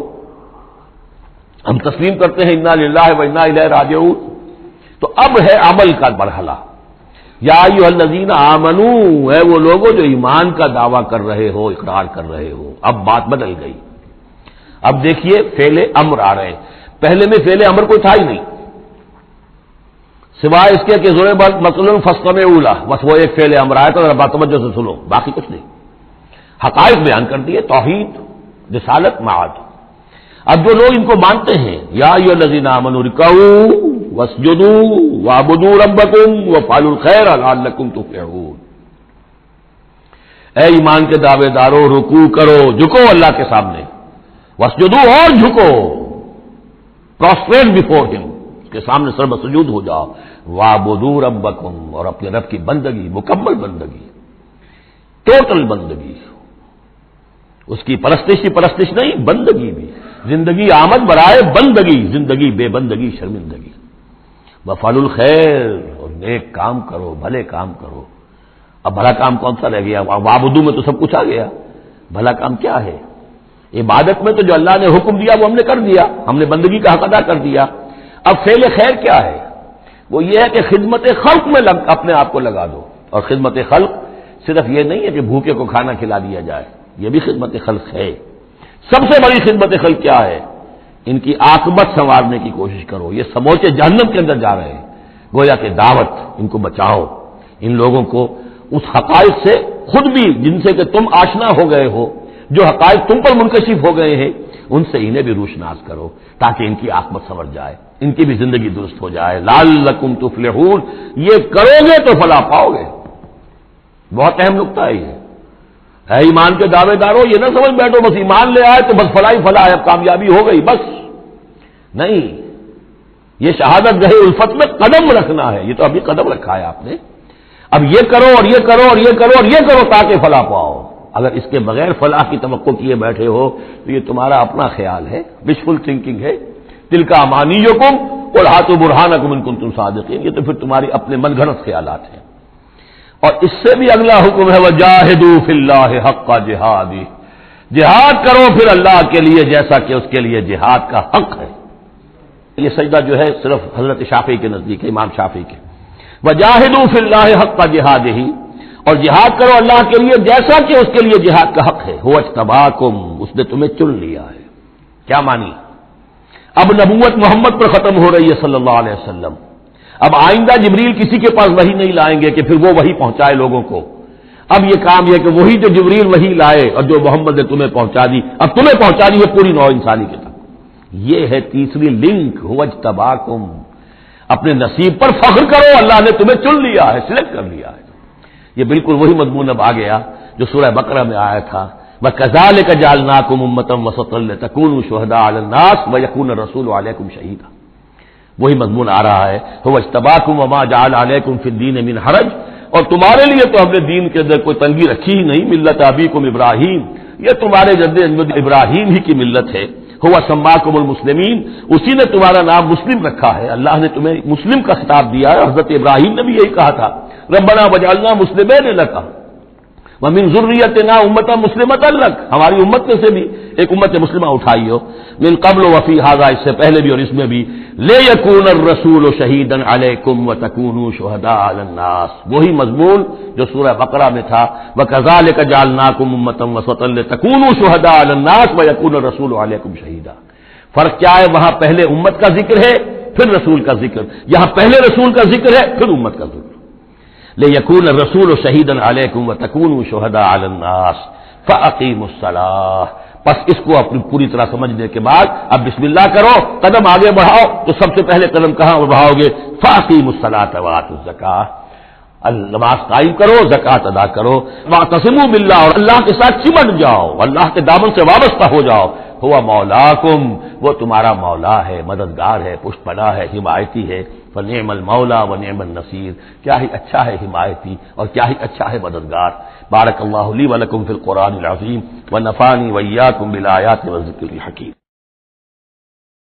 ہم تسلیم کرتے ہیں انا للہ و انا الیہ راجعون. تو اب ہے عمل کا مرحلہ. یا ایھا الذین آمنوا، اے وہ لوگوں جو ایمان کا دعویٰ کر رہے ہو، اقرار کر رہے ہو. اب بات بدل گئی. اب دیکھیے فعل امر آ رہے ہیں. پہلے میں فعل امر کوئی تھا ہی نہیں، سوائے اس کے کہ ضرب مثلا فاستمعوا له، بس وہ ایک فعل امر آیا تو ذرا توجہ سے سنو، باقی کچھ نہیں. حقائق بیان کر دیے، توحید، رسالت، معاد. اب جو لوگ ان کو مانتے ہیں، یا ایھا الذین آمنوا ارکعوا واسجدوا واعبدوا ربکم وافعلوا الخیر لعلکم تفلحون. اے ایمان کے دعوے دارو، رکوع کرو، جھکو اللہ کے سامنے، واسجدوا اور جھکو، پروسٹریٹ بیفور ہم، کے سامنے سر بسجود ہو جاؤ. وَاعْبُدُوا رَبَّكُمْ، اور اپنے رب کی بندگی، مکمل بندگی، ٹوٹل بندگی، اس کی پرستش نہیں، بندگی بھی. زندگی آمد برائے بندگی، زندگی بے بندگی شرمندگی. وَافْعَلُوا الْخَيْرَ، اور نیک کام کرو، بھلے کام کرو. اب بھلا کام کون سا رہ گیا؟ وَاعْبُدُوا میں تو سب کچھ آ گیا. بھلا کام کیا ہے؟ عبادت میں تو جو اللہ نے حکم دیا وہ ہم نے کر دیا، ہم نے بندگی کا حق ادا کر دیا۔ اب فعل خیر کیا ہے؟ وہ یہ ہے کہ خدمت خلق میں اپنے آپ کو لگا دو، اور خدمت خلق صرف یہ نہیں ہے کہ بھوکے کو کھانا کھلا دیا جائے، یہ بھی خدمت خلق ہے۔ سب سے بڑی خدمت خلق کیا ہے؟ ان کی عاقبت سنوارنے کی کوشش کرو، یہ سموچے جہنم کے اندر جا رہے ہیں، گویا کہ دعوت، ان کو بچاؤ، ان لوگوں کو اس حقائق سے خود بھی جن سے کہ تم آشنا ہو گئے ہو، جو حقائق تم پر منکشف ہو گئے ہیں، ان سے انہیں بھی روشناس کرو تاکہ ان کی عاقبت سنور جائے، ان کی بھی زندگی درست ہو جائے۔ لعلکم تفلحون، یہ کرو گے تو فلاح پاؤ گے۔ بہت اہم نقطہ ہے یہ۔ اے ایمان کے دعوے دارو، یہ نہ سمجھ بیٹھو بس ایمان لے آئے تو بس فلاح ہی فلاح ہے، اب کامیابی ہو گئی بس، نہیں، یہ شہادت گاہ الفت میں قدم رکھنا ہے، یہ تو ابھی قدم رکھا ہے آپ نے، اب یہ کرو اور یہ کرو اور یہ کرو اور یہ کرو تاکہ فلاح پاؤ۔ اگر اس کے بغیر فلاح کی توقع کیے بیٹھے ہو تو یہ تمہارا اپنا خیال ہے، وشفل تھنکنگ ہے، تلک امانیکم قل ہاتوا برہانکم ان کنتم صادقین، یہ تو پھر تمہاری اپنے من گھڑت خیالات ہیں۔ اور اس سے بھی اگلا حکم ہے وجاہدوا فی اللہ حق جہادہ، جہاد کرو پھر اللہ کے لیے جیسا کہ اس کے لیے جہاد کا حق ہے۔ یہ سجدہ جو ہے صرف حضرت شافعی کے نزدیک ہے، امام شافعی کے، وجاہدوا فی اللہ حق جہادہ، اور جہاد کرو اللہ کے لیے جیسا کہ اس کے لیے جہاد کا حق ہے۔ هو اجتباکم، اس نے تمہیں چن لیا ہے۔ کیا مانی؟ اب نبوت محمد پر ختم ہو رہی ہے صلی اللہ علیہ وسلم، اب آئندہ جبریل کسی کے پاس وحی نہیں لائیں گے کہ پھر وہ وحی پہنچائے لوگوں کو، اب یہ کام یہ کہ وہی جو جبریل وحی لائے اور جو محمد نے تمہیں پہنچا دی، اب تمہیں پہنچا دی ہے پوری نوع انسانی کے تک۔ یہ ہے تیسری لنک، هو اجتباکم، اپنے نصیب پر فخر کرو، اللہ نے تمہیں چن لیا ہے، سلیکٹ کر لیا ہے۔ یہ بالکل وہی مضمون اب آ گیا جو سورہ بقرہ میں آیا تھا، وَكَذَلِكَ جَعَلْنَاكُمْ أُمَّةً وَسَطًا لِتَكُونُوا شُهَدَاءَ عَلَى النَّاسِ وَيَكُونَ الرَّسُولُ عَلَيْكُمْ شَهِيدًا، وہی مضمون آ رہا ہے، هُوَ اجْتَبَاكُمْ وَمَا جَعَلَ عَلَيْكُمْ فِي الدِّينِ مِنْ حَرَجٍ، اور تمہارے لیے تو ہم نے دین کے اندر کوئی تنگی رکھی ہی نہیں، ملت ابیکم ابراہیم، یہ تمہارے جد ابراہیم ہی کی ملت ہے، هُوَ سَمَّاكُمُ الْمُسْلِمِينَ، اسی نے تمہارا نام مسلم رکھا ہے، اللہ نے تمہیں مسلم کا خطاب دیا ہے، حضرت ابراہیم نے بھی یہی کہا تھا، ربنا وجعلنا مسلمین لک ومن ذریتنا امۃ مسلمۃ لک، ہماری امت میں سے بھی ایک امت مسلمہ اٹھائی ہو، من قبل وفی ھذا، اس سے پہلے بھی اور اس میں بھی، لیکون الرسول شہیدا علیکم وتکونوا شہداء علی الناس، وہی مضمون جو سورہ بقرہ میں تھا، وکذالک جعلناکم امۃ وسطا لتکونوا شہداء علی الناس ویکون الرسول علیکم شہیدا۔ فرق کیا ہے؟ وہاں پہلے امت کا ذکر ہے پھر رسول کا ذکر، یہاں پہلے رسول کا ذکر ہے پھر امت کا ذکر، لِيَكُونَ الرَّسُولُ شَهِيدًا عَلَيْكُمْ وَتَكُونُوا شُهَدَاءَ عَلَى النَّاسِ فَأَقِيمُوا الصَّلَاةَ، پس اس کو اپنی پوری طرح سمجھنے کے بعد اب بسم اللہ کرو، قدم آگے بڑھاؤ، تو سب سے پہلے قدم کہاں بڑھاؤ گے؟ فَأَقِيمُوا الصَّلَاةَ وَآتُوا الزَّكَاةَ، نماز قائم کرو، زکات ادا کرو، وَاعْتَصِمُوا بِاللَّهِ، اور اللہ کے ساتھ چمٹ جاؤ، اللہ کے دامن سے وابستہ ہو جاؤ، هُوَ مَوْلَاكُمْ، وہ تمہارا مولا ہے، مددگار ہے، پشت پناہ ہے، حمایتی ہے، فَنِعْمَ الْمَوْلَى وَنِعْمَ النَّصِيرُ، کیا ہی اچھا ہے حمایتی اور کیا ہی اچھا ہے مددگار۔ بارک اللہ لی ولکم فی القرآن العظیم ونفعنی وإیاکم بالآیات والذکر الحکیم۔